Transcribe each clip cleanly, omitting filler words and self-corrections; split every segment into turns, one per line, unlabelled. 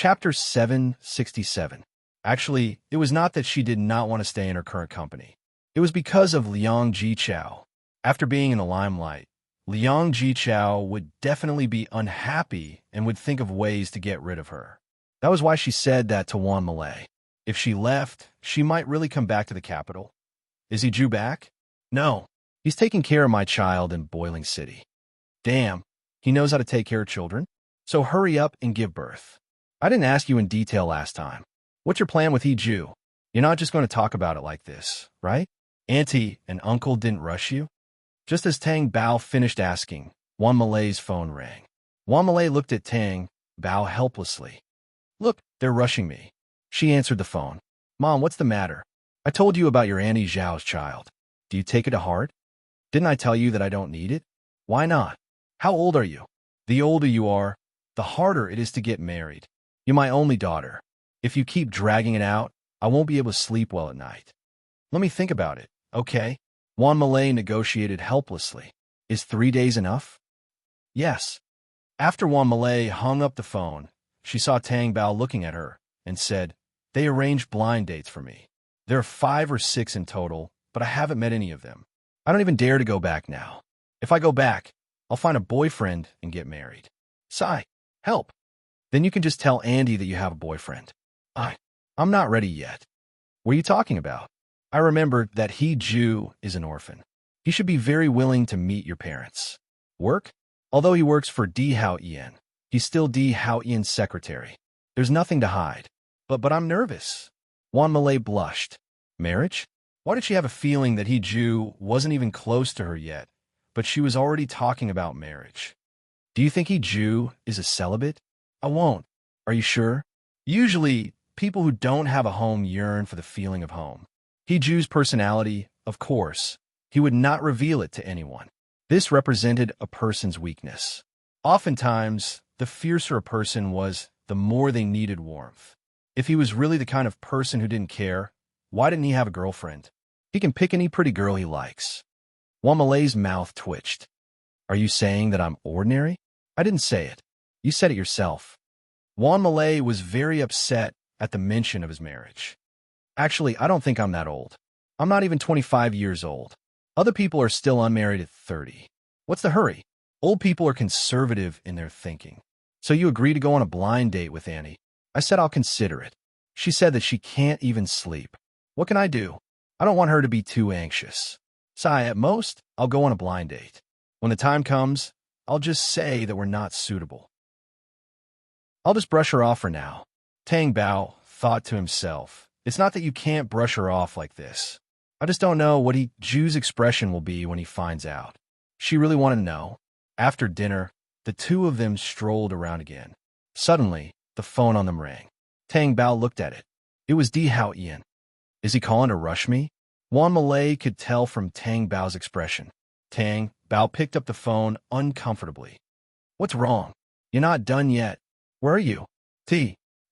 Chapter 767. Actually, it was not that she did not want to stay in her current company. It was because of Liang Jichao. After being in the limelight, Liang Jichao would definitely be unhappy and would think of ways to get rid of her. That was why she said that to Wan Malay. If she left, she might really come back to the capital. Is he Jew back? No. He's taking care of my child in Boiling City. Damn, he knows how to take care of children? So hurry up and give birth. I didn't ask you in detail last time. What's your plan with Jew? You're not just going to talk about it like this, right? Auntie and uncle didn't rush you? Just as Tang Bao finished asking, Wan Malay's phone rang. Wan Malay looked at Tang Bao helplessly. Look, they're rushing me. She answered the phone. Mom, what's the matter? I told you about your Auntie Zhao's child. Do you take it to heart? Didn't I tell you that I don't need it? Why not? How old are you? The older you are, the harder it is to get married. You're my only daughter. If you keep dragging it out, I won't be able to sleep well at night. Let me think about it, okay? Wan Malay negotiated helplessly. Is 3 days enough? Yes. After Wan Malay hung up the phone, she saw Tang Bao looking at her and said, They arranged blind dates for me. There are 5 or 6 in total, but I haven't met any of them. I don't even dare to go back now. If I go back, I'll find a boyfriend and get married. Sigh, help. Then you can just tell Andy that you have a boyfriend. I'm not ready yet. What are you talking about? I remembered that Jew is an orphan. He should be very willing to meet your parents. Work? Although he works for Di Hao Ian, he's still Di Hao Ian's secretary. There's nothing to hide. But I'm nervous. Wan Malay blushed. Marriage? Why did she have a feeling that Jew wasn't even close to her yet, but she was already talking about marriage? Do you think Jew is a celibate? I won't. Are you sure? Usually, people who don't have a home yearn for the feeling of home. Jew's personality, of course, he would not reveal it to anyone. This represented a person's weakness. Oftentimes, the fiercer a person was, the more they needed warmth. If he was really the kind of person who didn't care, why didn't he have a girlfriend? He can pick any pretty girl he likes. Wan Malay's mouth twitched. Are you saying that I'm ordinary? I didn't say it. You said it yourself. Wan Malay was very upset at the mention of his marriage. Actually, I don't think I'm that old. I'm not even 25 years old. Other people are still unmarried at 30. What's the hurry? Old people are conservative in their thinking. So you agree to go on a blind date with Annie? I said I'll consider it. She said that she can't even sleep. What can I do? I don't want her to be too anxious. Sigh, at most, I'll go on a blind date. When the time comes, I'll just say that we're not suitable. I'll just brush her off for now. Tang Bao thought to himself, it's not that you can't brush her off like this. I just don't know what Jew's expression will be when he finds out. She really wanted to know. After dinner, the two of them strolled around again. Suddenly, the phone on them rang. Tang Bao looked at it. It was Di Hao Ian. Is he calling to rush me? Wan Malay could tell from Tang Bao's expression. Tang Bao picked up the phone uncomfortably. What's wrong? You're not done yet. Where are you?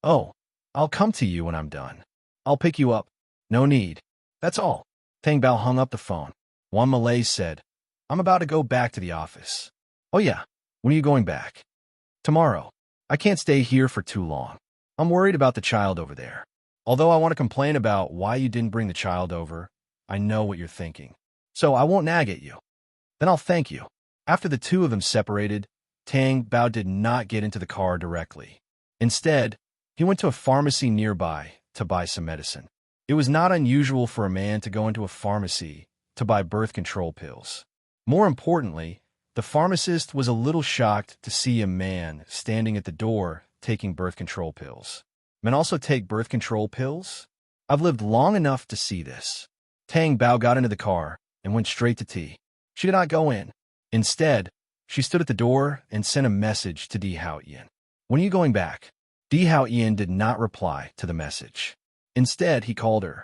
Oh, I'll come to you when I'm done. I'll pick you up. No need. That's all. Tang Bao hung up the phone. Wan Malay said, I'm about to go back to the office. Oh yeah, when are you going back? Tomorrow. I can't stay here for too long. I'm worried about the child over there. Although I want to complain about why you didn't bring the child over, I know what you're thinking. So I won't nag at you. Then I'll thank you. After the two of them separated, Tang Bao did not get into the car directly. Instead, he went to a pharmacy nearby to buy some medicine. It was not unusual for a man to go into a pharmacy to buy birth control pills. More importantly, the pharmacist was a little shocked to see a man standing at the door taking birth control pills. Men also take birth control pills? I've lived long enough to see this. Tang Bao got into the car and went straight to tea. She did not go in. Instead, she stood at the door and sent a message to Di Hao Ian. When are you going back? Di Hao Ian did not reply to the message. Instead, he called her.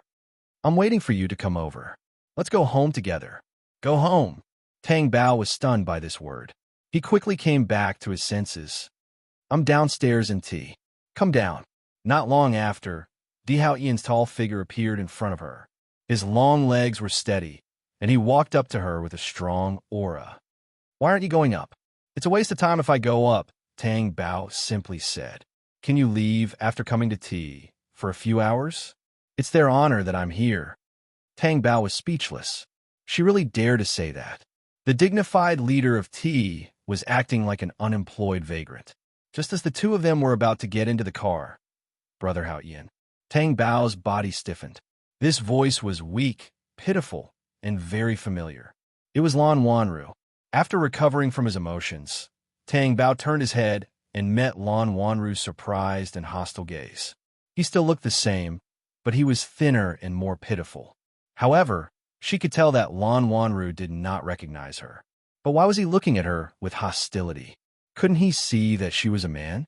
I'm waiting for you to come over. Let's go home together. Go home. Tang Bao was stunned by this word. He quickly came back to his senses. I'm downstairs in tea. Come down. Not long after, Di Hao Ian's tall figure appeared in front of her. His long legs were steady, and he walked up to her with a strong aura. Why aren't you going up? It's a waste of time if I go up, Tang Bao simply said. Can you leave after coming to tea for a few hours? It's their honor that I'm here. Tang Bao was speechless. She really dared to say that. The dignified leader of tea was acting like an unemployed vagrant. Just as the two of them were about to get into the car, Brother Hao Yin, Tang Bao's body stiffened. This voice was weak, pitiful, and very familiar. It was Lan Wanru. After recovering from his emotions, Tang Bao turned his head and met Lan Wanru's surprised and hostile gaze. He still looked the same, but he was thinner and more pitiful. However, she could tell that Lan Wanru did not recognize her. But why was he looking at her with hostility? Couldn't he see that she was a man?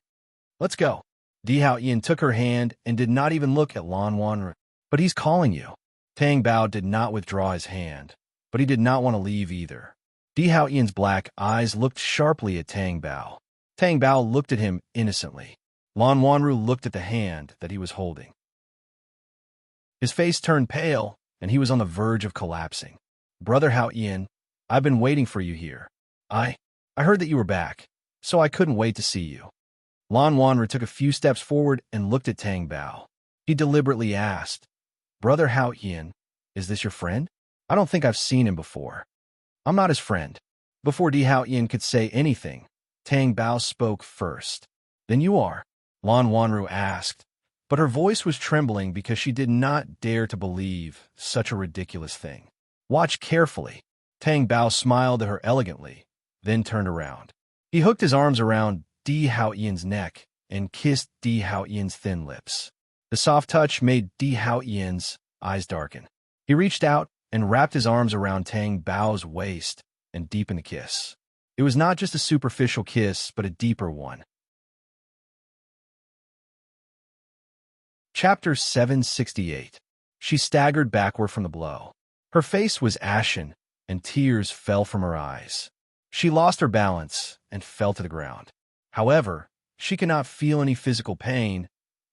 Let's go. Di Hao Yin took her hand and did not even look at Lan Wanru. But he's calling you. Tang Bao did not withdraw his hand, but he did not want to leave either. Di Hao Yin's black eyes looked sharply at Tang Bao. Tang Bao looked at him innocently. Lan Wanru looked at the hand that he was holding. His face turned pale, and he was on the verge of collapsing. Brother Hao Yin, I've been waiting for you here. I heard that you were back, so I couldn't wait to see you. Lan Wanru took a few steps forward and looked at Tang Bao. He deliberately asked, Brother Hao Yin, is this your friend? I don't think I've seen him before. I'm not his friend. Before Di Hao Yin could say anything, Tang Bao spoke first. Then you are? Lan Wanru asked, but her voice was trembling because she did not dare to believe such a ridiculous thing. Watch carefully. Tang Bao smiled at her elegantly, then turned around. He hooked his arms around Di Hao Yin's neck and kissed Di Hao Yin's thin lips. The soft touch made Di Hao Yin's eyes darken. He reached out and wrapped his arms around Tang Bao's waist and deepened the kiss. It was not just a superficial kiss, but a deeper one. Chapter 768. She staggered backward from the blow. Her face was ashen, and tears fell from her eyes. She lost her balance and fell to the ground. However, she could not feel any physical pain,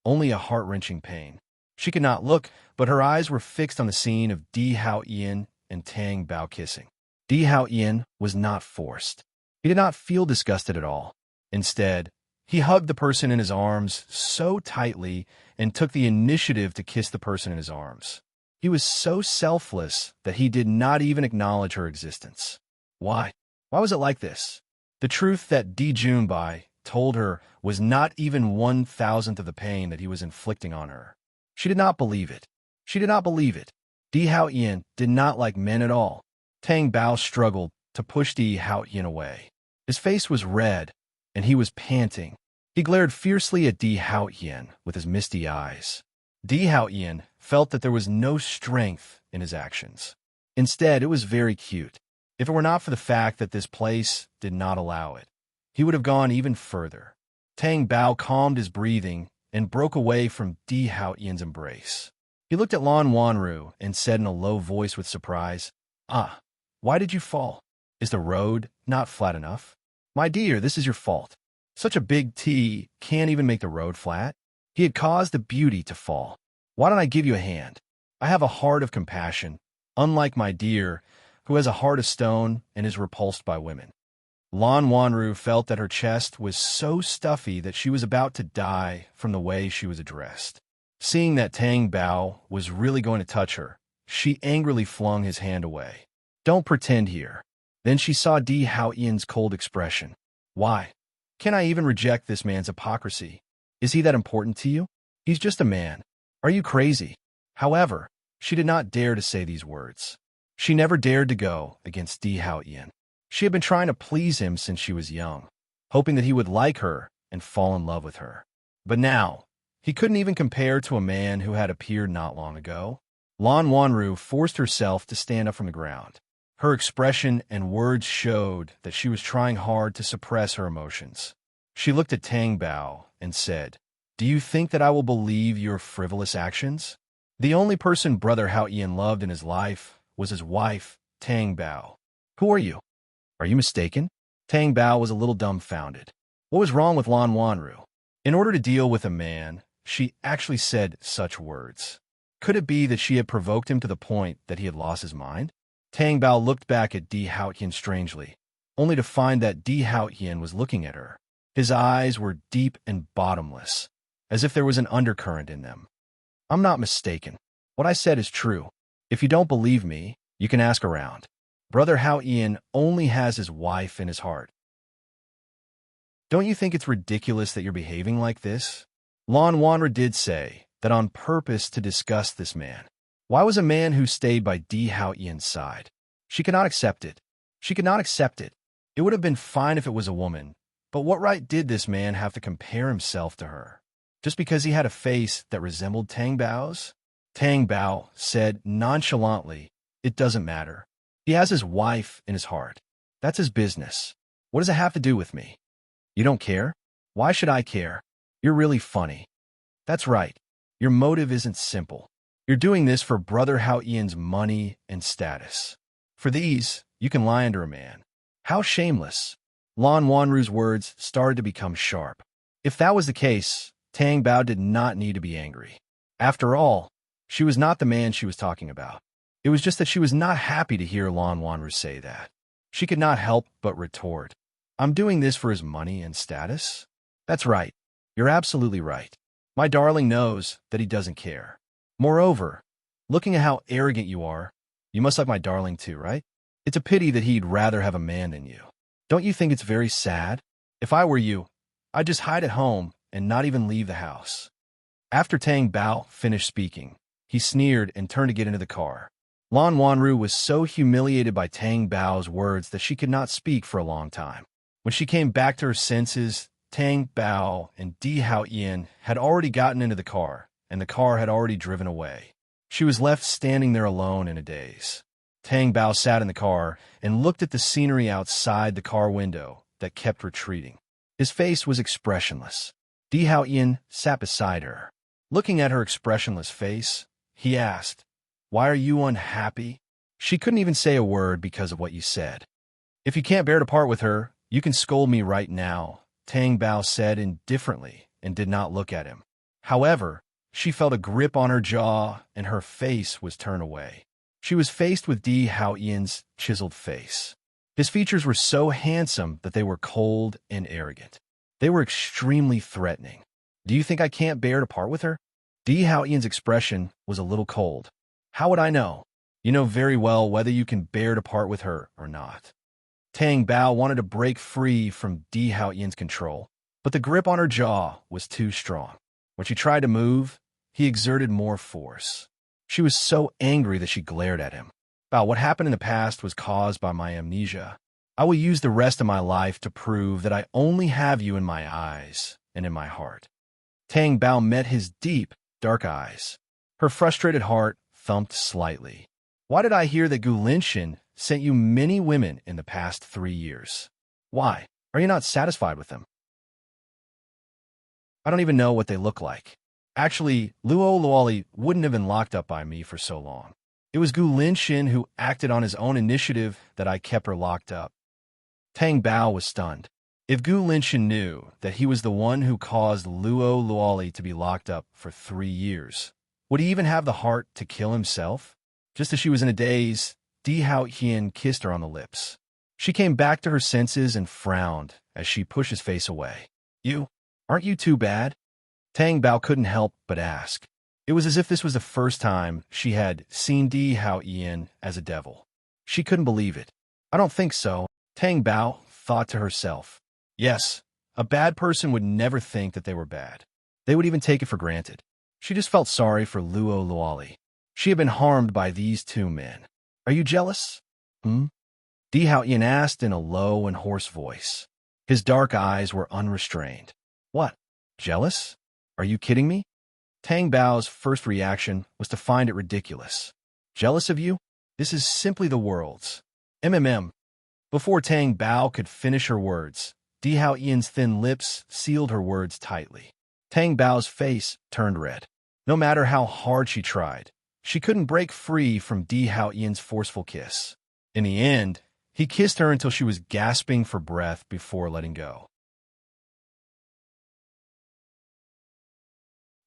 only a heart-wrenching pain. She could not look, but her eyes were fixed on the scene of Di Hao Yin and Tang Bao kissing. Di Hao Yin was not forced. He did not feel disgusted at all. Instead, he hugged the person in his arms so tightly and took the initiative to kiss the person in his arms. He was so selfless that he did not even acknowledge her existence. Why? Why was it like this? The truth that Di Junbai told her was not even 1,000th of the pain that he was inflicting on her. She did not believe it. She did not believe it. Di Hao Yin did not like men at all. Tang Bao struggled to push Di Hao Yin away. His face was red, and he was panting. He glared fiercely at Di Hao Yin with his misty eyes. Di Hao Yin felt that there was no strength in his actions. Instead, it was very cute. If it were not for the fact that this place did not allow it, he would have gone even further. Tang Bao calmed his breathing and broke away from Di Hao Yin's embrace. He looked at Lan Wanru and said in a low voice with surprise, "Ah, why did you fall? Is the road not flat enough? My dear, this is your fault. Such a big T can't even make the road flat." He had caused the beauty to fall. "Why don't I give you a hand? I have a heart of compassion, unlike my dear, who has a heart of stone and is repulsed by women." Lan Wanru felt that her chest was so stuffy that she was about to die from the way she was addressed. Seeing that Tang Bao was really going to touch her, she angrily flung his hand away. "Don't pretend here." Then she saw Di Hao Yin's cold expression. "Why? Can I even reject this man's hypocrisy? Is he that important to you? He's just a man. Are you crazy?" However, she did not dare to say these words. She never dared to go against Di Hao Yin. She had been trying to please him since she was young, hoping that he would like her and fall in love with her. But now, he couldn't even compare to a man who had appeared not long ago. Lan Wanru forced herself to stand up from the ground. Her expression and words showed that she was trying hard to suppress her emotions. She looked at Tang Bao and said, "Do you think that I will believe your frivolous actions?" The only person Brother Hao Yin loved in his life was his wife, Tang Bao. "Who are you? Are you mistaken?" Tang Bao was a little dumbfounded. What was wrong with Lan Wanru? In order to deal with a man, she actually said such words. Could it be that she had provoked him to the point that he had lost his mind? Tang Bao looked back at Di Hao Yin strangely, only to find that Di Hao Yin was looking at her. His eyes were deep and bottomless, as if there was an undercurrent in them. I'm not mistaken. What I said is true. If you don't believe me, you can ask around. Brother Hao Ian only has his wife in his heart. Don't you think it's ridiculous that you're behaving like this? Lan Wanra did say that on purpose to disgust this man. Why was a man who stayed by Di Hao Ian's side? She could not accept it. She could not accept it. It would have been fine if it was a woman, but what right did this man have to compare himself to her? Just because he had a face that resembled Tang Bao's? Tang Bao said nonchalantly, "It doesn't matter. He has his wife in his heart. That's his business. What does it have to do with me? You don't care? Why should I care? You're really funny." That's right. Your motive isn't simple. You're doing this for Brother Hao Ian's money and status. For these, you can lie under a man. How shameless. Lan Wanru's words started to become sharp. If that was the case, Tang Bao did not need to be angry. After all, she was not the man she was talking about. It was just that she was not happy to hear Lan Wanru say that. She could not help but retort. I'm doing this for his money and status? That's right. You're absolutely right. My darling knows that he doesn't care. Moreover, looking at how arrogant you are, you must like my darling too, right? It's a pity that he'd rather have a man than you. Don't you think it's very sad? If I were you, I'd just hide at home and not even leave the house. After Tang Bao finished speaking, he sneered and turned to get into the car. Lan Wanru was so humiliated by Tang Bao's words that she could not speak for a long time. When she came back to her senses, Tang Bao and Di Hao Ian had already gotten into the car, and the car had already driven away. She was left standing there alone in a daze. Tang Bao sat in the car and looked at the scenery outside the car window that kept retreating. His face was expressionless. Di Hao Ian sat beside her. Looking at her expressionless face, he asked, "Why are you unhappy?" She couldn't even say a word because of what you said. "If you can't bear to part with her, you can scold me right now," Tang Bao said indifferently and did not look at him. However, she felt a grip on her jaw and her face was turned away. She was faced with Di Hao Ian's chiseled face. His features were so handsome that they were cold and arrogant. They were extremely threatening. "Do you think I can't bear to part with her?" Di Hao Ian's expression was a little cold. "How would I know? You know very well whether you can bear to part with her or not." Tang Bao wanted to break free from Di Hao Ian's control, but the grip on her jaw was too strong. When she tried to move, he exerted more force. She was so angry that she glared at him. "Bao, what happened in the past was caused by my amnesia. I will use the rest of my life to prove that I only have you in my eyes and in my heart." Tang Bao met his deep, dark eyes. Her frustrated heart thumped slightly. "Why did I hear that Gu Linshin sent you many women in the past 3 years? Why? Are you not satisfied with them?" "I don't even know what they look like. Actually, Luo Luoli wouldn't have been locked up by me for so long. It was Gu Linshin who acted on his own initiative that I kept her locked up." Tang Bao was stunned. If Gu Linshin knew that he was the one who caused Luo Luoli to be locked up for 3 years, would he even have the heart to kill himself? Just as she was in a daze, Di Hao Ian kissed her on the lips. She came back to her senses and frowned as she pushed his face away. Aren't you too bad?" Tang Bao couldn't help but ask. It was as if this was the first time she had seen Di Hao Ian as a devil. She couldn't believe it. "I don't think so," Tang Bao thought to herself. Yes, a bad person would never think that they were bad. They would even take it for granted. She just felt sorry for Luo Luoli. She had been harmed by these 2 men. "Are you jealous?" Di Hao Ian asked in a low and hoarse voice. His dark eyes were unrestrained. "What? Jealous? Are you kidding me?" Tang Bao's first reaction was to find it ridiculous. "Jealous of you? This is simply the world's. MMM." Before Tang Bao could finish her words, Di Hao Ian's thin lips sealed her words tightly. Tang Bao's face turned red. No matter how hard she tried, she couldn't break free from Di Hao Ian's forceful kiss. In the end, he kissed her until she was gasping for breath before letting go.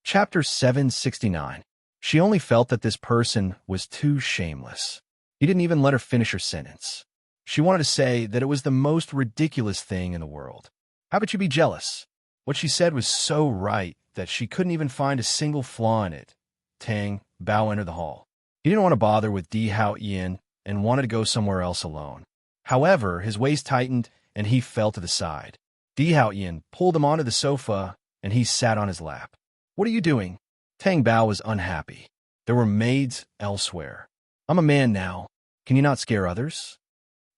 Chapter 769. She only felt that this person was too shameless. He didn't even let her finish her sentence. She wanted to say that it was the most ridiculous thing in the world. How could you be jealous? What she said was so right that she couldn't even find a single flaw in it. Tang Bao entered the hall. He didn't want to bother with Di Hao Yin and wanted to go somewhere else alone. However, his waist tightened and he fell to the side. Di Hao Yin pulled him onto the sofa and he sat on his lap. "What are you doing?" Tang Bao was unhappy. There were maids elsewhere. "I'm a man now. Can you not scare others?"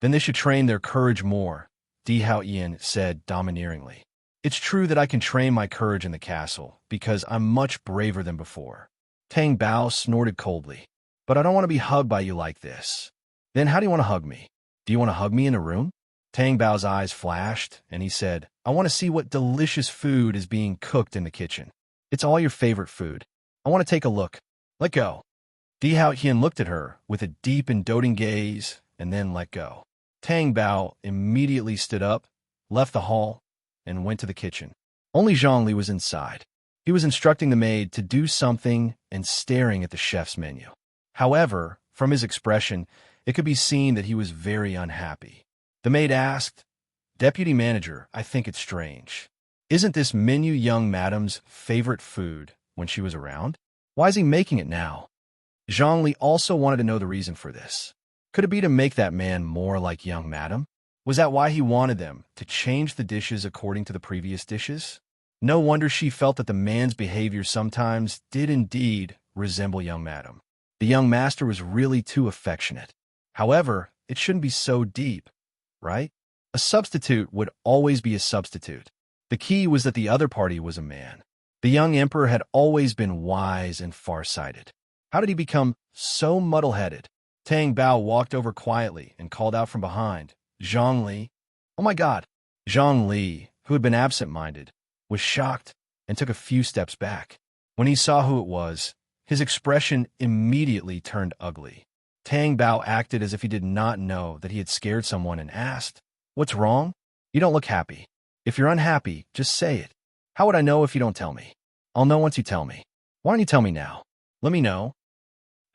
"Then they should train their courage more," Di Hao Yin said domineeringly. "It's true that I can train my courage in the castle, because I'm much braver than before." Tang Bao snorted coldly. "But I don't want to be hugged by you like this." "Then how do you want to hug me? Do you want to hug me in the room?" Tang Bao's eyes flashed, and he said, "I want to see what delicious food is being cooked in the kitchen. It's all your favorite food. I want to take a look. Let go." Di Hao Yin looked at her with a deep and doting gaze, and then let go. Tang Bao immediately stood up, left the hall, and went to the kitchen. Only Zhongli was inside. He was instructing the maid to do something and staring at the chef's menu. However, from his expression, it could be seen that he was very unhappy. The maid asked, "Deputy manager, I think it's strange. Isn't this menu young madam's favorite food when she was around? Why is he making it now?" Zhongli also wanted to know the reason for this. Could it be to make that man more like young madam? Was that why he wanted them to change the dishes according to the previous dishes? No wonder she felt that the man's behavior sometimes did indeed resemble young madam. The young master was really too affectionate. However, it shouldn't be so deep, right? A substitute would always be a substitute. The key was that the other party was a man. The young emperor had always been wise and farsighted. How did he become so muddle-headed? Tang Bao walked over quietly and called out from behind, "Zhongli." "Oh my God!" Zhongli, who had been absent-minded, was shocked and took a few steps back. When he saw who it was, his expression immediately turned ugly. Tang Bao acted as if he did not know that he had scared someone and asked, "What's wrong? You don't look happy. If you're unhappy, just say it. How would I know if you don't tell me? I'll know once you tell me. Why don't you tell me now? Let me know."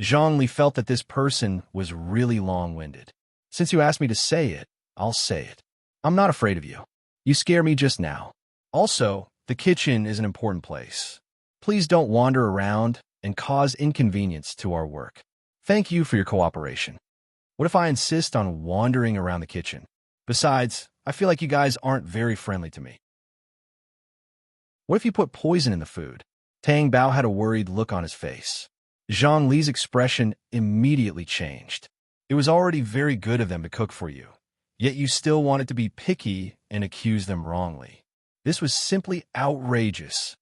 Zhongli felt that this person was really long-winded. "Since you asked me to say it, I'll say it. I'm not afraid of you. You scare me just now. Also, the kitchen is an important place. Please don't wander around and cause inconvenience to our work. Thank you for your cooperation. What if I insist on wandering around the kitchen? Besides, I feel like you guys aren't very friendly to me. What if you put poison in the food?" Tang Bao had a worried look on his face. Zhang Li's expression immediately changed. "It was already very good of them to cook for you, yet you still wanted to be picky and accuse them wrongly. This was simply outrageous.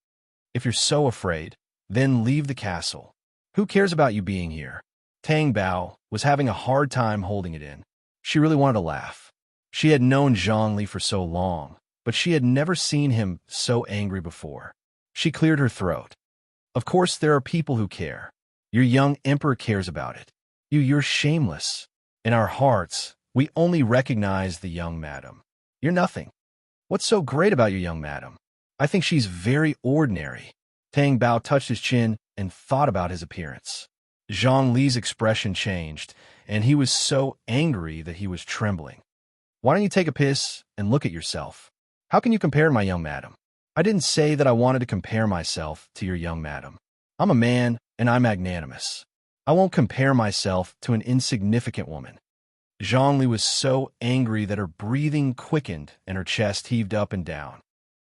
If you're so afraid, then leave the castle. Who cares about you being here?" Tang Bao was having a hard time holding it in. She really wanted to laugh. She had known Zhang Li for so long, but she had never seen him so angry before. She cleared her throat. "Of course there are people who care. Your young emperor cares about it. You're shameless. In our hearts, we only recognize the young madam. You're nothing. What's so great about your young madam? I think she's very ordinary." Tang Bao touched his chin and thought about his appearance. Zhang Li's expression changed, and he was so angry that he was trembling. "Why don't you take a piss and look at yourself? How can you compare to my young madam?" "I didn't say that I wanted to compare myself to your young madam. I'm a man, and I'm magnanimous. I won't compare myself to an insignificant woman." Zhang Li was so angry that her breathing quickened and her chest heaved up and down.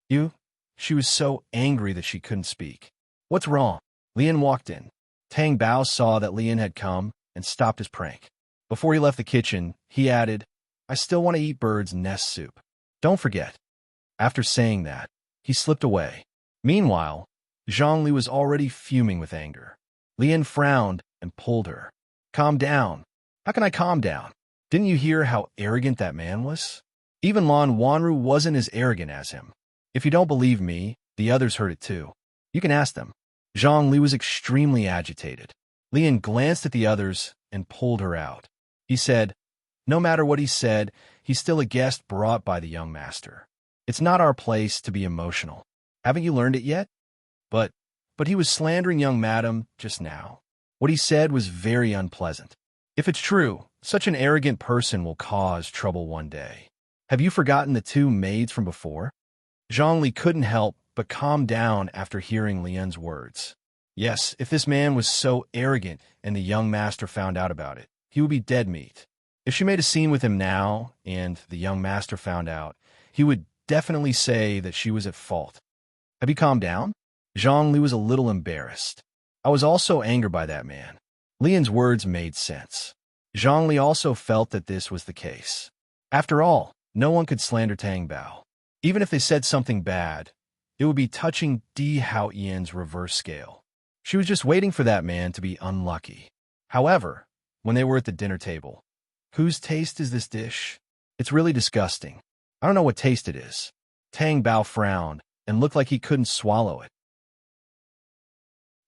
"You?" She was so angry that she couldn't speak. "What's wrong?" Lian walked in. Tang Bao saw that Lian had come and stopped his prank. Before he left the kitchen, he added, "I still want to eat bird's nest soup. Don't forget." After saying that, he slipped away. Meanwhile, Zhang Li was already fuming with anger. Lian frowned and pulled her. "Calm down." "How can I calm down? Didn't you hear how arrogant that man was? Even Lan Wanru wasn't as arrogant as him. If you don't believe me, the others heard it too. You can ask them." Zhang Li was extremely agitated. Lian glanced at the others and pulled her out. He said, "No matter what he said, he's still a guest brought by the young master. It's not our place to be emotional. Haven't you learned it yet?" But he was slandering young madam just now. What he said was very unpleasant. If it's true, such an arrogant person will cause trouble one day. Have you forgotten the two maids from before? Zhang Li couldn't help but calmed down after hearing Lien's words. Yes, if this man was so arrogant and the young master found out about it, he would be dead meat. If she made a scene with him now and the young master found out, he would definitely say that she was at fault. Have you calmed down? Zhongli was a little embarrassed. I was also angered by that man. Lien's words made sense. Zhongli also felt that this was the case. After all, no one could slander Tang Bao. Even if they said something bad, it would be touching Di Haoyan's reverse scale. She was just waiting for that man to be unlucky. However, when they were at the dinner table, whose taste is this dish? It's really disgusting. I don't know what taste it is. Tang Bao frowned and looked like he couldn't swallow it.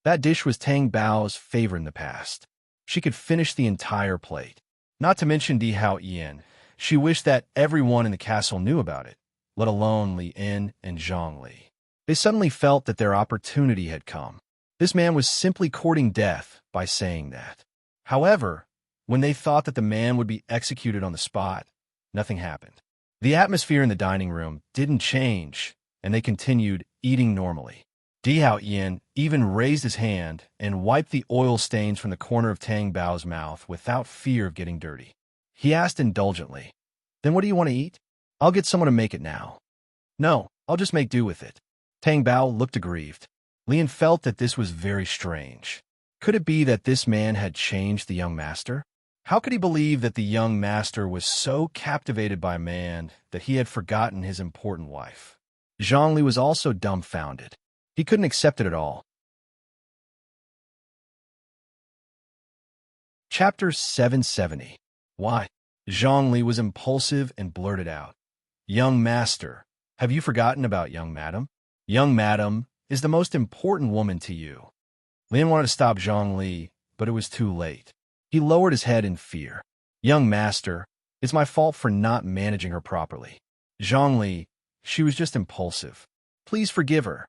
That dish was Tang Bao's favorite in the past. She could finish the entire plate. Not to mention Di Haoyan. She wished that everyone in the castle knew about it, let alone Li Yin and Zhongli. They suddenly felt that their opportunity had come. This man was simply courting death by saying that. However, when they thought that the man would be executed on the spot, nothing happened. The atmosphere in the dining room didn't change, and they continued eating normally. Di Haoyan even raised his hand and wiped the oil stains from the corner of Tang Bao's mouth without fear of getting dirty. He asked indulgently, "Then what do you want to eat? I'll get someone to make it now." "No, I'll just make do with it." Tang Bao looked aggrieved. Lien felt that this was very strange. Could it be that this man had changed the young master? How could he believe that the young master was so captivated by a man that he had forgotten his important wife? Zhongli was also dumbfounded. He couldn't accept it at all. Chapter 770. Why? Zhongli was impulsive and blurted out, "Young master, have you forgotten about young madam? Young madam is the most important woman to you." Lin wanted to stop Zhongli, but it was too late. He lowered his head in fear. "Young master, it's my fault for not managing her properly. Zhongli, she was just impulsive. Please forgive her."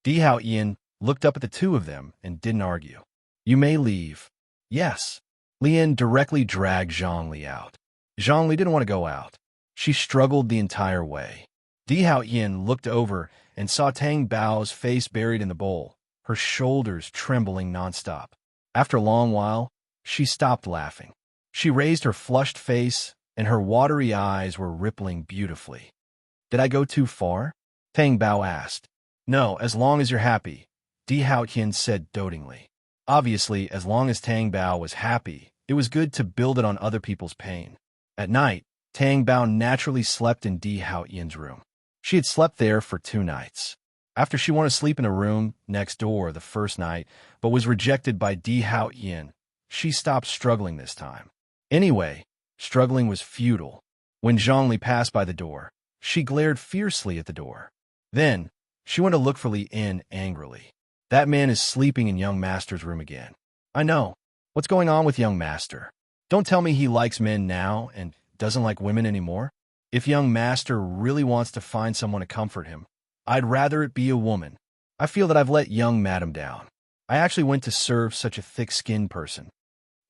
Di Haoyan looked up at the two of them and didn't argue. "You may leave." "Yes." Lien directly dragged Zhongli out. Zhongli didn't want to go out. She struggled the entire way. Di Haoyan looked over and saw Tang Bao's face buried in the bowl, her shoulders trembling nonstop. After a long while, she stopped laughing. She raised her flushed face, and her watery eyes were rippling beautifully. "Did I go too far?" Tang Bao asked. "No, as long as you're happy," Di Haoyan said dotingly. Obviously, as long as Tang Bao was happy, it was good to build it on other people's pain. At night, Tang Bao naturally slept in Di Haoyan's room. She had slept there for 2 nights. After she wanted to sleep in a room next door the first night, but was rejected by Di Haoyan, she stopped struggling this time. Anyway, struggling was futile. When Zhongli passed by the door, she glared fiercely at the door. Then, she went to look for Li Yin angrily. "That man is sleeping in young master's room again." "I know. What's going on with young master? Don't tell me he likes men now and doesn't like women anymore. If young master really wants to find someone to comfort him, I'd rather it be a woman. I feel that I've let young madam down. I actually went to serve such a thick-skinned person."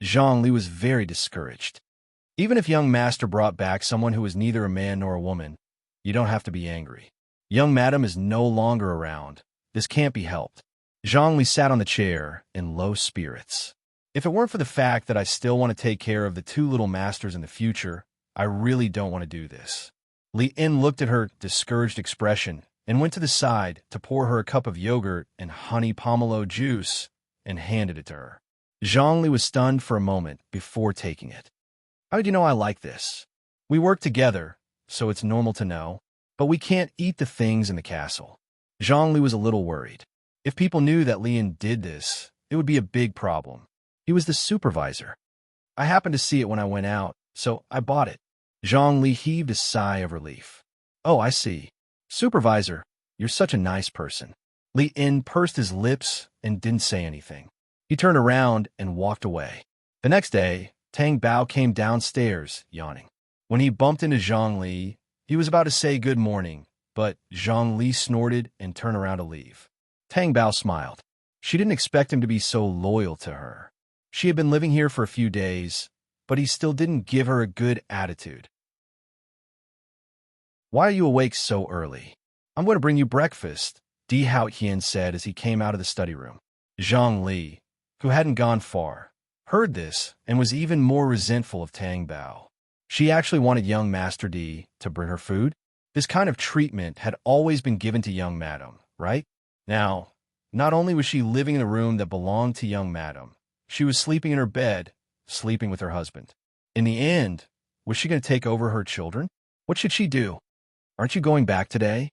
Zhongli was very discouraged. Even if young master brought back someone who was neither a man nor a woman, you don't have to be angry. Young madam is no longer around. This can't be helped. Zhongli sat on the chair in low spirits. "If it weren't for the fact that I still want to take care of the 2 little masters in the future, I really don't want to do this." Li Yin looked at her discouraged expression and went to the side to pour her a cup of yogurt and honey pomelo juice and handed it to her. Zhongli was stunned for a moment before taking it. "How did you know I like this? We work together, so it's normal to know, but we can't eat the things in the castle." Zhongli was a little worried. If people knew that Li Yin did this, it would be a big problem. He was the supervisor. "I happened to see it when I went out, so I bought it." Zhongli heaved a sigh of relief. "Oh, I see. Supervisor, you're such a nice person." Li Yin pursed his lips and didn't say anything. He turned around and walked away. The next day, Tang Bao came downstairs, yawning. When he bumped into Zhongli, he was about to say good morning, but Zhongli snorted and turned around to leave. Tang Bao smiled. She didn't expect him to be so loyal to her. She had been living here for a few days, but he still didn't give her a good attitude. "Why are you awake so early?" "I'm going to bring you breakfast," Di Haotian said as he came out of the study room. Zhang Li, who hadn't gone far, heard this and was even more resentful of Tang Bao. She actually wanted young Master Di to bring her food. This kind of treatment had always been given to young Madam, right? Now, not only was she living in a room that belonged to young Madam, she was sleeping in her bed, sleeping with her husband. In the end, was she going to take over her children? What should she do? Aren't you going back today?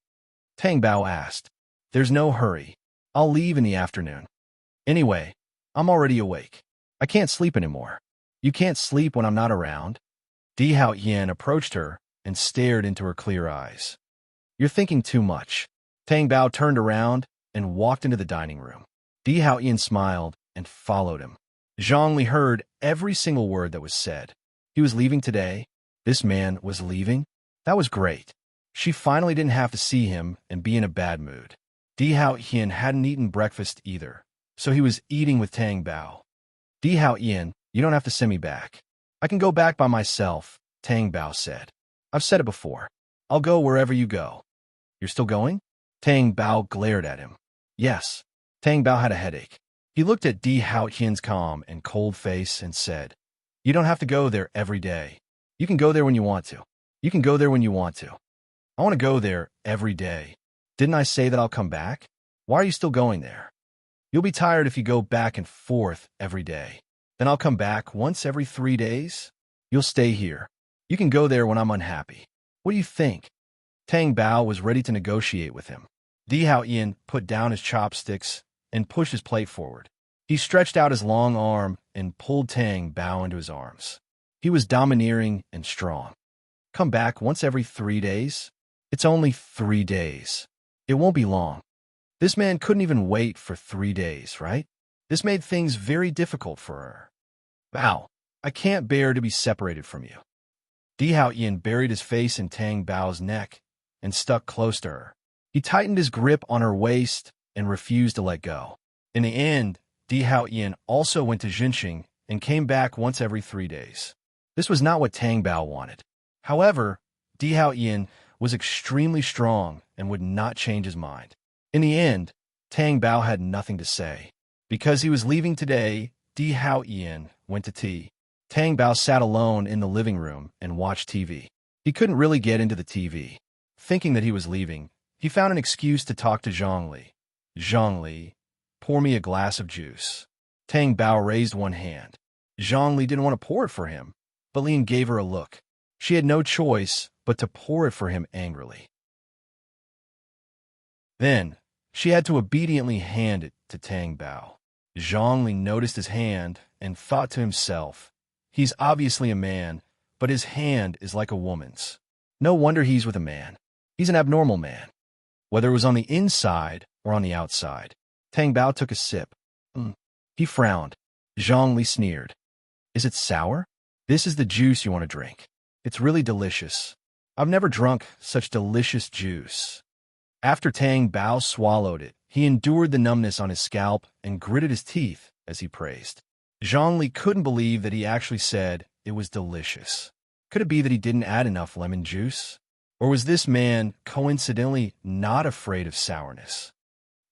Tang Bao asked. There's no hurry. I'll leave in the afternoon. Anyway, I'm already awake. I can't sleep anymore. You can't sleep when I'm not around. Di Haotian approached her and stared into her clear eyes. You're thinking too much. Tang Bao turned around and walked into the dining room. Di Haotian smiled and followed him. Zhang Li heard every single word that was said. He was leaving today. This man was leaving. That was great. She finally didn't have to see him and be in a bad mood. Di Haotian hadn't eaten breakfast either, so he was eating with Tang Bao. Di Haotian, you don't have to send me back. I can go back by myself, Tang Bao said. I've said it before. I'll go wherever you go. You're still going? Tang Bao glared at him. Yes. Tang Bao had a headache. He looked at Di Haotian's calm and cold face and said, You don't have to go there every day. You can go there when you want to. You can go there when you want to. I want to go there every day. Didn't I say that I'll come back? Why are you still going there? You'll be tired if you go back and forth every day. Then I'll come back once every 3 days. You'll stay here. You can go there when I'm unhappy. What do you think? Tang Bao was ready to negotiate with him. Di Haotian put down his chopsticks and pushed his plate forward. He stretched out his long arm and pulled Tang Bao into his arms. He was domineering and strong. Come back once every 3 days? It's only 3 days. It won't be long. This man couldn't even wait for 3 days, right? This made things very difficult for her. Bao, I can't bear to be separated from you. Di Haotian buried his face in Tang Bao's neck and stuck close to her. He tightened his grip on her waist and refused to let go. In the end, Di Haotian also went to Jinxing and came back once every 3 days. This was not what Tang Bao wanted. However, Di Haotian was extremely strong and would not change his mind. In the end, Tang Bao had nothing to say. Because he was leaving today, Di Haotian went to tea. Tang Bao sat alone in the living room and watched TV. He couldn't really get into the TV. Thinking that he was leaving, he found an excuse to talk to Zhang Li. Zhang Li, pour me a glass of juice. Tang Bao raised one hand. Zhang Li didn't want to pour it for him, but Lin gave her a look. She had no choice but to pour it for him angrily. Then, she had to obediently hand it to Tang Bao. Zhang Li noticed his hand and thought to himself, he's obviously a man, but his hand is like a woman's. No wonder he's with a man. He's an abnormal man. Whether it was on the inside or on the outside. Tang Bao took a sip. He frowned. Zhang Li sneered. Is it sour? This is the juice you want to drink. It's really delicious. I've never drunk such delicious juice. After Tang Bao swallowed it, he endured the numbness on his scalp and gritted his teeth as he praised. Zhang Li couldn't believe that he actually said it was delicious. Could it be that he didn't add enough lemon juice? Or was this man coincidentally not afraid of sourness?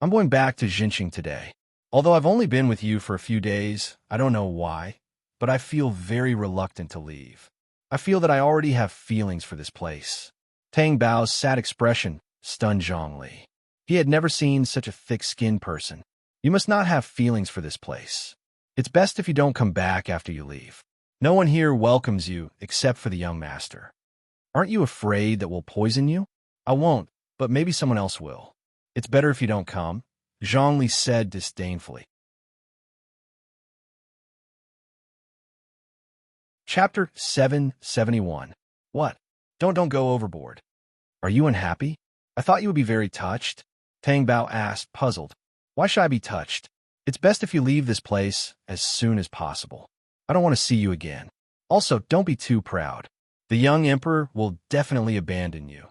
I'm going back to Jinxing today. Although I've only been with you for a few days, I don't know why, but I feel very reluctant to leave. I feel that I already have feelings for this place. Tang Bao's sad expression stunned Zhang Li. He had never seen such a thick-skinned person. You must not have feelings for this place. It's best if you don't come back after you leave. No one here welcomes you except for the young master. Aren't you afraid that we'll poison you? I won't, but maybe someone else will. It's better if you don't come, Zhang Li said disdainfully. Chapter 771. What? Don't go overboard. Are you unhappy? I thought you would be very touched. Tang Bao asked, puzzled. Why should I be touched? It's best if you leave this place as soon as possible. I don't want to see you again. Also, don't be too proud. The young emperor will definitely abandon you,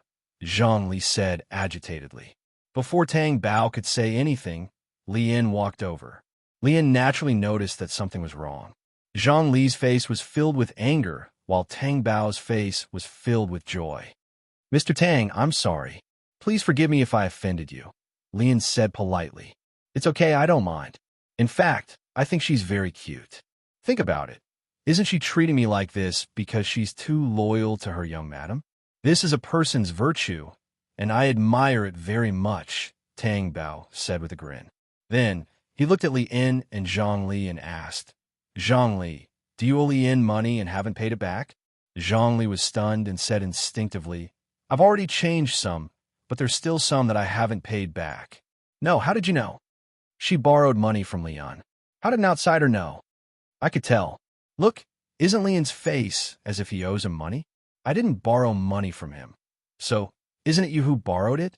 Zhang Li said agitatedly. Before Tang Bao could say anything, Lian walked over. Lian naturally noticed that something was wrong. Zhang Li's face was filled with anger, while Tang Bao's face was filled with joy. Mr. Tang, I'm sorry. Please forgive me if I offended you. Lian said politely. It's okay, I don't mind. In fact, I think she's very cute. Think about it. Isn't she treating me like this because she's too loyal to her young madam? This is a person's virtue, and I admire it very much, Tang Bao said with a grin. Then, he looked at Li Yin and Zhang Li and asked, Zhang Li, do you owe Li Yin money and haven't paid it back? Zhang Li was stunned and said instinctively, I've already changed some, but there's still some that I haven't paid back. No, how did you know? She borrowed money from Leon. How did an outsider know? I could tell. Look, isn't Leon's face as if he owes him money? I didn't borrow money from him. So, isn't it you who borrowed it?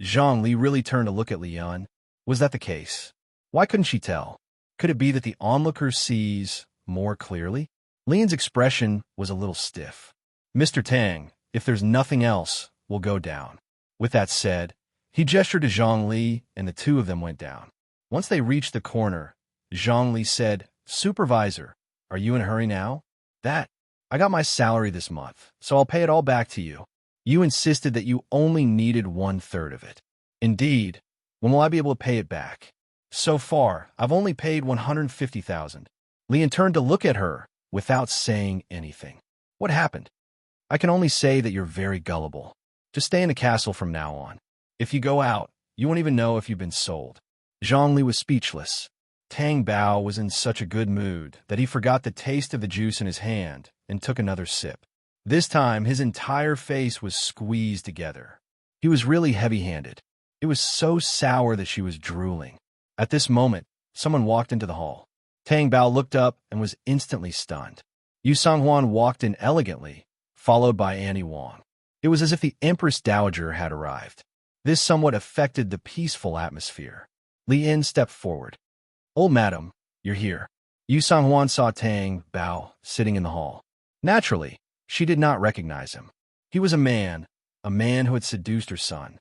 Zhang Li really turned to look at Leon. Was that the case? Why couldn't she tell? Could it be that the onlooker sees more clearly? Leon's expression was a little stiff. Mr. Tang, if there's nothing else, we'll go down. With that said, he gestured to Zhang Li, and the two of them went down. Once they reached the corner, Zhang Li said, Supervisor, are you in a hurry now? I got my salary this month, so I'll pay it all back to you. You insisted that you only needed 1/3 of it. Indeed, when will I be able to pay it back? So far, I've only paid 150,000. Lian turned to look at her without saying anything. What happened? I can only say that you're very gullible. Just stay in the castle from now on. If you go out, you won't even know if you've been sold. Zhang Li was speechless. Tang Bao was in such a good mood that he forgot the taste of the juice in his hand and took another sip. This time, his entire face was squeezed together. He was really heavy-handed. It was so sour that she was drooling. At this moment, someone walked into the hall. Tang Bao looked up and was instantly stunned. Yu Songhuan walked in elegantly, followed by Annie Wang. It was as if the Empress Dowager had arrived. This somewhat affected the peaceful atmosphere. Li Yin stepped forward. Old madam, you're here. Yu Songhuan saw Tang Bao sitting in the hall. Naturally, she did not recognize him. He was a man who had seduced her son.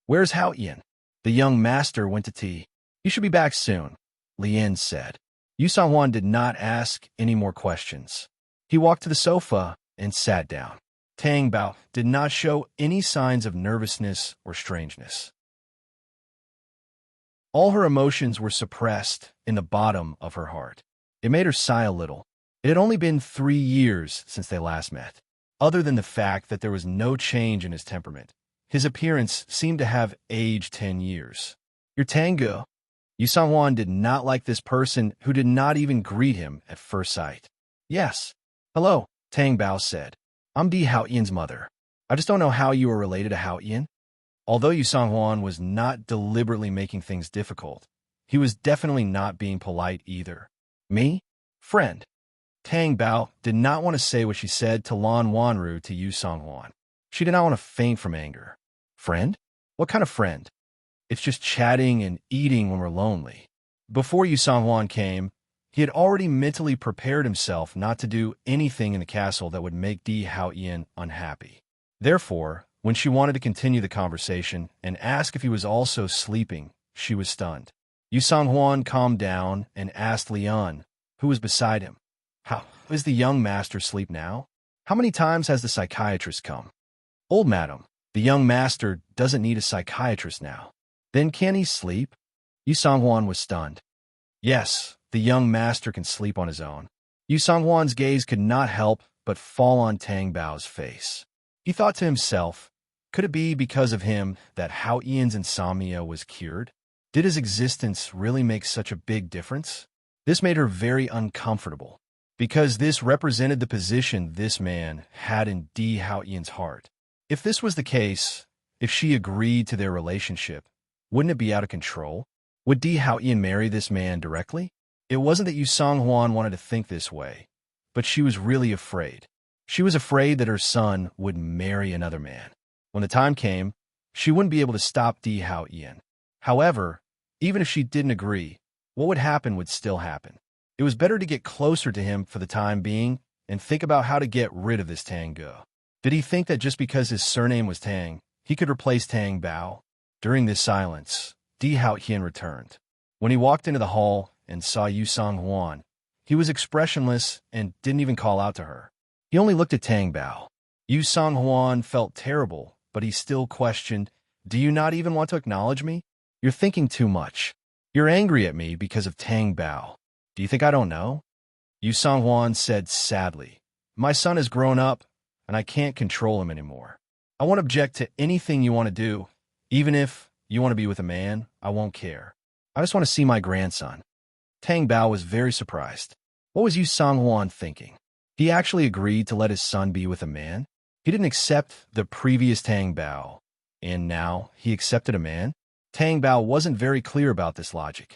Where's Hao Yin? The young master went to tea. You should be back soon, Li Yin said. Yu Songhuan did not ask any more questions. He walked to the sofa and sat down. Tang Bao did not show any signs of nervousness or strangeness. All her emotions were suppressed in the bottom of her heart. It made her sigh a little. It had only been 3 years since they last met. Other than the fact that there was no change in his temperament, his appearance seemed to have aged 10 years. You're Tango. Yu Songhuan did not like this person who did not even greet him at first sight. Yes. Hello, Tang Bao said. I'm Di Hao Yin's mother. I just don't know how you are related to Hao Yin. Although Yu Songhuan was not deliberately making things difficult, he was definitely not being polite either. Me? Friend. Tang Bao did not want to say what she said to Lan Wanru to Yu Songhuan. She did not want to faint from anger. Friend? What kind of friend? It's just chatting and eating when we're lonely. Before Yu Songhuan came, he had already mentally prepared himself not to do anything in the castle that would make Di Hao Yin unhappy. Therefore, when she wanted to continue the conversation and ask if he was also sleeping, she was stunned. Yu Songhuan calmed down and asked Lian, who was beside him, How is the young master asleep now? How many times has the psychiatrist come? Old madam, the young master doesn't need a psychiatrist now. Then can he sleep? Yu Songhuan was stunned. Yes, the young master can sleep on his own. Yu Songhuan's gaze could not help but fall on Tang Bao's face. He thought to himself, could it be because of him that Hao Yin's insomnia was cured? Did his existence really make such a big difference? This made her very uncomfortable, because this represented the position this man had in Di Hao Yin's heart. If this was the case, if she agreed to their relationship, wouldn't it be out of control? Would Di Hao Yin marry this man directly? It wasn't that Yu Songhuan wanted to think this way, but she was really afraid. She was afraid that her son would marry another man. When the time came, she wouldn't be able to stop Di Hao Yin. However, even if she didn't agree, what would happen would still happen. It was better to get closer to him for the time being and think about how to get rid of this Tang Ge. Did he think that just because his surname was Tang, he could replace Tang Bao? During this silence, Di Hao Yin returned. When he walked into the hall and saw Yu Songhuan, he was expressionless and didn't even call out to her. He only looked at Tang Bao. Yu Songhuan felt terrible, but he still questioned, Do you not even want to acknowledge me? You're thinking too much. You're angry at me because of Tang Bao. Do you think I don't know? Yu Songhuan said sadly. My son has grown up, and I can't control him anymore. I won't object to anything you want to do. Even if you want to be with a man, I won't care. I just want to see my grandson. Tang Bao was very surprised. What was Yu Songhuan thinking? He actually agreed to let his son be with a man? He didn't accept the previous Tang Bao, and now he accepted a man? Tang Bao wasn't very clear about this logic.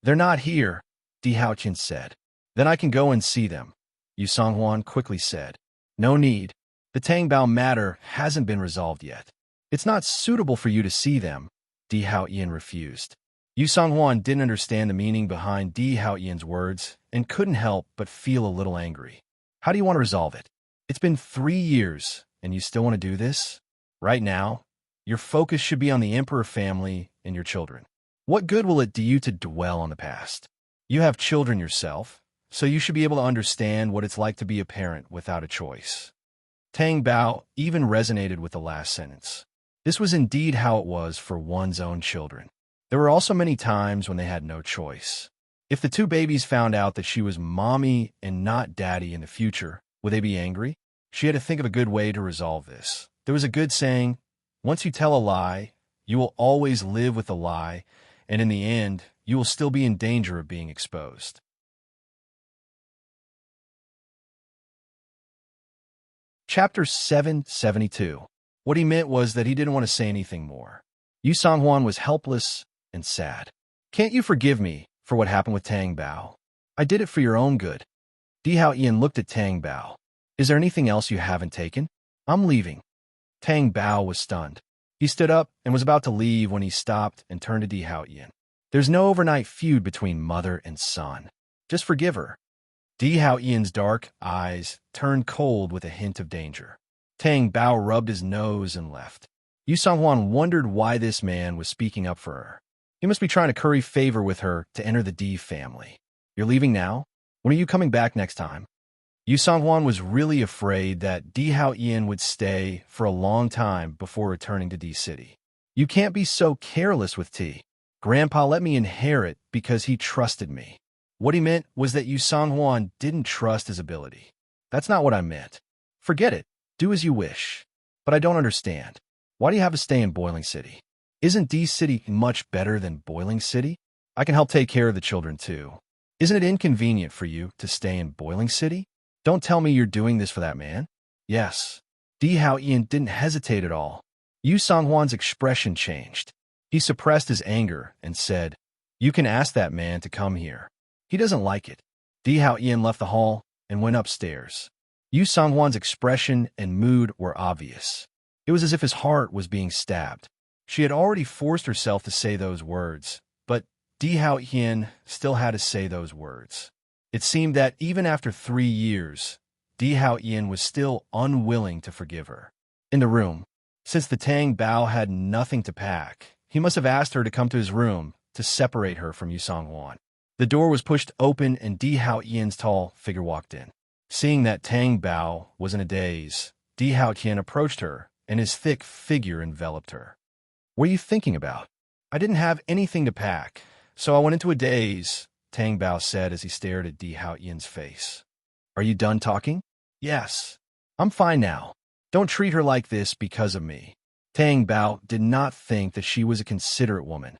They're not here, Di Haoqian said. Then I can go and see them, Yu Songhuan quickly said. No need. The Tang Bao matter hasn't been resolved yet. It's not suitable for you to see them, Di Haoqian refused. Yu Songhuan didn't understand the meaning behind Di Haoqian's words and couldn't help but feel a little angry. How do you want to resolve it? It's been 3 years, and you still want to do this? Right now, your focus should be on the emperor family and your children. What good will it do you to dwell on the past? You have children yourself, so you should be able to understand what it's like to be a parent without a choice. Tang Bao even resonated with the last sentence. This was indeed how it was for one's own children. There were also many times when they had no choice. If the two babies found out that she was mommy and not daddy in the future, would they be angry? She had to think of a good way to resolve this. There was a good saying, once you tell a lie, you will always live with the lie, and in the end, you will still be in danger of being exposed. Chapter 772. What he meant was that he didn't want to say anything more. Yu Songhuan was helpless and sad. Can't you forgive me for what happened with Tang Bao? I did it for your own good. Di Haoqian looked at Tang Bao. Is there anything else you haven't taken? I'm leaving. Tang Bao was stunned. He stood up and was about to leave when he stopped and turned to Di Haoqian. There's no overnight feud between mother and son. Just forgive her. Di Haoqian's dark eyes turned cold with a hint of danger. Tang Bao rubbed his nose and left. Yu Songhuan wondered why this man was speaking up for her. He must be trying to curry favor with her to enter the Di family. You're leaving now? When are you coming back next time? Yu Songhuan was really afraid that Di Haoqian would stay for a long time before returning to Di City. You can't be so careless with Ti. Grandpa let me inherit because he trusted me. What he meant was that Yu Songhuan didn't trust his ability. That's not what I meant. Forget it. Do as you wish. But I don't understand. Why do you have to stay in Boiling City? Isn't Di City much better than Boiling City? I can help take care of the children too. Isn't it inconvenient for you to stay in Boiling City? Don't tell me you're doing this for that man. Yes. Di Haoqian didn't hesitate at all. Yu Songhuan's expression changed. He suppressed his anger and said, You can ask that man to come here. He doesn't like it. Di Haoqian left the hall and went upstairs. Yu Songhuan's expression and mood were obvious. It was as if his heart was being stabbed. She had already forced herself to say those words, but Di Haoqian still had to say those words. It seemed that even after 3 years, Di Haoqian was still unwilling to forgive her. In the room, since the Tang Bao had nothing to pack, he must have asked her to come to his room to separate her from Yu Songhuan. The door was pushed open and Di Haoqian's tall figure walked in. Seeing that Tang Bao was in a daze, Di Haoqian approached her, and his thick figure enveloped her. What are you thinking about? I didn't have anything to pack, so I went into a daze, Tang Bao said as he stared at Di Haoqian's face. Are you done talking? Yes. I'm fine now. Don't treat her like this because of me. Tang Bao did not think that she was a considerate woman.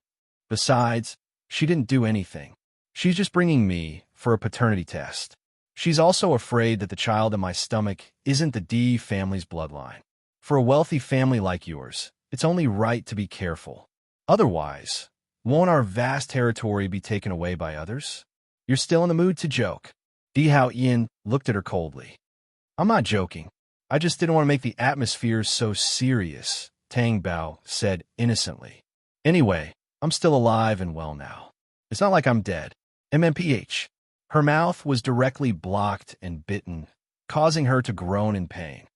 Besides, she didn't do anything. She's just bringing me for a paternity test. She's also afraid that the child in my stomach isn't the Di family's bloodline. For a wealthy family like yours, it's only right to be careful. Otherwise, won't our vast territory be taken away by others? You're still in the mood to joke. Di Haoqian looked at her coldly. I'm not joking. I just didn't want to make the atmosphere so serious, Tang Bao said innocently. Anyway, I'm still alive and well now. It's not like I'm dead. MMPH. Her mouth was directly blocked and bitten, causing her to groan in pain.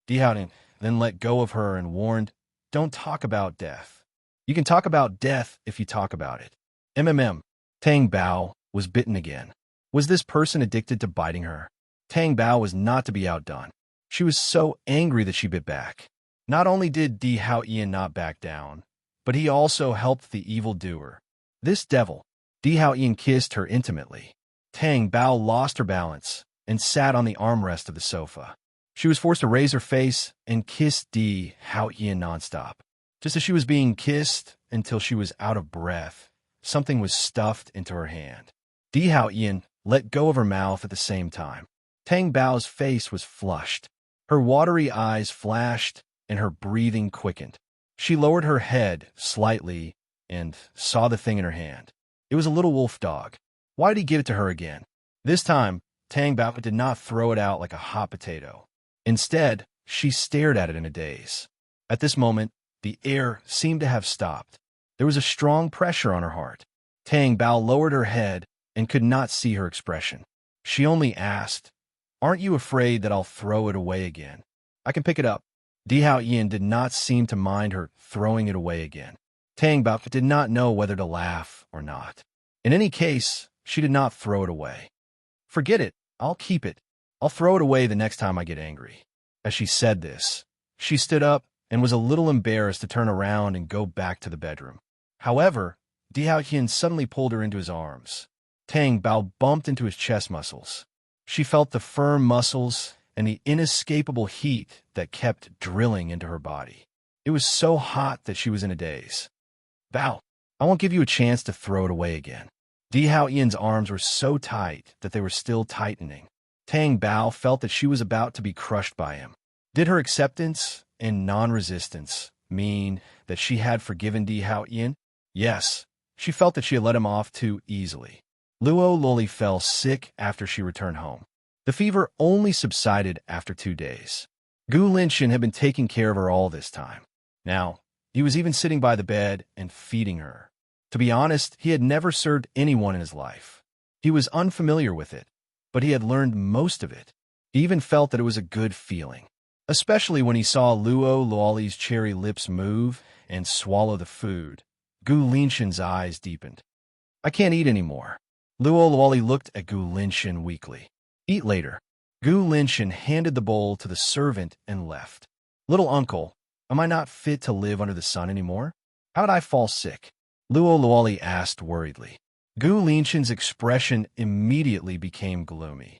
Di Haoqian then let go of her and warned, Don't talk about death. You can talk about death if you talk about it. Tang Bao was bitten again. Was this person addicted to biting her? Tang Bao was not to be outdone. She was so angry that she bit back. Not only did Di Hao Ian not back down, but he also helped the evildoer. This devil. Di Hao Ian kissed her intimately. Tang Bao lost her balance and sat on the armrest of the sofa. She was forced to raise her face and kiss Di Hao Ian nonstop. Just as she was being kissed until she was out of breath, something was stuffed into her hand. Di Hao Ian let go of her mouth at the same time. Tang Bao's face was flushed. Her watery eyes flashed and her breathing quickened. She lowered her head slightly and saw the thing in her hand. It was a little wolf dog. Why did he give it to her again? This time, Tang Bao did not throw it out like a hot potato. Instead, she stared at it in a daze. At this moment, the air seemed to have stopped. There was a strong pressure on her heart. Tang Bao lowered her head and could not see her expression. She only asked, "Aren't you afraid that I'll throw it away again? I can pick it up." Di Hao Ian did not seem to mind her throwing it away again. Tang Bao did not know whether to laugh or not. In any case, she did not throw it away. "Forget it. I'll keep it. I'll throw it away the next time I get angry." As she said this, she stood up and was a little embarrassed to turn around and go back to the bedroom. However, Di Hao Ian suddenly pulled her into his arms. Tang Bao bumped into his chest muscles. She felt the firm muscles and the inescapable heat that kept drilling into her body. It was so hot that she was in a daze. "Bao, I won't give you a chance to throw it away again." Di Hao Ian's arms were so tight that they were still tightening. Tang Bao felt that she was about to be crushed by him. Did her acceptance and non-resistance mean that she had forgiven Di Hao Ian? Yes, she felt that she had let him off too easily. Luo Loli fell sick after she returned home. The fever only subsided after 2 days. Gu Linshan had been taking care of her all this time. Now, he was even sitting by the bed and feeding her. To be honest, he had never served anyone in his life. He was unfamiliar with it, but he had learned most of it. He even felt that it was a good feeling, especially when he saw Luo Luoli's cherry lips move and swallow the food. Gu Linshan's eyes deepened. "I can't eat anymore." Luo Luoli looked at Gu Linshan weakly. "Eat later." Gu Linshan handed the bowl to the servant and left. "Little uncle, am I not fit to live under the sun anymore? How did I fall sick?" Luo Luoli asked worriedly. Gu Linshan's expression immediately became gloomy.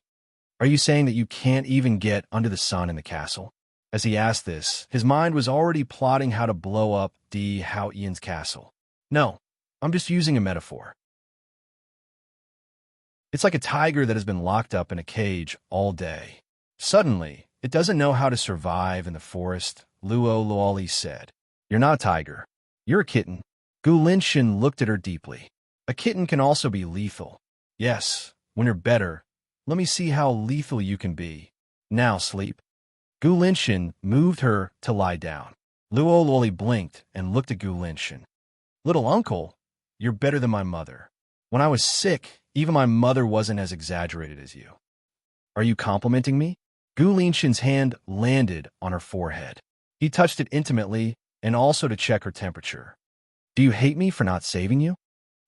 "Are you saying that you can't even get under the sun in the castle?" As he asked this, his mind was already plotting how to blow up Di Hao Ian's castle. "No, I'm just using a metaphor. It's like a tiger that has been locked up in a cage all day. Suddenly, it doesn't know how to survive in the forest," Luo Luoli said. "You're not a tiger. You're a kitten." Gu Linshan looked at her deeply. "A kitten can also be lethal." "Yes, when you're better. Let me see how lethal you can be. Now sleep." Gu Linshan moved her to lie down. Luo Luoli blinked and looked at Gu Linshan. "Little uncle, you're better than my mother. When I was sick, even my mother wasn't as exaggerated as you. Are you complimenting me?" Gu Linshan's hand landed on her forehead. He touched it intimately and also to check her temperature. "Do you hate me for not saving you?"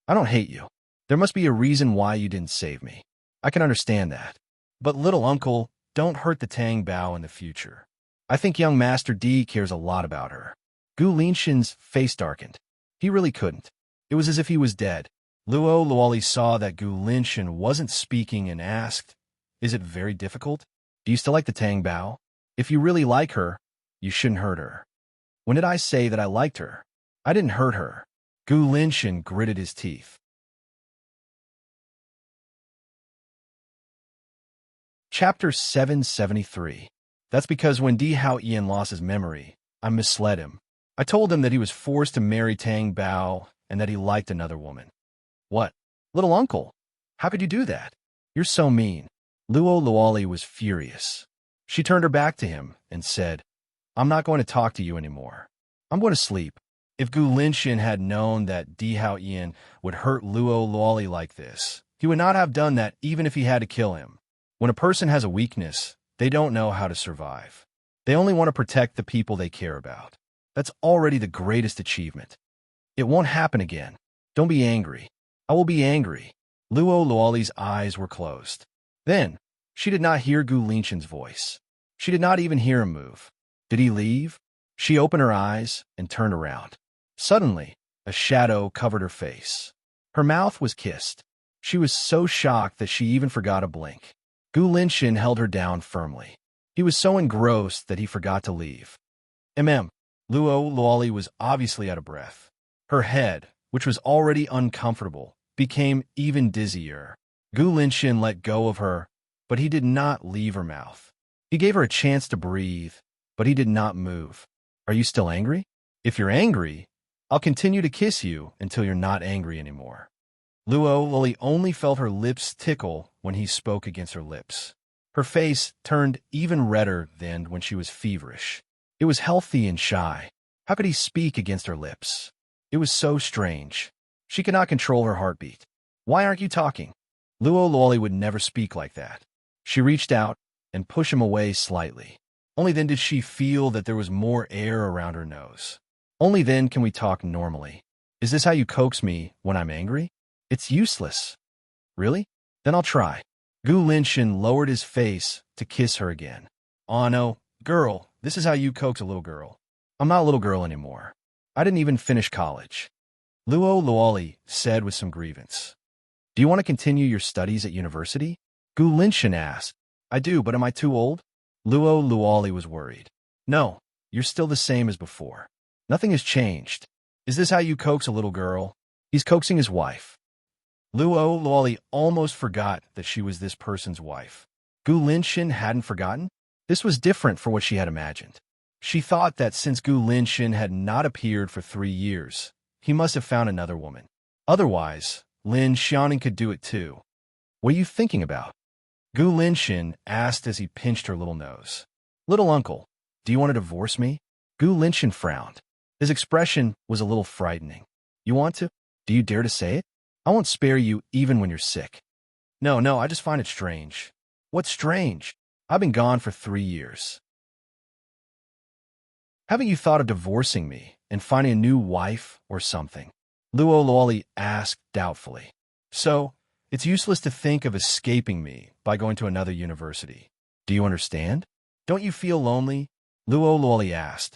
"I don't hate you. There must be a reason why you didn't save me. I can understand that. But little uncle, don't hurt the Tang Bao in the future. I think young Master D cares a lot about her." Gu Linshan's face darkened. He really couldn't. It was as if he was dead. Luo Luoli saw that Gu Linshan wasn't speaking and asked, "Is it very difficult? Do you still like the Tang Bao? If you really like her, you shouldn't hurt her." "When did I say that I liked her? I didn't hurt her." Gu Linshan gritted his teeth. Chapter 773. That's because when Di Hao Ian lost his memory, I misled him. I told him that he was forced to marry Tang Bao and that he liked another woman. "What? Little uncle, how could you do that? You're so mean." Luo Luoli was furious. She turned her back to him and said, "I'm not going to talk to you anymore. I'm going to sleep." If Gu Linshan had known that Di Hao Ian would hurt Luo Luoli like this, he would not have done that even if he had to kill him. When a person has a weakness, they don't know how to survive. They only want to protect the people they care about. That's already the greatest achievement. It won't happen again. Don't be angry. I will be angry. Luo Luoli's eyes were closed. Then, she did not hear Gu Linshan's voice. She did not even hear him move. Did he leave? She opened her eyes and turned around. Suddenly, a shadow covered her face. Her mouth was kissed. She was so shocked that she even forgot to blink. Gu Linxin held her down firmly. He was so engrossed that he forgot to leave. Luo Luoli was obviously out of breath. Her head, which was already uncomfortable, became even dizzier. Gu Linxin let go of her, but he did not leave her mouth. He gave her a chance to breathe, but he did not move. Are you still angry? If you're angry, I'll continue to kiss you until you're not angry anymore. Luo Luoli only felt her lips tickle when he spoke against her lips. Her face turned even redder than when she was feverish. It was healthy and shy. How could he speak against her lips? It was so strange. She could not control her heartbeat. Why aren't you talking? Luo Luoli would never speak like that. She reached out and pushed him away slightly. Only then did she feel that there was more air around her nose. Only then can we talk normally. Is this how you coax me when I'm angry? It's useless. Really? Then I'll try. Gu Linxin lowered his face to kiss her again. Oh no, girl, this is how you coax a little girl. I'm not a little girl anymore. I didn't even finish college. Luo Luoli said with some grievance. Do you want to continue your studies at university? Gu Linxin asked. I do, but am I too old? Luo Luoli was worried. No, you're still the same as before. Nothing has changed. Is this how you coax a little girl? He's coaxing his wife. Luo Luoli almost forgot that she was this person's wife. Gu Linxin hadn't forgotten. This was different from what she had imagined. She thought that since Gu Linxin had not appeared for 3 years, he must have found another woman. Otherwise, Lin Xiaoning could do it too. What are you thinking about? Gu Linxin asked as he pinched her little nose. Little uncle, do you want to divorce me? Gu Linxin frowned. His expression was a little frightening. You want to? Do you dare to say it? I won't spare you even when you're sick. No, I just find it strange. What's strange? I've been gone for 3 years. Haven't you thought of divorcing me and finding a new wife or something? Luo Luoli asked doubtfully. So, it's useless to think of escaping me by going to another university. Do you understand? Don't you feel lonely? Luo Luoli asked.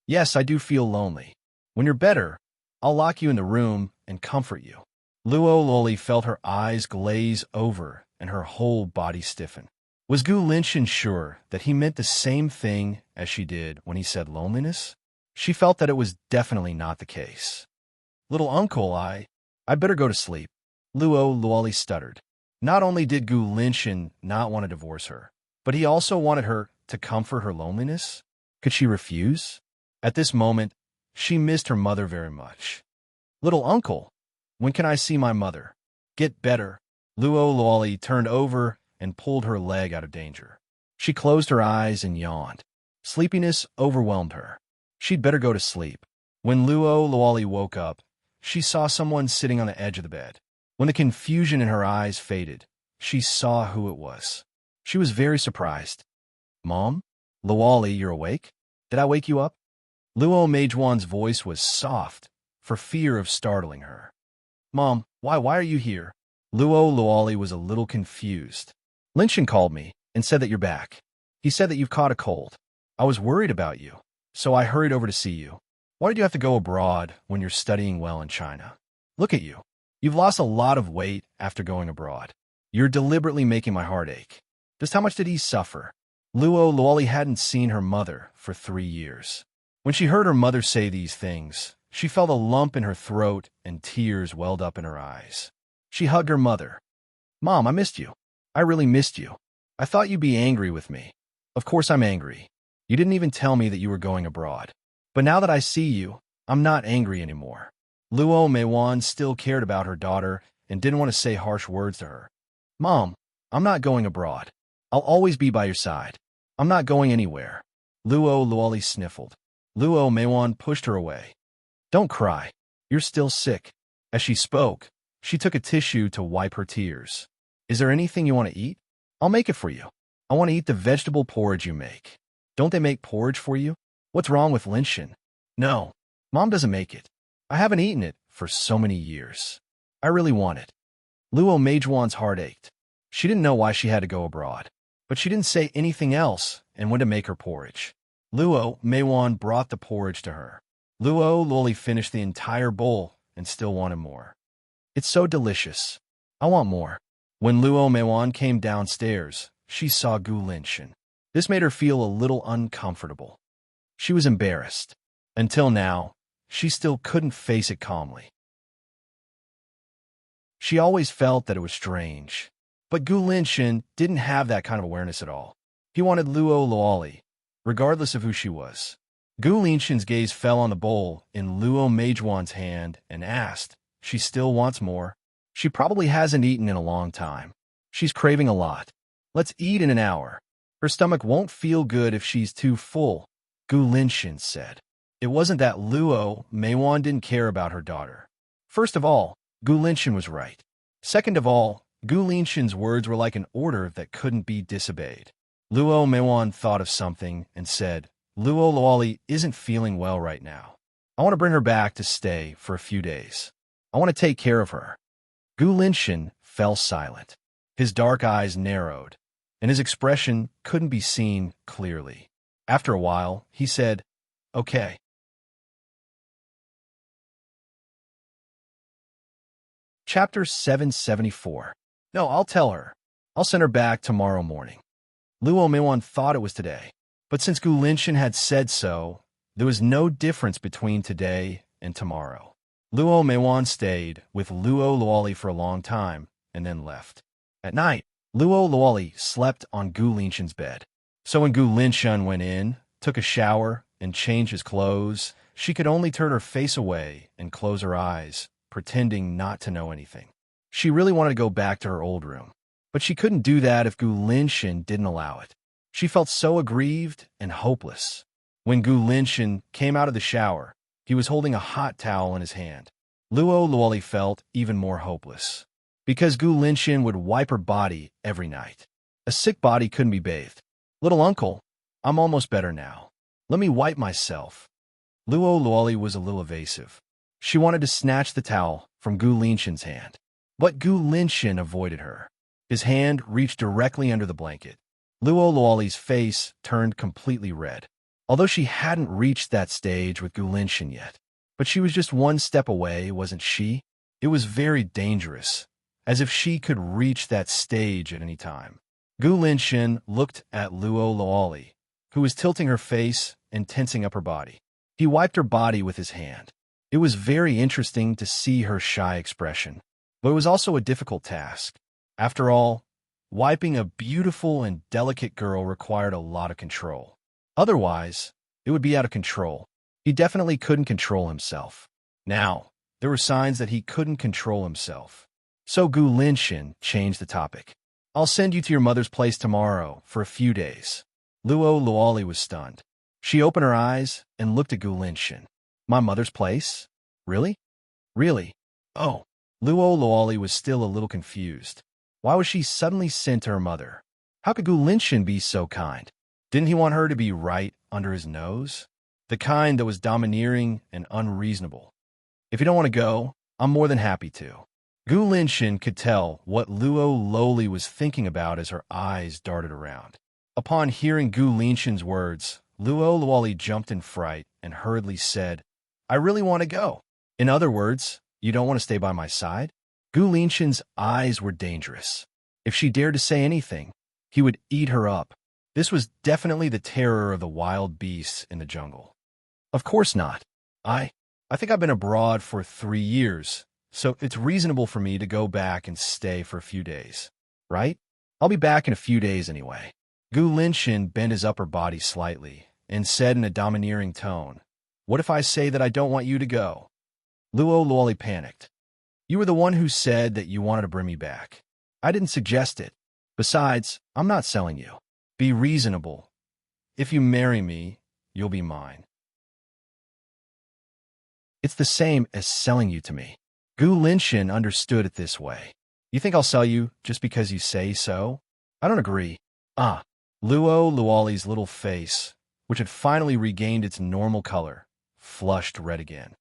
Yes, I do feel lonely. When you're better, I'll lock you in the room and comfort you. Luo Luoli felt her eyes glaze over and her whole body stiffen. Was Gu Linxin sure that he meant the same thing as she did when he said loneliness? She felt that it was definitely not the case. Little uncle, I'd better go to sleep. Luo Luoli stuttered. Not only did Gu Linxin not want to divorce her, but he also wanted her to comfort her loneliness. Could she refuse? At this moment, she missed her mother very much. Little uncle, when can I see my mother? Get better. Luo Luoli turned over and pulled her leg out of danger. She closed her eyes and yawned. Sleepiness overwhelmed her. She'd better go to sleep. When Luo Luoli woke up, she saw someone sitting on the edge of the bed. When the confusion in her eyes faded, she saw who it was. She was very surprised. Mom? Luoli, you're awake? Did I wake you up? Luo Meijuan's voice was soft, for fear of startling her. Mom, why are you here? Luo Luoli was a little confused. Linxin called me and said that you're back. He said that you've caught a cold. I was worried about you, so I hurried over to see you. Why did you have to go abroad when you're studying well in China? Look at you. You've lost a lot of weight after going abroad. You're deliberately making my heart ache. Just how much did he suffer? Luo Luoli hadn't seen her mother for 3 years. When she heard her mother say these things, she felt a lump in her throat and tears welled up in her eyes. She hugged her mother. Mom, I missed you. I really missed you. I thought you'd be angry with me. Of course I'm angry. You didn't even tell me that you were going abroad. But now that I see you, I'm not angry anymore. Luo Meijuan still cared about her daughter and didn't want to say harsh words to her. Mom, I'm not going abroad. I'll always be by your side. I'm not going anywhere. Luo Luoli sniffled. Luo Meijuan pushed her away. Don't cry. You're still sick. As she spoke, she took a tissue to wipe her tears. Is there anything you want to eat? I'll make it for you. I want to eat the vegetable porridge you make. Don't they make porridge for you? What's wrong with Linxin? No, Mom doesn't make it. I haven't eaten it for so many years. I really want it. Luo Meijuan's heart ached. She didn't know why she had to go abroad, but she didn't say anything else and went to make her porridge. Luo Meiwan brought the porridge to her. Luo Luoli finished the entire bowl and still wanted more. It's so delicious. I want more. When Luo Meiwan came downstairs, she saw Gu Linshan. This made her feel a little uncomfortable. She was embarrassed. Until now, she still couldn't face it calmly. She always felt that it was strange. But Gu Linshan didn't have that kind of awareness at all. He wanted Luo Luoli, regardless of who she was. Gu Linshan's gaze fell on the bowl in Luo Meijuan's hand and asked, "She still wants more? She probably hasn't eaten in a long time. She's craving a lot. Let's eat in an hour. Her stomach won't feel good if she's too full," Gu Linshan said. It wasn't that Luo Meiwan didn't care about her daughter. First of all, Gu Linshan was right. Second of all, Gu Linshan's words were like an order that couldn't be disobeyed. Luo Meiwan thought of something and said, "Luo Luoli isn't feeling well right now. I want to bring her back to stay for a few days. I want to take care of her." Gu Linshan fell silent. His dark eyes narrowed, and his expression couldn't be seen clearly. After a while, he said, "Okay." Chapter 774. No, I'll tell her. I'll send her back tomorrow morning. Luo Meiwan thought it was today, but since Gu Linshan had said so, there was no difference between today and tomorrow. Luo Meiwan stayed with Luo Luoli for a long time and then left. At night, Luo Luoli slept on Gu Linshan's bed. So when Gu Linshan went in, took a shower, and changed his clothes, she could only turn her face away and close her eyes, pretending not to know anything. She really wanted to go back to her old room, but she couldn't do that if Gu Linshan didn't allow it. She felt so aggrieved and hopeless. When Gu Linshan came out of the shower, he was holding a hot towel in his hand. Luo Luoli felt even more hopeless, because Gu Linshan would wipe her body every night. A sick body couldn't be bathed. "Little uncle, I'm almost better now. Let me wipe myself." Luo Luoli was a little evasive. She wanted to snatch the towel from Gu Linshan's hand, but Gu Linshan avoided her. His hand reached directly under the blanket. Luo Luoli's face turned completely red. Although she hadn't reached that stage with Gu Linshan yet, but she was just one step away, wasn't she? It was very dangerous, as if she could reach that stage at any time. Gu Linshan looked at Luo Luoli, who was tilting her face and tensing up her body. He wiped her body with his hand. It was very interesting to see her shy expression, but it was also a difficult task. After all, wiping a beautiful and delicate girl required a lot of control. Otherwise, it would be out of control. He definitely couldn't control himself. Now, there were signs that he couldn't control himself. So Gu Linshan changed the topic. "I'll send you to your mother's place tomorrow for a few days." Luo Luoli was stunned. She opened her eyes and looked at Gu Linshan. "My mother's place? Really? Really? Oh." Luo Luoli was still a little confused. Why was she suddenly sent to her mother? How could Gu Linshan be so kind? Didn't he want her to be right under his nose? The kind that was domineering and unreasonable. "If you don't want to go, I'm more than happy to." Gu Linshan could tell what Luo Luoli was thinking about as her eyes darted around. Upon hearing Gu Linshan's words, Luo Luoli jumped in fright and hurriedly said, "I really want to go." In other words, you don't want to stay by my side? Gu Linshan's eyes were dangerous. If she dared to say anything, he would eat her up. This was definitely the terror of the wild beasts in the jungle. "Of course not. I think I've been abroad for 3 years, so it's reasonable for me to go back and stay for a few days. Right? I'll be back in a few days anyway." Gu Linshan bent his upper body slightly and said in a domineering tone, "What if I say that I don't want you to go?" Luo Luoli panicked. "You were the one who said that you wanted to bring me back. I didn't suggest it. Besides, I'm not selling you. Be reasonable. If you marry me, you'll be mine." "It's the same as selling you to me." Gu Linshan understood it this way. "You think I'll sell you just because you say so? I don't agree." Luo Luoli's little face, which had finally regained its normal color, flushed red again.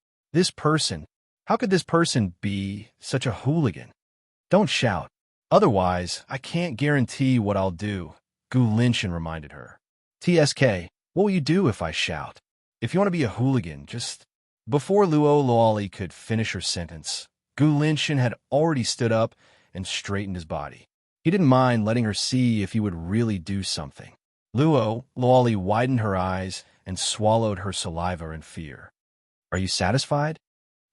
How could this person be such a hooligan? "Don't shout. Otherwise, I can't guarantee what I'll do," Gu Linshan reminded her. "TSK, What will you do if I shout? If you want to be a hooligan, just... Before Luo Luoli could finish her sentence, Gu Linshin had already stood up and straightened his body. He didn't mind letting her see if he would really do something. Luo Luoli widened her eyes and swallowed her saliva in fear. Are you satisfied?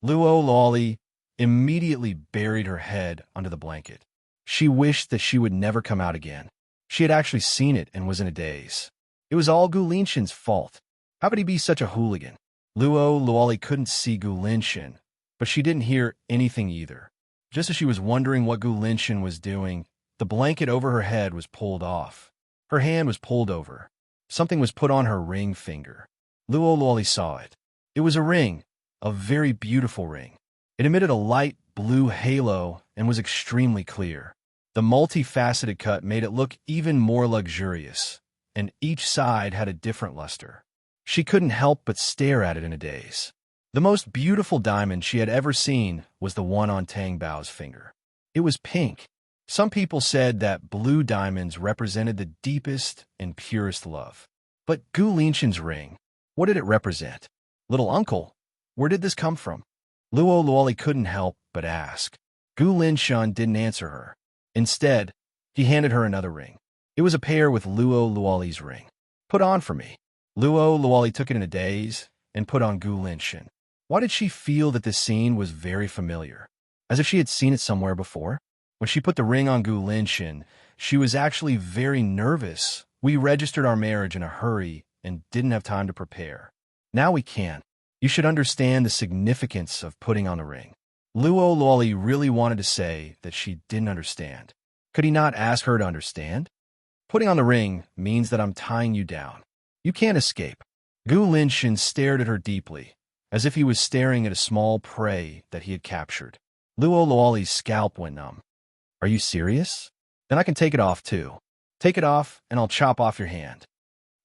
Luo Luoli immediately buried her head under the blanket. She wished that she would never come out again. She had actually seen it and was in a daze. It was all Gu Linshin's fault. How could he be such a hooligan? Luo Luoli couldn't see Gu Linshin, but she didn't hear anything either. Just as she was wondering what Gu Linshin was doing, the blanket over her head was pulled off. Her hand was pulled over. Something was put on her ring finger. Luo Luoli saw it. It was a ring, a very beautiful ring. It emitted a light blue halo and was extremely clear. The multifaceted cut made it look even more luxurious, and each side had a different luster. She couldn't help but stare at it in a daze. The most beautiful diamond she had ever seen was the one on Tang Bao's finger. It was pink. Some people said that blue diamonds represented the deepest and purest love. But Gu Linshin's ring, what did it represent? Little uncle, where did this come from? Luo Luoli couldn't help but ask. Gu Linshin didn't answer her. Instead, he handed her another ring. It was a pair with Luo Luoli's ring. Put on for me. Luo Luoli took it in a daze and put on Gu Linshin. Why did she feel that this scene was very familiar? As if she had seen it somewhere before? When she put the ring on Gu Linshin, she was actually very nervous. We registered our marriage in a hurry and didn't have time to prepare. Now we can. You should understand the significance of putting on the ring. Luo Luoli really wanted to say that she didn't understand. Could he not ask her to understand? Putting on the ring means that I'm tying you down. You can't escape. Gu Linshin stared at her deeply, as if he was staring at a small prey that he had captured. Luo Luoli's scalp went numb. Are you serious? Then I can take it off too. Take it off and I'll chop off your hand.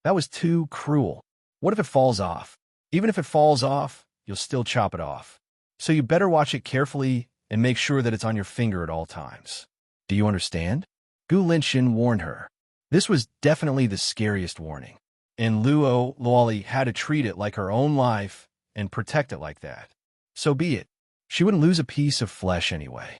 That was too cruel. What if it falls off? Even if it falls off, you'll still chop it off. So you better watch it carefully and make sure that it's on your finger at all times. Do you understand? Gu Linshin warned her. This was definitely the scariest warning, and Luo Luoli had to treat it like her own life and protect it like that. So be it. She wouldn't lose a piece of flesh anyway.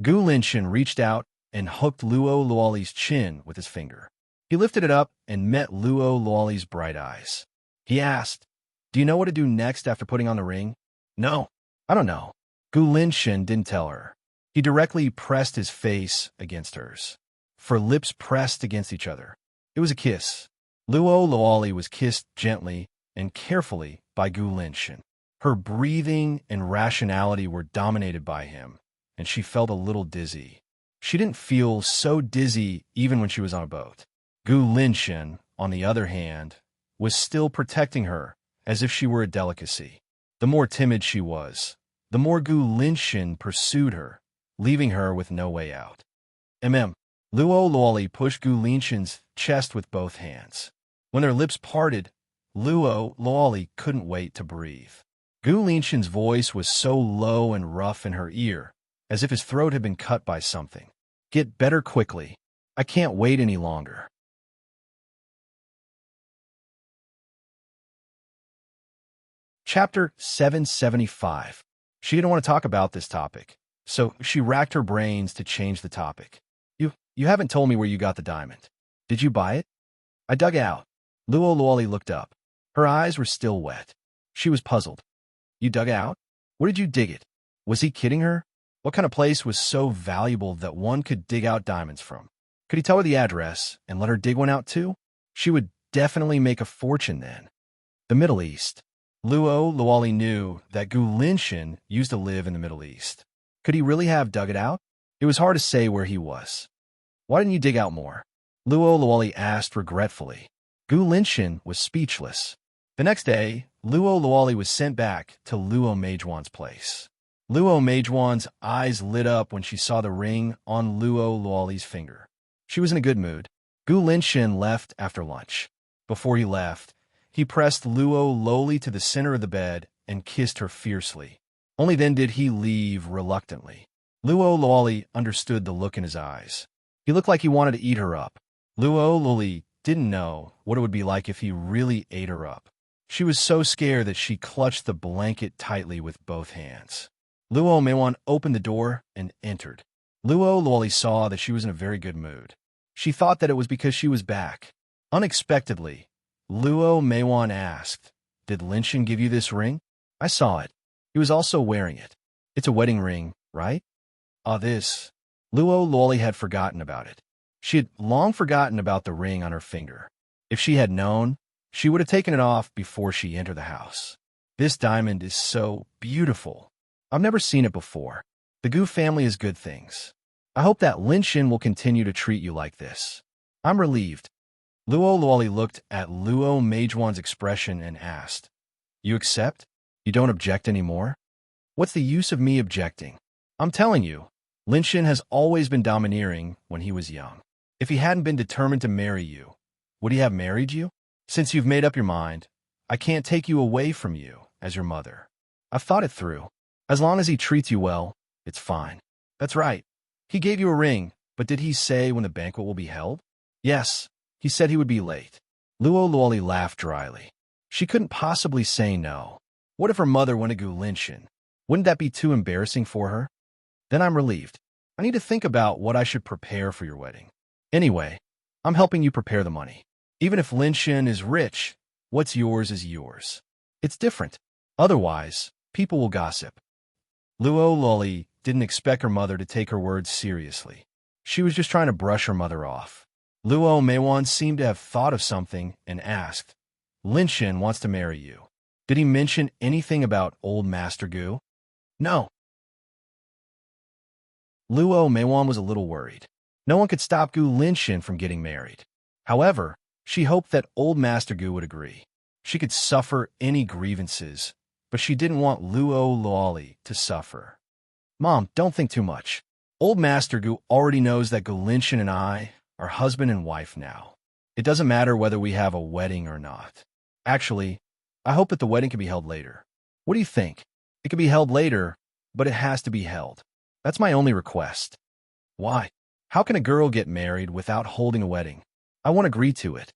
Gu Linshin reached out and hooked Luo Luoli's chin with his finger. He lifted it up and met Luo Luoli's bright eyes. He asked, Do you know what to do next after putting on the ring? No, I don't know. Gu Linshin didn't tell her. He directly pressed his face against hers. For lips pressed against each other. It was a kiss. Luo Luoli was kissed gently and carefully by Gu Linshin. Her breathing and rationality were dominated by him, and she felt a little dizzy. She didn't feel so dizzy even when she was on a boat. Gu Linshin, on the other hand, was still protecting her as if she were a delicacy. The more timid she was, the more Gu Linshin pursued her, leaving her with no way out. Luo Luoli pushed Gu Linshin's chest with both hands. When their lips parted, Luo Luoli couldn't wait to breathe. Gu Linshin's voice was so low and rough in her ear, as if his throat had been cut by something. Get better quickly. I can't wait any longer. Chapter 775. She didn't want to talk about this topic, so she racked her brains to change the topic. You haven't told me where you got the diamond. Did you buy it? I dug it out. Luo Luoli looked up. Her eyes were still wet. She was puzzled. You dug it out? Where did you dig it? Was he kidding her? What kind of place was so valuable that one could dig out diamonds from? Could he tell her the address and let her dig one out too? She would definitely make a fortune then. The Middle East. Luo Luoli knew that Gu Linshin used to live in the Middle East. Could he really have dug it out? It was hard to say where he was. Why didn't you dig out more? Luo Luoli asked regretfully. Gu Linshin was speechless. The next day, Luo Luoli was sent back to Luo Meijuan's place. Luo Meijuan's eyes lit up when she saw the ring on Luo Luoli's finger. She was in a good mood. Gu Linshin left after lunch. Before he left, he pressed Luo lowly to the center of the bed and kissed her fiercely. Only then did he leave reluctantly. Luo Luoli understood the look in his eyes. He looked like he wanted to eat her up. Luo Luoli didn't know what it would be like if he really ate her up. She was so scared that she clutched the blanket tightly with both hands. Luo Meiwan opened the door and entered. Luo Luoli saw that she was in a very good mood. She thought that it was because she was back. Unexpectedly, Luo Meiwan asked, "Did Linshin give you this ring?" "I saw it. He was also wearing it. It's a wedding ring, right?" This. Luo Luoli had forgotten about it. She had long forgotten about the ring on her finger. If she had known, she would have taken it off before she entered the house. "This diamond is so beautiful. I've never seen it before. The Gu family is good things. I hope that Linshin will continue to treat you like this." "I'm relieved." Luo Luoli looked at Luo Meijuan's expression and asked, "You accept? You don't object anymore?" "What's the use of me objecting? I'm telling you, Linshin has always been domineering when he was young. If he hadn't been determined to marry you, would he have married you? Since you've made up your mind, I can't take you away from you as your mother. I've thought it through. As long as he treats you well, it's fine." "That's right. He gave you a ring, but did he say when the banquet will be held?" "Yes, he said he would be late." Luo Luoli laughed dryly. She couldn't possibly say no. What if her mother went to Gu Linshin? Wouldn't that be too embarrassing for her? "Then I'm relieved. I need to think about what I should prepare for your wedding. Anyway, I'm helping you prepare the money. Even if Linshin is rich, what's yours is yours. It's different. Otherwise, people will gossip." Luo Luoli didn't expect her mother to take her words seriously. She was just trying to brush her mother off. Luo Meiwan seemed to have thought of something and asked, "Linshin wants to marry you. Did he mention anything about old Master Gu?" "No." Luo Meiwan was a little worried. No one could stop Gu Linshin from getting married. However, she hoped that old Master Gu would agree. She could suffer any grievances, but she didn't want Luo Luoli to suffer. "Mom, don't think too much. Old Master Gu already knows that Gu Linshin and I are husband and wife now. It doesn't matter whether we have a wedding or not. Actually, I hope that the wedding can be held later." "What do you think?" "It can be held later, but it has to be held. That's my only request." "Why? How can a girl get married without holding a wedding? I won't agree to it."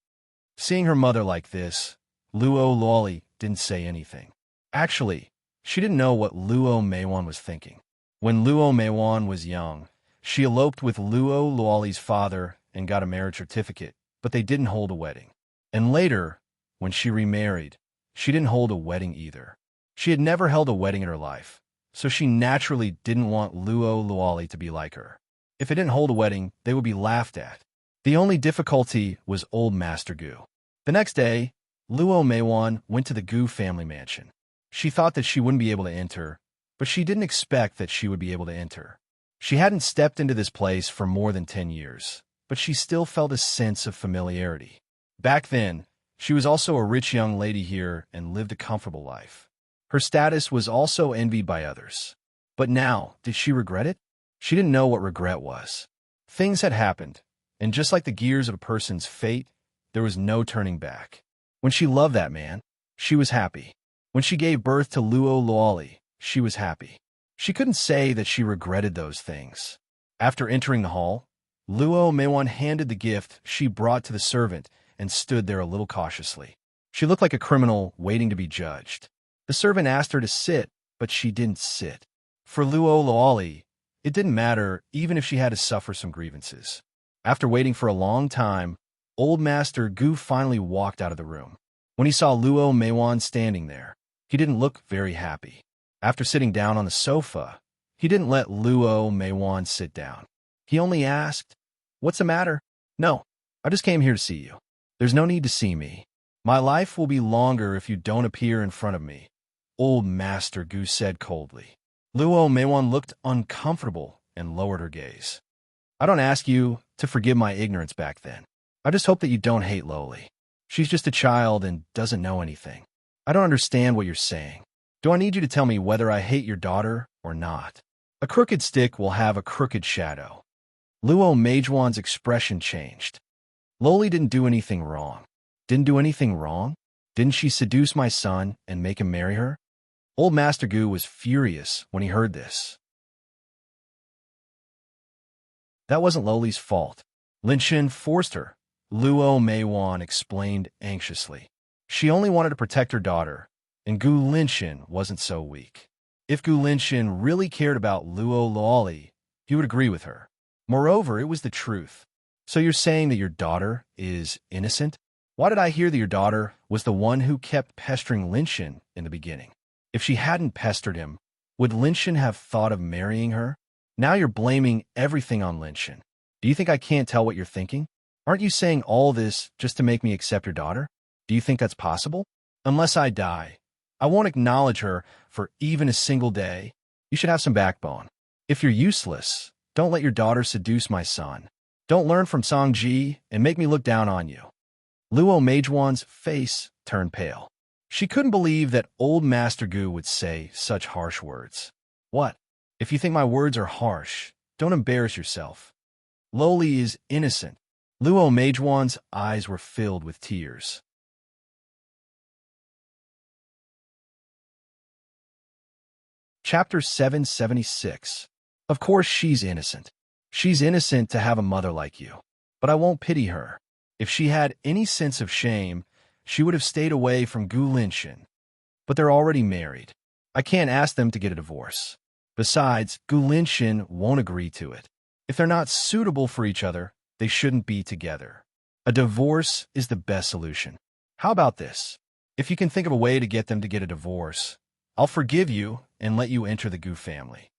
Seeing her mother like this, Luo Luoli didn't say anything. Actually, she didn't know what Luo Meiwan was thinking. When Luo Meiwan was young, she eloped with Luo Luoli's father and got a marriage certificate, but they didn't hold a wedding. And later, when she remarried, she didn't hold a wedding either. She had never held a wedding in her life, so she naturally didn't want Luo Luoli to be like her. If it didn't hold a wedding, they would be laughed at. The only difficulty was old Master Gu. The next day, Luo Meiwan went to the Gu family mansion. She thought that she wouldn't be able to enter, but she didn't expect that she would be able to enter. She hadn't stepped into this place for more than 10 years, but she still felt a sense of familiarity. Back then, she was also a rich young lady here and lived a comfortable life. Her status was also envied by others. But now, did she regret it? She didn't know what regret was. Things had happened, and just like the gears of a person's fate, there was no turning back. When she loved that man, she was happy. When she gave birth to Luo Luoli, she was happy. She couldn't say that she regretted those things. After entering the hall, Luo Meiwan handed the gift she brought to the servant and stood there a little cautiously. She looked like a criminal waiting to be judged. The servant asked her to sit, but she didn't sit. For Luo Luoli, it didn't matter even if she had to suffer some grievances. After waiting for a long time, old Master Gu finally walked out of the room. When he saw Luo Meiwan standing there, he didn't look very happy. After sitting down on the sofa, he didn't let Luo Meiwan sit down. He only asked, "What's the matter?" "No, I just came here to see you. There's no need to see me. My life will be longer if you don't appear in front of me," old Master Gu said coldly. Luo Meiwan looked uncomfortable and lowered her gaze. "I don't ask you to forgive my ignorance back then. I just hope that you don't hate Loli. She's just a child and doesn't know anything. I don't understand what you're saying. Do I need you to tell me whether I hate your daughter or not? A crooked stick will have a crooked shadow." Luo Meijuan's expression changed. "Loli didn't do anything wrong." "Didn't do anything wrong? Didn't she seduce my son and make him marry her?" Old Master Gu was furious when he heard this. "That wasn't Loli's fault. Linshin forced her. Luo Meiwan explained anxiously. She only wanted to protect her daughter, and Gu Linxin wasn't so weak. If Gu Linxin really cared about Luo Luoli, he would agree with her. Moreover, it was the truth. So you're saying that your daughter is innocent? Why did I hear that your daughter was the one who kept pestering Linxin in the beginning? If she hadn't pestered him, would Linxin have thought of marrying her? Now you're blaming everything on Linxin. Do you think I can't tell what you're thinking? Aren't you saying all this just to make me accept your daughter? Do you think that's possible? Unless I die, I won't acknowledge her for even a single day. You should have some backbone. If you're useless, don't let your daughter seduce my son. Don't learn from Songji and make me look down on you. Luo Meijuan's face turned pale. She couldn't believe that old Master Gu would say such harsh words. What? If you think my words are harsh, don't embarrass yourself. Loli is innocent. Luo Meijuan's eyes were filled with tears. Chapter 776. Of course she's innocent. She's innocent to have a mother like you. But I won't pity her. If she had any sense of shame, she would have stayed away from Gu Linxin. But they're already married. I can't ask them to get a divorce. Besides, Gu Linxin won't agree to it. If they're not suitable for each other, they shouldn't be together. A divorce is the best solution. How about this? If you can think of a way to get them to get a divorce, I'll forgive you and let you enter the Gu family.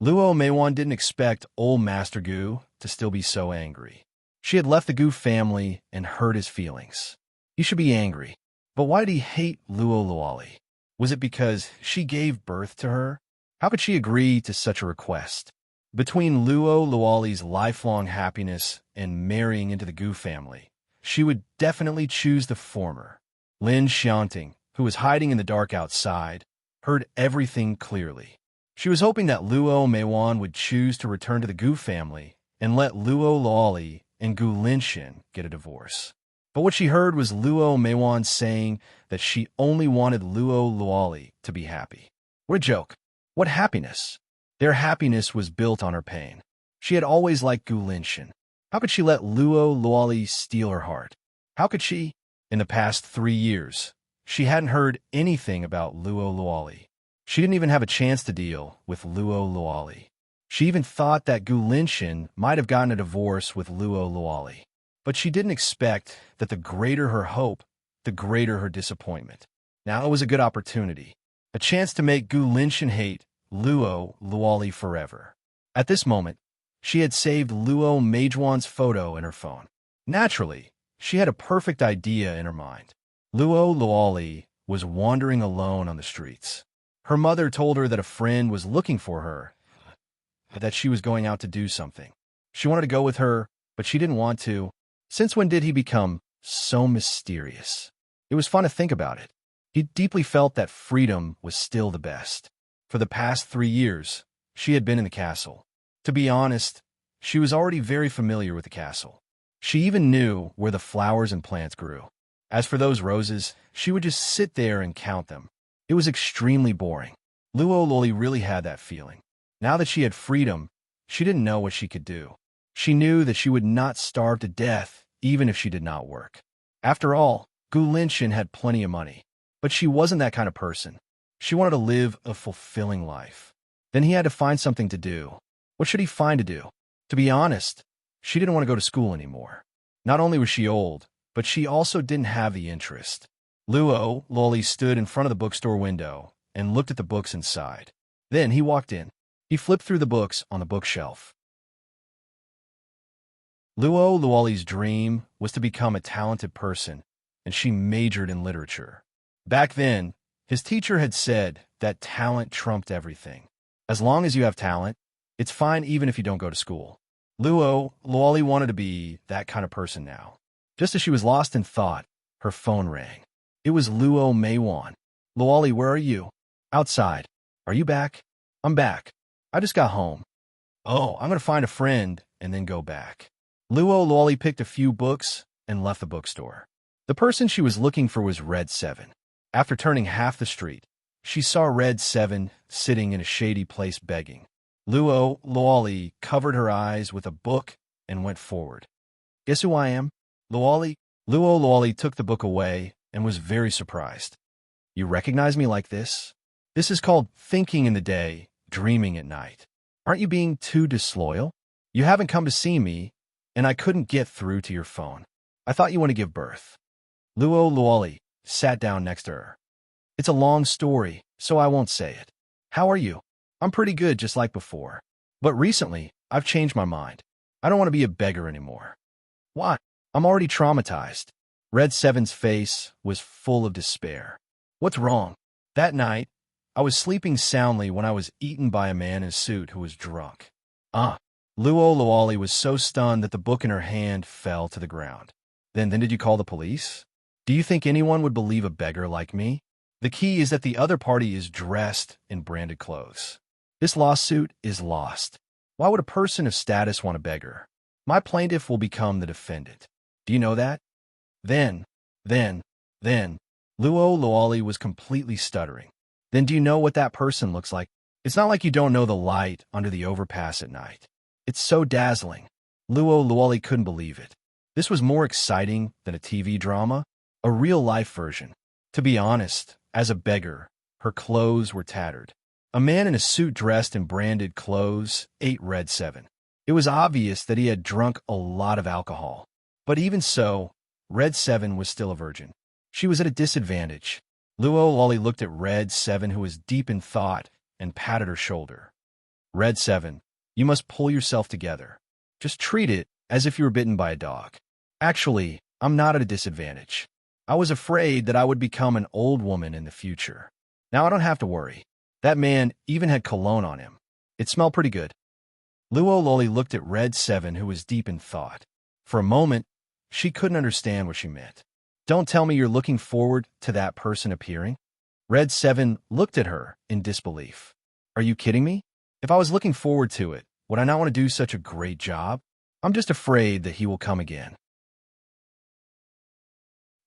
Luo Meiwan didn't expect old Master Gu to still be so angry. She had left the Gu family and hurt his feelings. He should be angry. But why did he hate Luo Luoli? Was it because she gave birth to her? How could she agree to such a request? Between Luo Luoli's lifelong happiness and marrying into the Gu family, she would definitely choose the former. Lin Xianting, who was hiding in the dark outside, heard everything clearly. She was hoping that Luo Meiwan would choose to return to the Gu family and let Luo Luoli and Gu Linxin get a divorce. But what she heard was Luo Meiwan saying that she only wanted Luo Luoli to be happy. What a joke. What happiness? Their happiness was built on her pain. She had always liked Gu Linxin. How could she let Luo Luoli steal her heart? How could she? In the past 3 years, she hadn't heard anything about Luo Luoli. She didn't even have a chance to deal with Luo Luoli. She even thought that Gu Linxin might have gotten a divorce with Luo Luoli. But she didn't expect that the greater her hope, the greater her disappointment. Now it was a good opportunity. A chance to make Gu Linxin hate Luo Luoli forever. At this moment, she had saved Luo Meijuan's photo in her phone. Naturally, she had a perfect idea in her mind. Luo Luoli was wandering alone on the streets. Her mother told her that a friend was looking for her, that she was going out to do something. She wanted to go with her, but she didn't want to. Since when did he become so mysterious? It was fun to think about it. He deeply felt that freedom was still the best. For the past 3 years, she had been in the castle. To be honest, she was already very familiar with the castle. She even knew where the flowers and plants grew. As for those roses, she would just sit there and count them. It was extremely boring. Luo Luoli really had that feeling. Now that she had freedom, she didn't know what she could do. She knew that she would not starve to death even if she did not work. After all, Gu Linxin had plenty of money. But she wasn't that kind of person. She wanted to live a fulfilling life. Then he had to find something to do. What should he find to do? To be honest, she didn't want to go to school anymore. Not only was she old, but she also didn't have the interest. Luo Luoli stood in front of the bookstore window and looked at the books inside. Then he walked in. He flipped through the books on the bookshelf. Luo Luoli's dream was to become a talented person, and she majored in literature. Back then, his teacher had said that talent trumped everything. As long as you have talent, it's fine even if you don't go to school. Luo Luoli wanted to be that kind of person now. Just as she was lost in thought, her phone rang. It was Luo Meiwan. Luoli, where are you? Outside. Are you back? I'm back. I just got home. Oh, I'm going to find a friend and then go back. Luo Luoli picked a few books and left the bookstore. The person she was looking for was Red 7. After turning half the street, she saw Red 7 sitting in a shady place begging. Luo Luoli covered her eyes with a book and went forward. Guess who I am? Luoli, Luoli took the book away and was very surprised. You recognize me like this? This is called thinking in the day, dreaming at night. Aren't you being too disloyal? You haven't come to see me, and I couldn't get through to your phone. I thought you want to give birth. Luoli sat down next to her. It's a long story, so I won't say it. How are you? I'm pretty good, just like before. But recently, I've changed my mind. I don't want to be a beggar anymore. Why? I'm already traumatized. Red Seven's face was full of despair. What's wrong? That night, I was sleeping soundly when I was eaten by a man in a suit who was drunk. Luoli was so stunned that the book in her hand fell to the ground. Then did you call the police? Do you think anyone would believe a beggar like me? The key is that the other party is dressed in branded clothes. This lawsuit is lost. Why would a person of status want a beggar? My plaintiff will become the defendant. Do you know that? Then, Luoli was completely stuttering. Then do you know what that person looks like? It's not like you don't know the light under the overpass at night. It's so dazzling. Luoli couldn't believe it. This was more exciting than a TV drama, a real-life version. To be honest, as a beggar, her clothes were tattered. A man in a suit dressed in branded clothes ate Red 7. It was obvious that he had drunk a lot of alcohol. But even so, Red 7 was still a virgin. She was at a disadvantage. Luoli looked at Red 7, who was deep in thought, and patted her shoulder. Red 7, you must pull yourself together. Just treat it as if you were bitten by a dog. Actually, I'm not at a disadvantage. I was afraid that I would become an old woman in the future. Now I don't have to worry. That man even had cologne on him. It smelled pretty good. Luoli looked at Red 7, who was deep in thought. For a moment, she couldn't understand what she meant. Don't tell me you're looking forward to that person appearing? Red 7 looked at her in disbelief. Are you kidding me? If I was looking forward to it, would I not want to do such a great job? I'm just afraid that he will come again.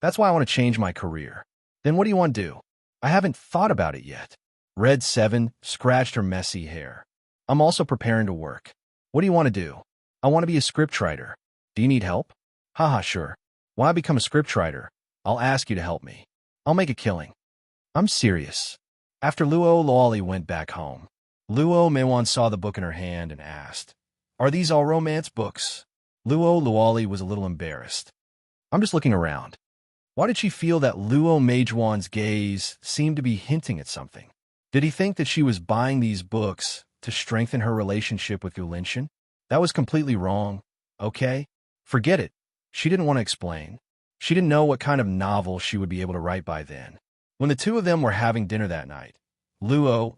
That's why I want to change my career. Then what do you want to do? I haven't thought about it yet. Red 7 scratched her messy hair. I'm also preparing to work. What do you want to do? I want to be a scriptwriter. Do you need help? Haha, sure. When I become a scriptwriter, I'll ask you to help me. I'll make a killing. I'm serious. After Luoli went back home, Luo saw the book in her hand and asked, Are these all romance books? Luoli was a little embarrassed. I'm just looking around. Why did she feel that Luo gaze seemed to be hinting at something? Did he think that she was buying these books to strengthen her relationship with Gulinshin? That was completely wrong. Okay? Forget it. She didn't want to explain. She didn't know what kind of novel she would be able to write by then. When the two of them were having dinner that night, Luo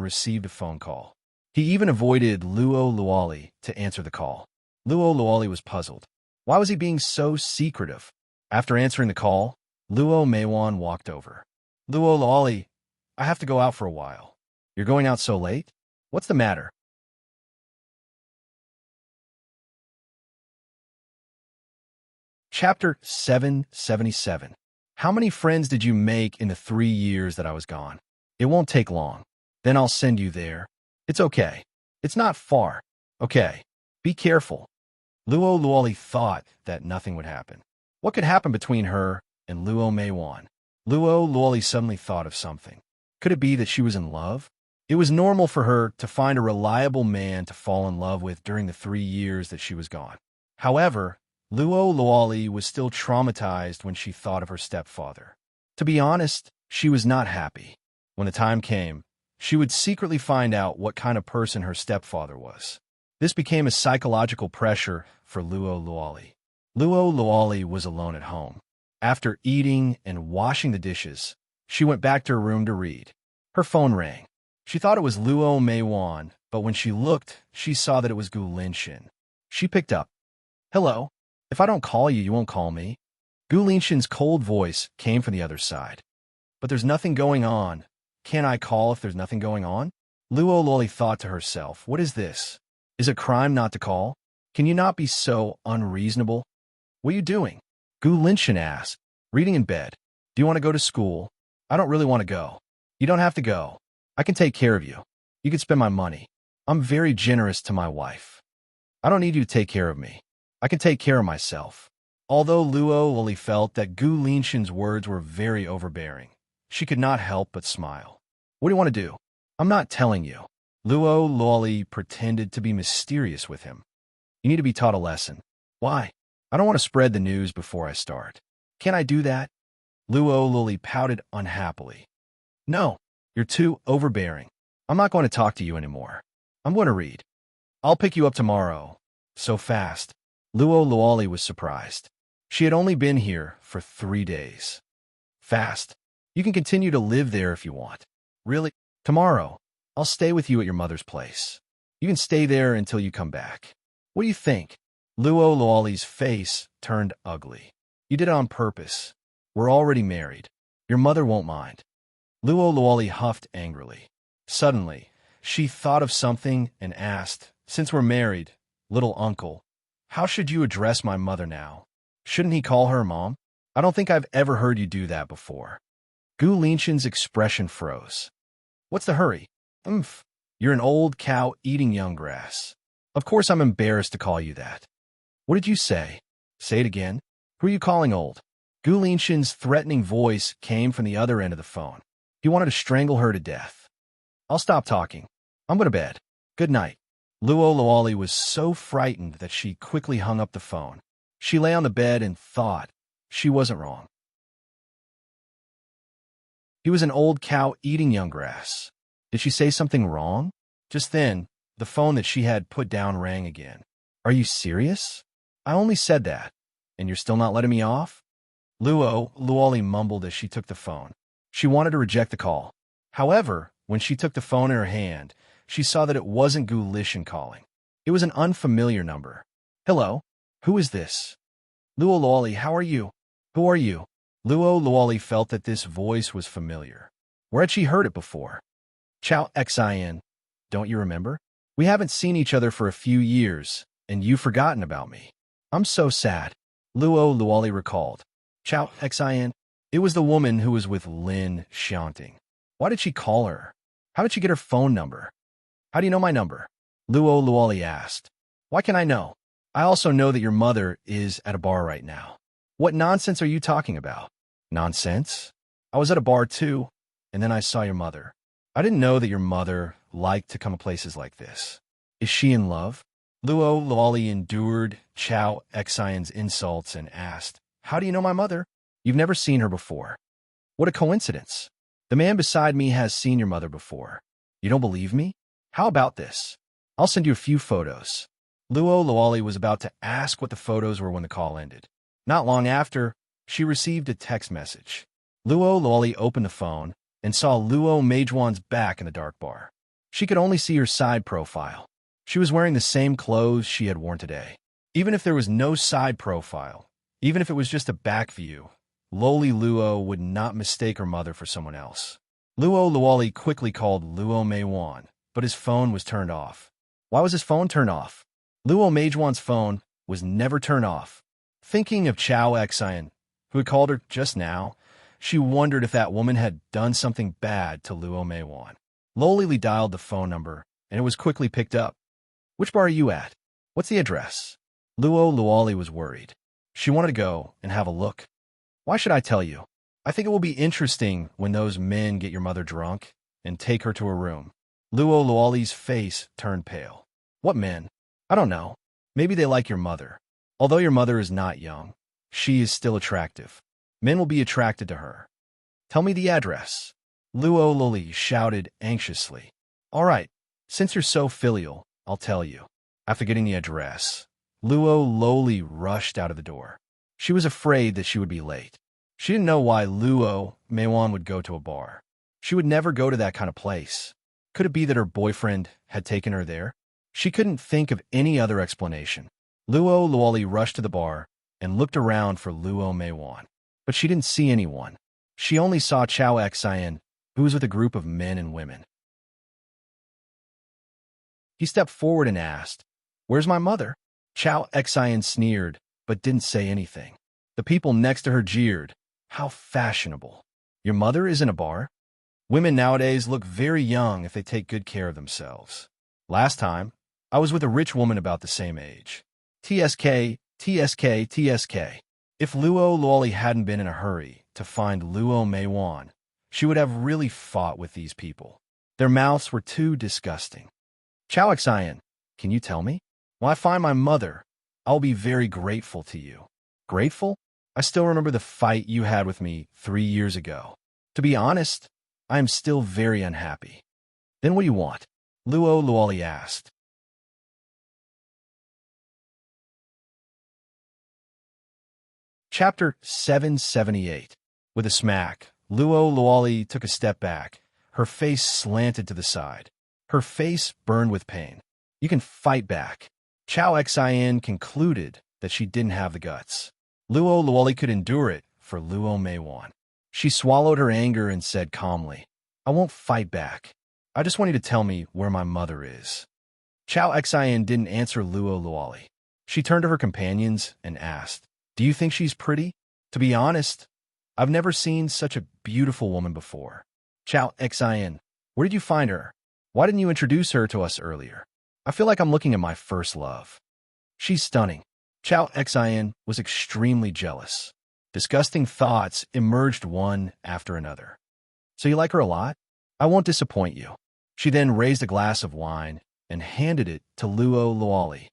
received a phone call. He even avoided Luoli to answer the call. Luoli was puzzled. Why was he being so secretive? After answering the call, Luo walked over. Luoli, I have to go out for a while. You're going out so late? What's the matter? Chapter 777. How many friends did you make in the 3 years that I was gone? It won't take long. Then I'll send you there. It's okay. It's not far. Okay. Be careful. Luoli thought that nothing would happen. What could happen between her and Luo? Luoli suddenly thought of something. Could it be that she was in love? It was normal for her to find a reliable man to fall in love with during the 3 years that she was gone. However, Luoli was still traumatized when she thought of her stepfather. To be honest, she was not happy. When the time came, she would secretly find out what kind of person her stepfather was. This became a psychological pressure for Luoli. Luoli was alone at home. After eating and washing the dishes, she went back to her room to read. Her phone rang. She thought it was Luo, but when she looked, she saw that it was Gulinshin. She picked up. Hello. If I don't call you, you won't call me. Gulinshin's cold voice came from the other side. But there's nothing going on. Can't I call if there's nothing going on? Luoli thought to herself, what is this? Is it crime not to call? Can you not be so unreasonable? What are you doing? Gulinshin asked. Reading in bed. Do you want to go to school? I don't really want to go. You don't have to go. I can take care of you. You can spend my money. I'm very generous to my wife. I don't need you to take care of me. I can take care of myself. Although Luo Loli felt that Gu Linshan's words were very overbearing, she could not help but smile. What do you want to do? I'm not telling you. Luo Loli pretended to be mysterious with him. You need to be taught a lesson. Why? I don't want to spread the news before I start. Can I do that? Luo Loli pouted unhappily. No, you're too overbearing. I'm not going to talk to you anymore. I'm going to read. I'll pick you up tomorrow. So fast. Luo Loli was surprised. She had only been here for 3 days. Fast. You can continue to live there if you want. Really? Tomorrow, I'll stay with you at your mother's place. You can stay there until you come back. What do you think? Luo Loli's face turned ugly. You did it on purpose. We're already married. Your mother won't mind. Luo Loli huffed angrily. Suddenly, she thought of something and asked, since we're married, little uncle, how should you address my mother now? Shouldn't he call her mom? I don't think I've ever heard you do that before. Gu Linshan's expression froze. What's the hurry? You're an old cow eating young grass. Of course I'm embarrassed to call you that. What did you say? Say it again. Who are you calling old? Gu Linshan's threatening voice came from the other end of the phone. He wanted to strangle her to death. I'll stop talking. I'm going to bed. Good night. Luo Loli was so frightened that she quickly hung up the phone. She lay on the bed and thought she wasn't wrong. He was an old cow eating young grass. Did she say something wrong? Just then, the phone that she had put down rang again. Are you serious? I only said that, and you're still not letting me off? Luo Loli mumbled as she took the phone. She wanted to reject the call. However, when she took the phone in her hand, she saw that it wasn't Gu Lishan calling. It was an unfamiliar number. Hello? Who is this? Luo Loli, how are you? Who are you? Luo Loli felt that this voice was familiar. Where had she heard it before? Chao Xin. Don't you remember? We haven't seen each other for a few years, and you've forgotten about me. I'm so sad. Luo Loli recalled. Chao Xin. It was the woman who was with Lin Shanting. Why did she call her? How did she get her phone number? How do you know my number? Luo Loli asked. Why can I know? I also know that your mother is at a bar right now. What nonsense are you talking about? Nonsense? I was at a bar too, and then I saw your mother. I didn't know that your mother liked to come to places like this. Is she in love? Luo Loli endured Chao Xion's insults and asked, How do you know my mother? You've never seen her before. What a coincidence. The man beside me has seen your mother before. You don't believe me? How about this? I'll send you a few photos. Luo Loli was about to ask what the photos were when the call ended. Not long after, she received a text message. Luo Loli opened the phone and saw Luo Meijuan's back in the dark bar. She could only see her side profile. She was wearing the same clothes she had worn today. Even if there was no side profile, even if it was just a back view, Loli Luo would not mistake her mother for someone else. Luo Loli quickly called Luo Meijuan, but his phone was turned off. Why was his phone turned off? Luo Meijuan's phone was never turned off. Thinking of Chao Xian, who had called her just now, she wondered if that woman had done something bad to Luo Meijuan. Loli dialed the phone number, and it was quickly picked up. Which bar are you at? What's the address? Luo Loli was worried. She wanted to go and have a look. Why should I tell you? I think it will be interesting when those men get your mother drunk and take her to her room. Luo Loli's face turned pale. What men? I don't know. Maybe they like your mother. Although your mother is not young, she is still attractive. Men will be attracted to her. Tell me the address. Luo Loli shouted anxiously. All right, since you're so filial, I'll tell you. After getting the address, Luo Loli rushed out of the door. She was afraid that she would be late. She didn't know why Luo Meijuan would go to a bar. She would never go to that kind of place. Could it be that her boyfriend had taken her there? She couldn't think of any other explanation. Luo Loli rushed to the bar and looked around for Luo Meijuan. But she didn't see anyone. She only saw Chao Xian, who was with a group of men and women. He stepped forward and asked, Where's my mother? Chao Xian sneered, but didn't say anything. The people next to her jeered. How fashionable. Your mother is in a bar? Women nowadays look very young if they take good care of themselves. Last time, I was with a rich woman about the same age. TSK, TSK, TSK. If Luo Luoli hadn't been in a hurry to find Luo Meiwan, she would have really fought with these people. Their mouths were too disgusting. Chao Xian, can you tell me? When I find my mother, I'll be very grateful to you. Grateful? I still remember the fight you had with me 3 years ago. To be honest, I am still very unhappy. Then what do you want? Luo Luoli asked. Chapter 778. With a smack, Luo Luoli took a step back. Her face slanted to the side. Her face burned with pain. You can fight back. Chao Xian concluded that she didn't have the guts. Luo Luoli could endure it for Luo Meiwan. She swallowed her anger and said calmly, I won't fight back. I just want you to tell me where my mother is. Chao Xian didn't answer Luo Luoli. She turned to her companions and asked, do you think she's pretty? To be honest, I've never seen such a beautiful woman before. Chao Xian, where did you find her? Why didn't you introduce her to us earlier? I feel like I'm looking at my first love. She's stunning. Chao Xian was extremely jealous. Disgusting thoughts emerged one after another. So you like her a lot? I won't disappoint you. She then raised a glass of wine and handed it to Luo Luoli.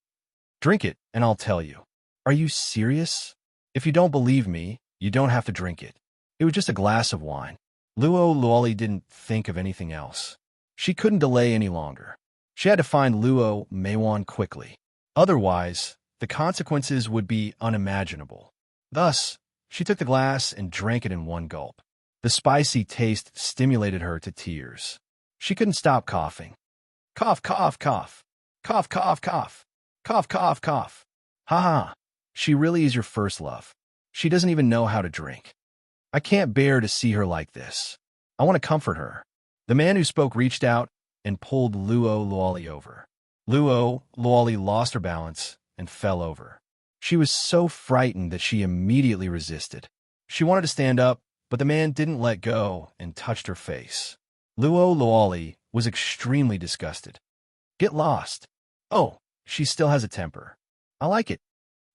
Drink it, and I'll tell you. Are you serious? If you don't believe me, you don't have to drink it. It was just a glass of wine. Luo Luoli didn't think of anything else. She couldn't delay any longer. She had to find Luo Meiwan quickly. Otherwise, the consequences would be unimaginable. Thus, she took the glass and drank it in one gulp. The spicy taste stimulated her to tears. She couldn't stop coughing. Cough, cough, cough. Cough, cough, cough. Cough, cough, cough. Ha ha. She really is your first love. She doesn't even know how to drink. I can't bear to see her like this. I want to comfort her. The man who spoke reached out and pulled Luo Luoli over. Luo Luoli lost her balance and fell over. She was so frightened that she immediately resisted. She wanted to stand up, but the man didn't let go and touched her face. Luo Luoli was extremely disgusted. Get lost. Oh, she still has a temper. I like it.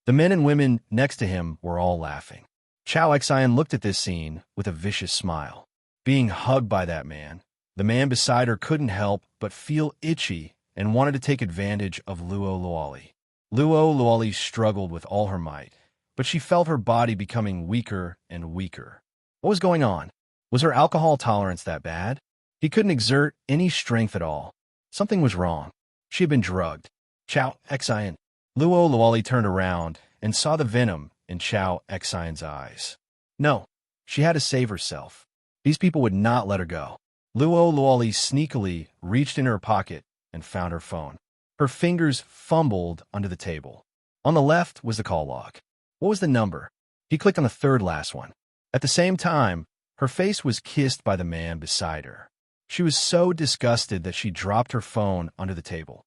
The men and women next to him were all laughing. Chao Xian looked at this scene with a vicious smile. Being hugged by that man, the man beside her couldn't help but feel itchy and wanted to take advantage of Luo Luoli. Luo Luoli struggled with all her might, but she felt her body becoming weaker and weaker. What was going on? Was her alcohol tolerance that bad? He couldn't exert any strength at all. Something was wrong. She had been drugged. Chao Xian. Luo Luoli turned around and saw the venom in Chao Xian's eyes. No, she had to save herself. These people would not let her go. Luo Luoli sneakily reached in her pocket and found her phone. Her fingers fumbled under the table. On the left was the call log. What was the number? He clicked on the third last one. At the same time, her face was kissed by the man beside her. She was so disgusted that she dropped her phone under the table.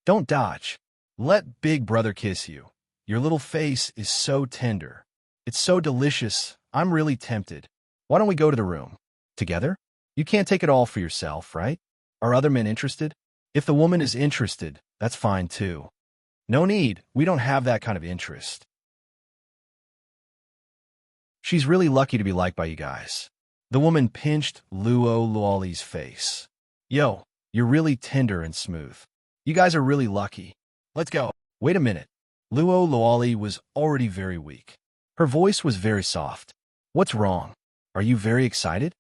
Don't dodge. Let Big Brother kiss you. Your little face is so tender. It's so delicious. I'm really tempted. Why don't we go to the room? Together? You can't take it all for yourself, right? Are other men interested? If the woman is interested, that's fine too. No need. We don't have that kind of interest. She's really lucky to be liked by you guys. The woman pinched Luo Luoli's face. Yo, you're really tender and smooth. You guys are really lucky. Let's go. Wait a minute. Luo Luoli was already very weak. Her voice was very soft. What's wrong? Are you very excited?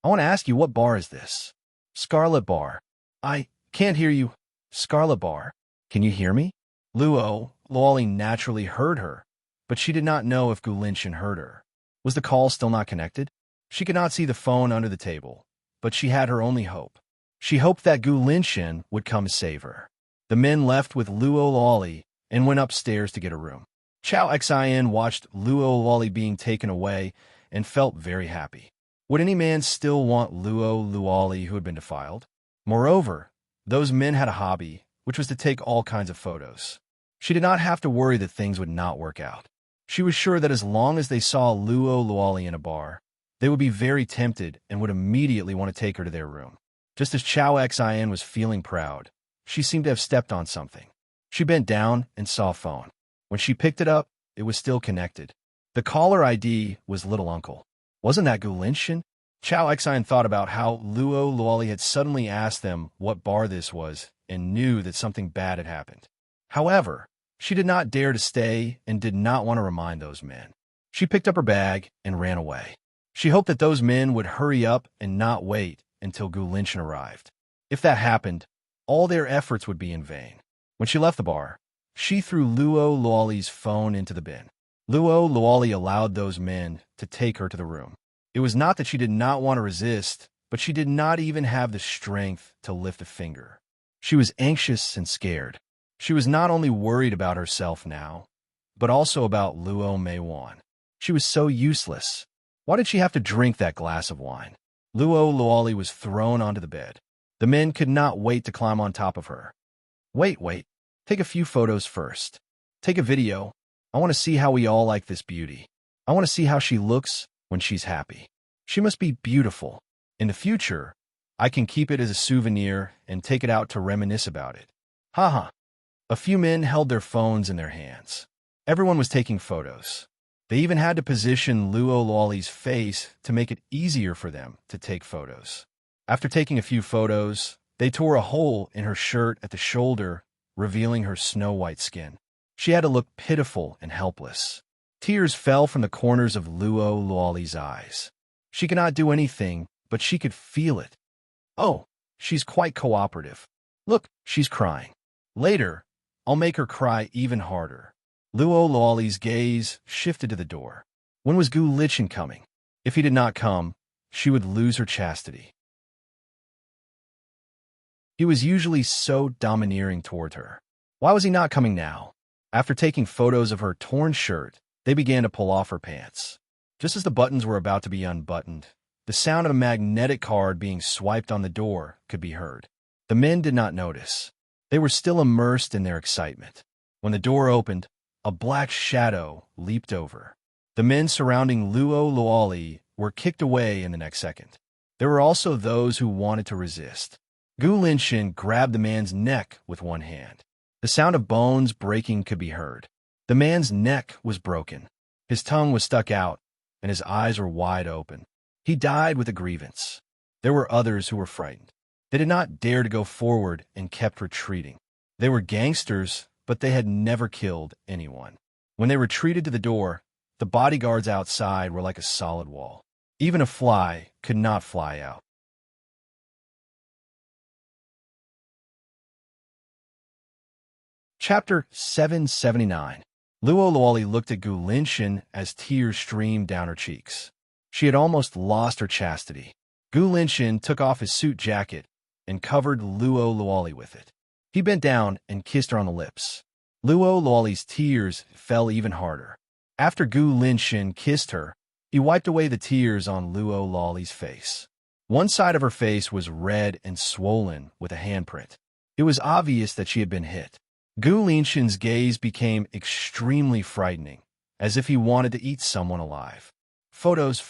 I want to ask you, what bar is this? Scarlet Bar. I can't hear you. Scarlet Bar. Can you hear me? Luo Luoli naturally heard her, but she did not know if Gu Linchen heard her. Was the call still not connected? She could not see the phone under the table, but she had her only hope. She hoped that Gu Linchen would come save her. The men left with Luo Luoli and went upstairs to get a room. Chao Xian watched Luo Luoli being taken away and felt very happy. Would any man still want Luo Luoli who had been defiled? Moreover, those men had a hobby, which was to take all kinds of photos. She did not have to worry that things would not work out. She was sure that as long as they saw Luo Luoli in a bar, they would be very tempted and would immediately want to take her to their room. Just as Chao Xian was feeling proud, she seemed to have stepped on something. She bent down and saw a phone. When she picked it up, it was still connected. The caller ID was Little Uncle. Wasn't that Gu Linchen? Chow Exine thought about how Luo Luoli had suddenly asked them what bar this was and knew that something bad had happened. However, she did not dare to stay and did not want to remind those men. She picked up her bag and ran away. She hoped that those men would hurry up and not wait until Gu Linchen arrived. If that happened, all their efforts would be in vain. When she left the bar, she threw Luo Luoli's phone into the bin. Luo Luoli allowed those men to take her to the room. It was not that she did not want to resist, but she did not even have the strength to lift a finger. She was anxious and scared. She was not only worried about herself now, but also about Luo Meiwan. She was so useless. Why did she have to drink that glass of wine? Luo Luoli was thrown onto the bed. The men could not wait to climb on top of her. Wait. Take a few photos first. Take a video. I want to see how we all like this beauty. I want to see how she looks when she's happy. She must be beautiful. In the future, I can keep it as a souvenir and take it out to reminisce about it. Haha. A few men held their phones in their hands. Everyone was taking photos. They even had to position Luo Luoli's face to make it easier for them to take photos. After taking a few photos, they tore a hole in her shirt at the shoulder, revealing her snow-white skin. She had to look pitiful and helpless. Tears fell from the corners of Luo Luoli's eyes. She could not do anything, but she could feel it. Oh, she's quite cooperative. Look, she's crying. Later, I'll make her cry even harder. Luo Luoli's gaze shifted to the door. When was Gu Linchen coming? If he did not come, she would lose her chastity. He was usually so domineering toward her. Why was he not coming now? After taking photos of her torn shirt, they began to pull off her pants. Just as the buttons were about to be unbuttoned, the sound of a magnetic card being swiped on the door could be heard. The men did not notice. They were still immersed in their excitement. When the door opened, a black shadow leaped over. The men surrounding Luo Luoli were kicked away in the next second. There were also those who wanted to resist. Gu Linchen grabbed the man's neck with one hand. The sound of bones breaking could be heard. The man's neck was broken. His tongue was stuck out, and his eyes were wide open. He died with a grievance. There were others who were frightened. They did not dare to go forward and kept retreating. They were gangsters, but they had never killed anyone. When they retreated to the door, the bodyguards outside were like a solid wall. Even a fly could not fly out. Chapter 779. Luo Luoli looked at Gu Linchen as tears streamed down her cheeks. She had almost lost her chastity. Gu Linchen took off his suit jacket and covered Luo Luoli with it. He bent down and kissed her on the lips. Luo Luoli's tears fell even harder. After Gu Linchen kissed her, he wiped away the tears on Luo Luoli's face. One side of her face was red and swollen with a handprint. It was obvious that she had been hit. Gu Linchen's gaze became extremely frightening, as if he wanted to eat someone alive. Photos.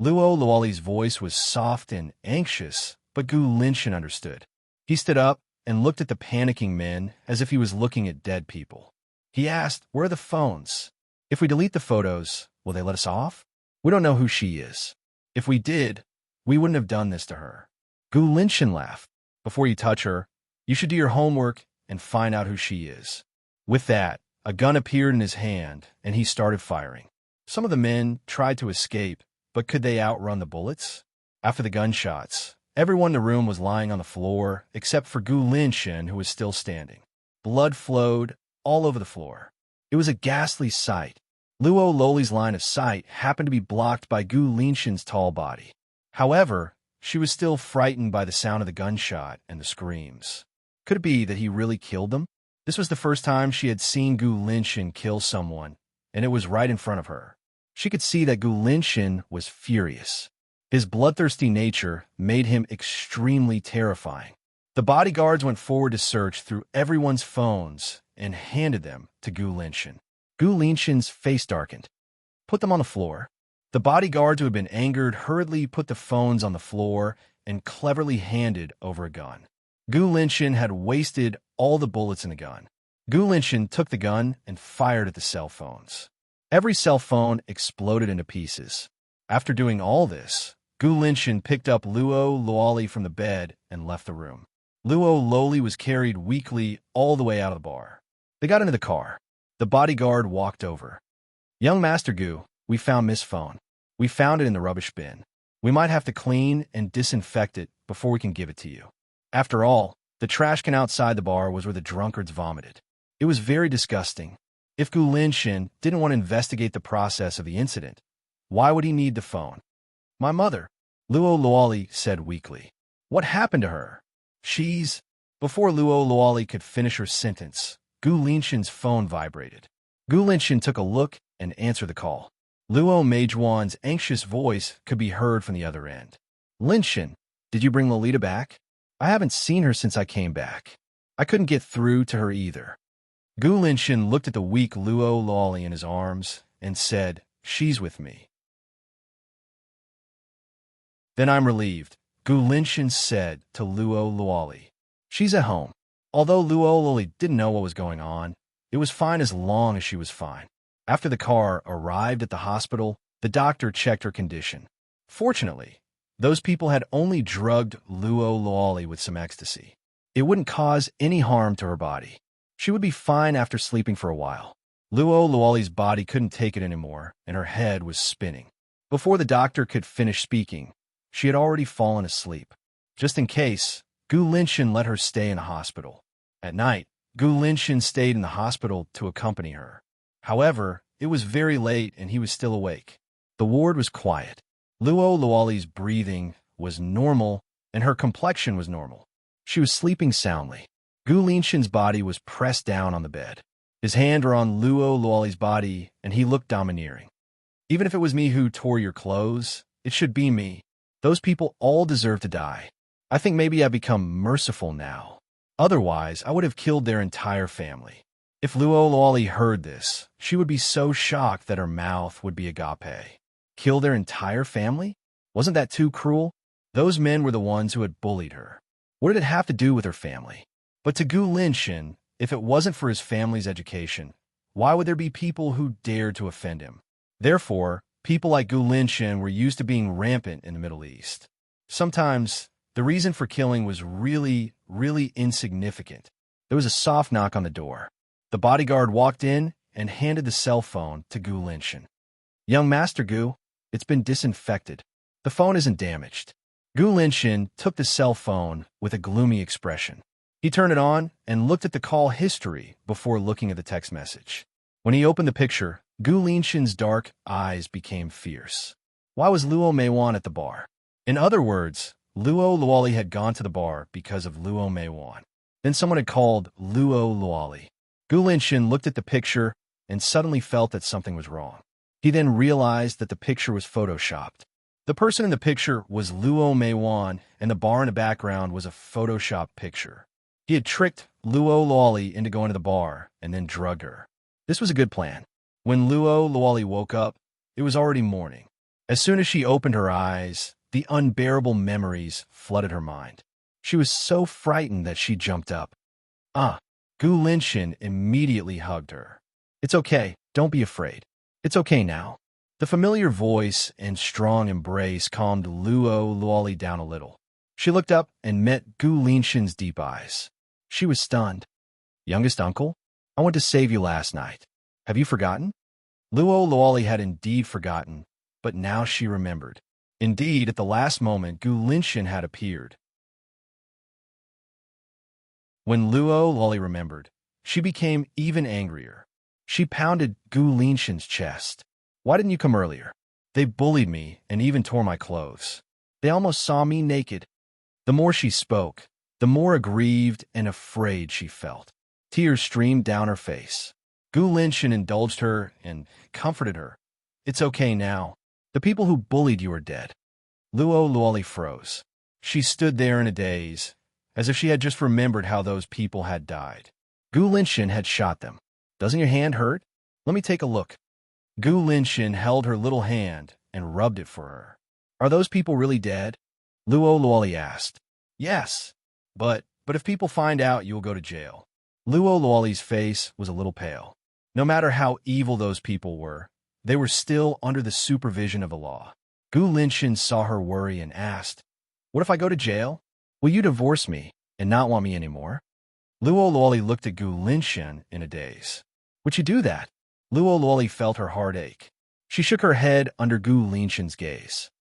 Luo Luoli's voice was soft and anxious, but Gu Linchen understood. He stood up and looked at the panicking men as if he was looking at dead people. He asked, "Where are the phones? If we delete the photos, will they let us off? We don't know who she is. If we did, we wouldn't have done this to her." Gu Linchen laughed. "Before you touch her, you should do your homework and find out who she is." With that, a gun appeared in his hand, and he started firing. Some of the men tried to escape, but could they outrun the bullets? After the gunshots, everyone in the room was lying on the floor, except for Gu Linchen, who was still standing. Blood flowed all over the floor. It was a ghastly sight. Luo Luoli's line of sight happened to be blocked by Gu Linchen's tall body. However, she was still frightened by the sound of the gunshot and the screams. Could it be that he really killed them? This was the first time she had seen Gu Linchen kill someone, and it was right in front of her. She could see that Gu Linchen was furious. His bloodthirsty nature made him extremely terrifying. The bodyguards went forward to search through everyone's phones and handed them to Gu Linchen. Gu Linchen's face darkened. "Put them on the floor." The bodyguards who had been angered hurriedly put the phones on the floor and cleverly handed over a gun. Gu Linchen had wasted all the bullets in the gun. Gu Linchen took the gun and fired at the cell phones. Every cell phone exploded into pieces. After doing all this, Gu Linshin picked up Luo Luoli from the bed and left the room. Luo Loli was carried weakly all the way out of the bar. They got into the car. The bodyguard walked over. "Young Master Gu, we found Miss Phone. We found it in the rubbish bin. We might have to clean and disinfect it before we can give it to you." After all, the trash can outside the bar was where the drunkards vomited. It was very disgusting. If Gu Linshin didn't want to investigate the process of the incident, why would he need the phone? "My mother," Luo Luoli said weakly. "What happened to her?" "She's—" Before Luo Luoli could finish her sentence, Gu Linshin's phone vibrated. Gu Linshin took a look and answered the call. Luo Meijuan's anxious voice could be heard from the other end. "Linshin, did you bring Lolita back? I haven't seen her since I came back. I couldn't get through to her either." Gu Linshin looked at the weak Luo Luoli in his arms and said, "She's with me." "Then I'm relieved," Gu Linshin said to Luo Luoli. "She's at home." Although Luo Luoli didn't know what was going on, it was fine as long as she was fine. After the car arrived at the hospital, the doctor checked her condition. Fortunately, those people had only drugged Luo Luoli with some ecstasy. It wouldn't cause any harm to her body. She would be fine after sleeping for a while. Luo Luoli's body couldn't take it anymore, and her head was spinning. Before the doctor could finish speaking, she had already fallen asleep. Just in case, Gu Linshin let her stay in the hospital. At night, Gu Linshin stayed in the hospital to accompany her. However, it was very late and he was still awake. The ward was quiet. Luo Luoli's breathing was normal and her complexion was normal. She was sleeping soundly. Gu Linshin's body was pressed down on the bed. His hand were on Luo Luoli's body and he looked domineering. "Even if it was me who tore your clothes, it should be me. Those people all deserve to die. I think maybe I've become merciful now. Otherwise, I would have killed their entire family." If Luo Luoli heard this, she would be so shocked that her mouth would be agape. Kill their entire family? Wasn't that too cruel? Those men were the ones who had bullied her. What did it have to do with her family? But to Gu Linshin, if it wasn't for his family's education, why would there be people who dared to offend him? Therefore, people like Gu Linshin were used to being rampant in the Middle East. Sometimes, the reason for killing was really insignificant. There was a soft knock on the door. The bodyguard walked in and handed the cell phone to Gu Linshin. "Young Master Gu, it's been disinfected. The phone isn't damaged." Gu Linshin took the cell phone with a gloomy expression. He turned it on and looked at the call history before looking at the text message. When he opened the picture, Gu Linshin's dark eyes became fierce. Why was Luo Meiwan at the bar? In other words, Luo Luoli had gone to the bar because of Luo Meiwan. Then someone had called Luo Luoli. Gu Linshin looked at the picture and suddenly felt that something was wrong. He then realized that the picture was photoshopped. The person in the picture was Luo Meiwan, and the bar in the background was a photoshopped picture. He had tricked Luo Luoli into going to the bar and then drugged her. This was a good plan. When Luo Luoli woke up, it was already morning. As soon as she opened her eyes, the unbearable memories flooded her mind. She was so frightened that she jumped up. Gu Linshin immediately hugged her. "It's okay, don't be afraid. It's okay now." The familiar voice and strong embrace calmed Luo Luoli down a little. She looked up and met Gu Linshin's deep eyes. She was stunned. "Youngest uncle, I went to save you last night. Have you forgotten?" Luo Luoli had indeed forgotten, but now she remembered. Indeed, at the last moment, Gu Linshin had appeared. When Luo Luoli remembered, she became even angrier. She pounded Gu Linshin's chest. "Why didn't you come earlier? They bullied me and even tore my clothes. They almost saw me naked." The more she spoke, the more aggrieved and afraid she felt. Tears streamed down her face. Gu Linshin indulged her and comforted her. "It's okay now. The people who bullied you are dead." Luo Luoli froze. She stood there in a daze, as if she had just remembered how those people had died. Gu Linshin had shot them. "Doesn't your hand hurt? Let me take a look." Gu Linshin held her little hand and rubbed it for her. "Are those people really dead?" Luo Luoli asked. "Yes, but if people find out, you will go to jail." Luo Luoli's face was a little pale. No matter how evil those people were, They were still under the supervision of the law. Gu Linshan saw her worry and asked, "What if I go to jail? Will you divorce me and not want me anymore?" Luo Luoli looked at Gu Linshan in a daze. "Would you do that?" Luo Luoli felt her heart ache. She shook her head under Gu Linshan's gaze.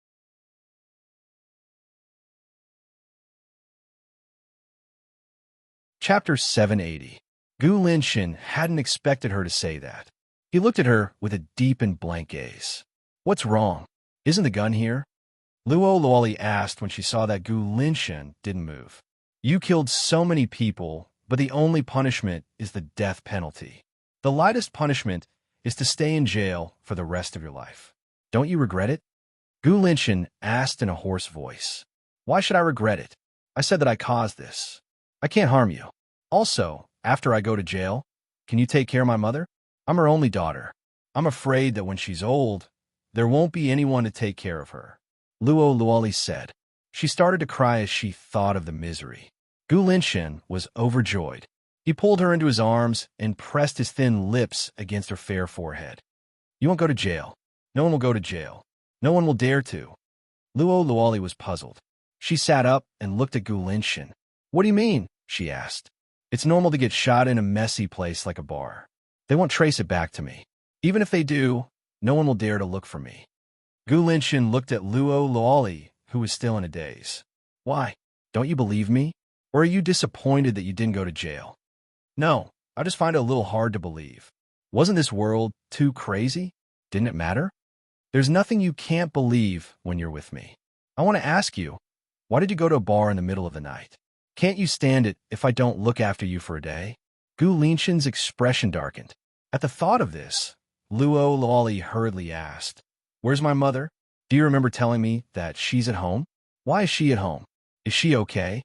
Chapter 780. Gu Linshan hadn't expected her to say that. He looked at her with a deep and blank gaze. "What's wrong? Isn't the gun here?" Luo Luoli asked when she saw that Gu Linshan didn't move. "You killed so many people, but the only punishment is the death penalty. The lightest punishment is to stay in jail for the rest of your life. Don't you regret it?" Gu Linshan asked in a hoarse voice. "Why should I regret it? I said that I caused this. I can't harm you. Also, after I go to jail, can you take care of my mother? I'm her only daughter. I'm afraid that when she's old, there won't be anyone to take care of her," Luo Luoli said. She started to cry as she thought of the misery. Gu Linshan was overjoyed. He pulled her into his arms and pressed his thin lips against her fair forehead. "You won't go to jail. No one will go to jail. No one will dare to." Luo Luoli was puzzled. She sat up and looked at Gu Linshan. "What do you mean?" she asked. "It's normal to get shot in a messy place like a bar. They won't trace it back to me. Even if they do, no one will dare to look for me." Gu Linshan looked at Luo Luoli, who was still in a daze. "Why? Don't you believe me? Or are you disappointed that you didn't go to jail?" "No, I just find it a little hard to believe. Wasn't this world too crazy? Didn't it matter? There's nothing you can't believe when you're with me. I want to ask you, why did you go to a bar in the middle of the night? Can't you stand it if I don't look after you for a day?" Gu Linshan's expression darkened. At the thought of this, Luo Luoli hurriedly asked, "Where's my mother? Do you remember telling me that she's at home? Why is she at home? Is she okay?"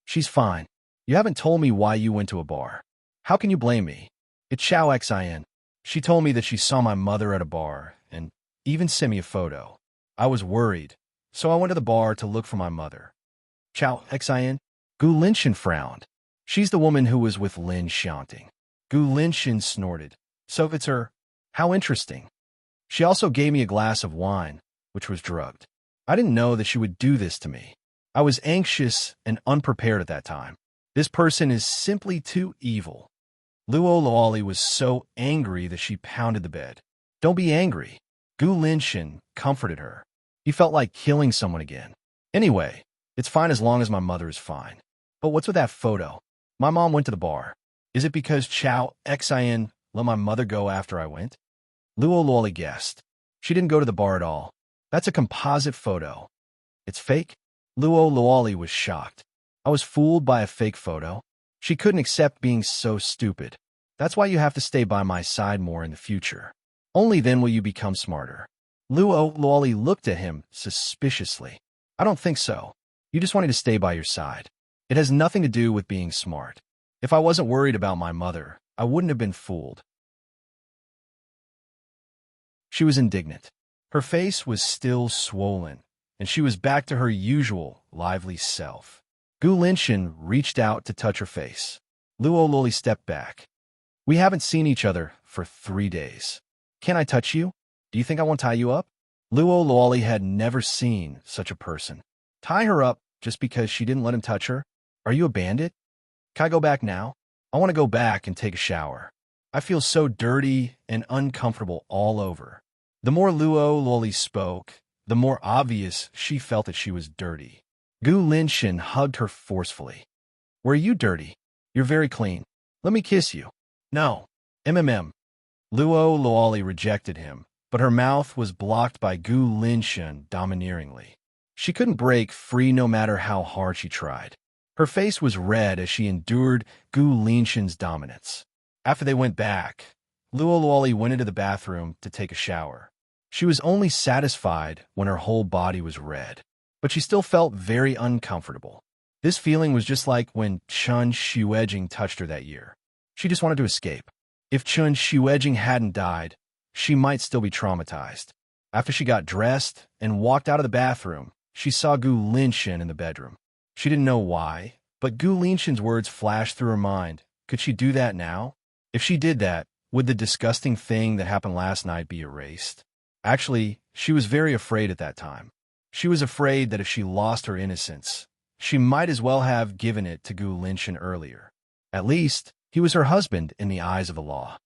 "She's fine. You haven't told me why you went to a bar. How can you blame me? It's Chow Xin. She told me that she saw my mother at a bar and even sent me a photo. I was worried, so I went to the bar to look for my mother." "Chow Xin?" Gu Linshan frowned. "She's the woman who was with Lin Xianting." Gu Linshan snorted. "So if it's her, how interesting. She also gave me a glass of wine, which was drugged. I didn't know that she would do this to me. I was anxious and unprepared at that time. This person is simply too evil." Luo Luoli was so angry that she pounded the bed. "Don't be angry." Gu Linshan comforted her. He felt like killing someone again. "Anyway, it's fine as long as my mother is fine. But what's with that photo? My mom went to the bar. Is it because Chow Xin let my mother go after I went?" Luo Luoli guessed. "She didn't go to the bar at all. That's a composite photo." "It's fake?" Luo Luoli was shocked. "I was fooled by a fake photo?" She couldn't accept being so stupid. "That's why you have to stay by my side more in the future. Only then will you become smarter." Luo Luoli looked at him suspiciously. "I don't think so. You just wanted to stay by your side. It has nothing to do with being smart. If I wasn't worried about my mother, I wouldn't have been fooled." She was indignant. Her face was still swollen, and she was back to her usual lively self. Gu Linshan reached out to touch her face. Luo Luoli stepped back. "We haven't seen each other for 3 days. Can I touch you? Do you think I won't tie you up?" Luo Luoli had never seen such a person. Tie her up just because she didn't let him touch her? Are you a bandit? "Can I go back now? I want to go back and take a shower. I feel so dirty and uncomfortable all over." The more Luo Luoli spoke, the more obvious she felt that she was dirty. Gu Linshan hugged her forcefully. "Were you dirty? You're very clean. Let me kiss you." "No. MMM." Luo Luoli rejected him, but her mouth was blocked by Gu Linshan domineeringly. She couldn't break free no matter how hard she tried. Her face was red as she endured Gu Linshan's dominance. After they went back, Luo Luoli went into the bathroom to take a shower. She was only satisfied when her whole body was red, but she still felt very uncomfortable. This feeling was just like when Chun Xuejing touched her that year. She just wanted to escape. If Chun Xuejing hadn't died, she might still be traumatized. After she got dressed and walked out of the bathroom, she saw Gu Linshan in the bedroom. She didn't know why, but Gu Linshan's words flashed through her mind. Could she do that now? If she did that, Would the disgusting thing that happened last night be erased? Actually, she was very afraid at that time. She was afraid that if she lost her innocence, she might as well have given it to Gu Linshan earlier. At least, he was her husband in the eyes of the law.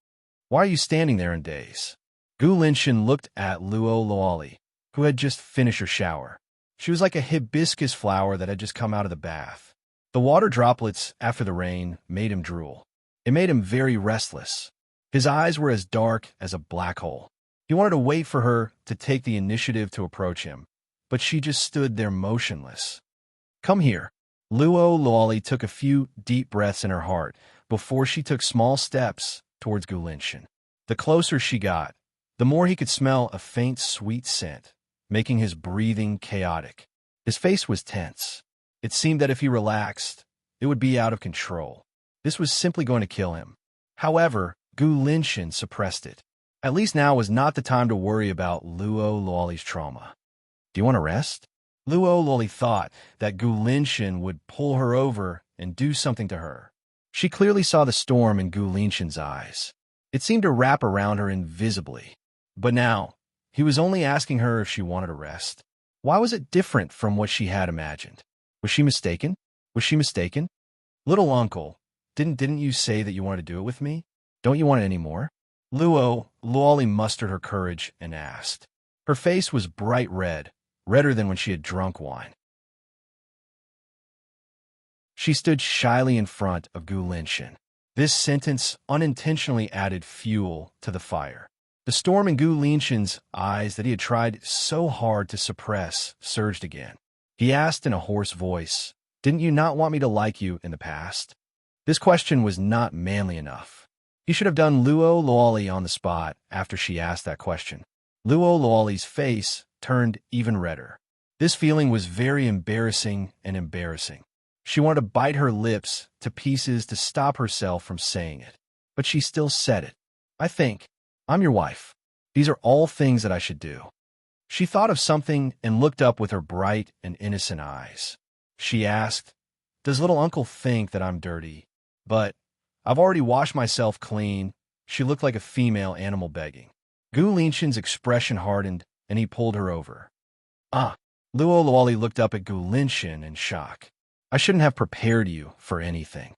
Why are you standing there in daze? Gu Linshan looked at Luo Luoli, who had just finished her shower. She was like a hibiscus flower that had just come out of the bath. The water droplets after the rain made him drool. It made him very restless. His eyes were as dark as a black hole. He wanted to wait for her to take the initiative to approach him, but she just stood there motionless. Come here. Luo Luoli took a few deep breaths in her heart before she took small steps towards Gu Linshan. The closer she got, the more he could smell a faint sweet scent, making his breathing chaotic. His face was tense. It seemed that if he relaxed, it would be out of control. This was simply going to kill him. However, Gu Linshan suppressed it. At least now was not the time to worry about Luo Luoli's trauma. Do you want to rest? Luo Luoli thought that Gu Linshan would pull her over and do something to her. She clearly saw the storm in Gu Linshan's eyes. It seemed to wrap around her invisibly. But now, he was only asking her if she wanted to rest. Why was it different from what she had imagined? Was she mistaken? Was she mistaken? Little uncle, didn't you say that you wanted to do it with me? Don't you want it any more? Luo Luoli mustered her courage and asked. Her face was bright red, redder than when she had drunk wine. She stood shyly in front of Gu Linshan. This sentence unintentionally added fuel to the fire. The storm in Gu Linshan's eyes that he had tried so hard to suppress surged again. He asked in a hoarse voice, Didn't you not want me to like you in the past? This question was not manly enough. He should have done Luo Luoli on the spot after she asked that question. Luo Luoli's face turned even redder. This feeling was very embarrassing and embarrassing. She wanted to bite her lips to pieces to stop herself from saying it. But she still said it. I think. I'm your wife. These are all things that I should do. She thought of something and looked up with her bright and innocent eyes. She asked, Does little uncle think that I'm dirty? But I've already washed myself clean. She looked like a female animal begging. Gu Linshan's expression hardened, and he pulled her over. Ah! Luo Luoli looked up at Gu Linshan in shock. I shouldn't have prepared you for anything.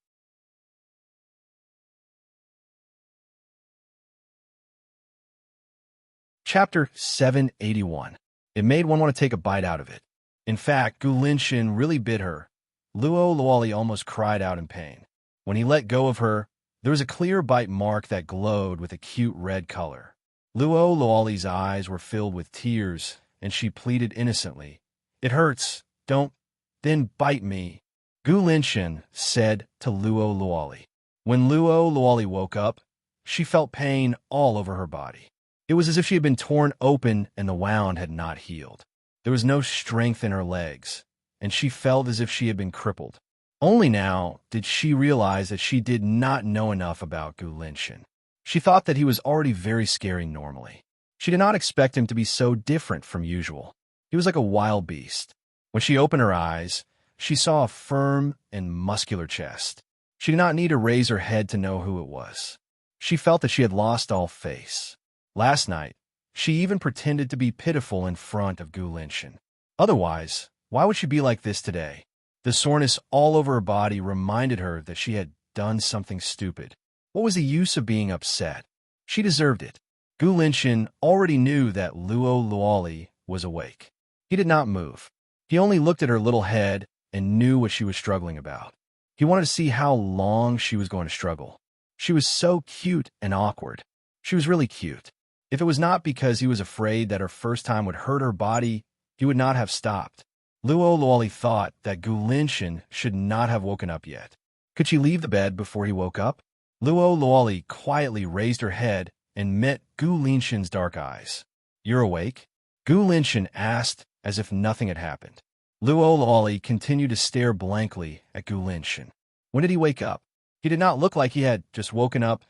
Chapter 781. It made one want to take a bite out of it. In fact, Gu Linshan really bit her. Luo Luoli almost cried out in pain. When he let go of her, there was a clear bite mark that glowed with a cute red color. Luo Luoli's eyes were filled with tears, and she pleaded innocently, It hurts. Don't. Then bite me. Gu Linshan said to Luo Luoli. When Luo Luoli woke up, she felt pain all over her body. It was as if she had been torn open and the wound had not healed. There was no strength in her legs, and she felt as if she had been crippled. Only now did she realize that she did not know enough about Gu Linshan. She thought that he was already very scary normally. She did not expect him to be so different from usual. He was like a wild beast. When she opened her eyes, she saw a firm and muscular chest. She did not need to raise her head to know who it was. She felt that she had lost all face. Last night, she even pretended to be pitiful in front of Gu Linshan. Otherwise, why would she be like this today? The soreness all over her body reminded her that she had done something stupid. What was the use of being upset? She deserved it. Gu Linshan already knew that Luo Luoli was awake. He did not move. He only looked at her little head and knew what she was struggling about. He wanted to see how long she was going to struggle. She was so cute and awkward. She was really cute. If it was not because he was afraid that her first time would hurt her body, he would not have stopped. Luo Luoli thought that Gu Linshan should not have woken up yet. Could she leave the bed before he woke up? Luo Luoli quietly raised her head and met Gu Linshan's dark eyes. You're awake? Gu Linshan asked as if nothing had happened. Luo Luoli continued to stare blankly at Gu Linshan. When did he wake up? He did not look like he had just woken up.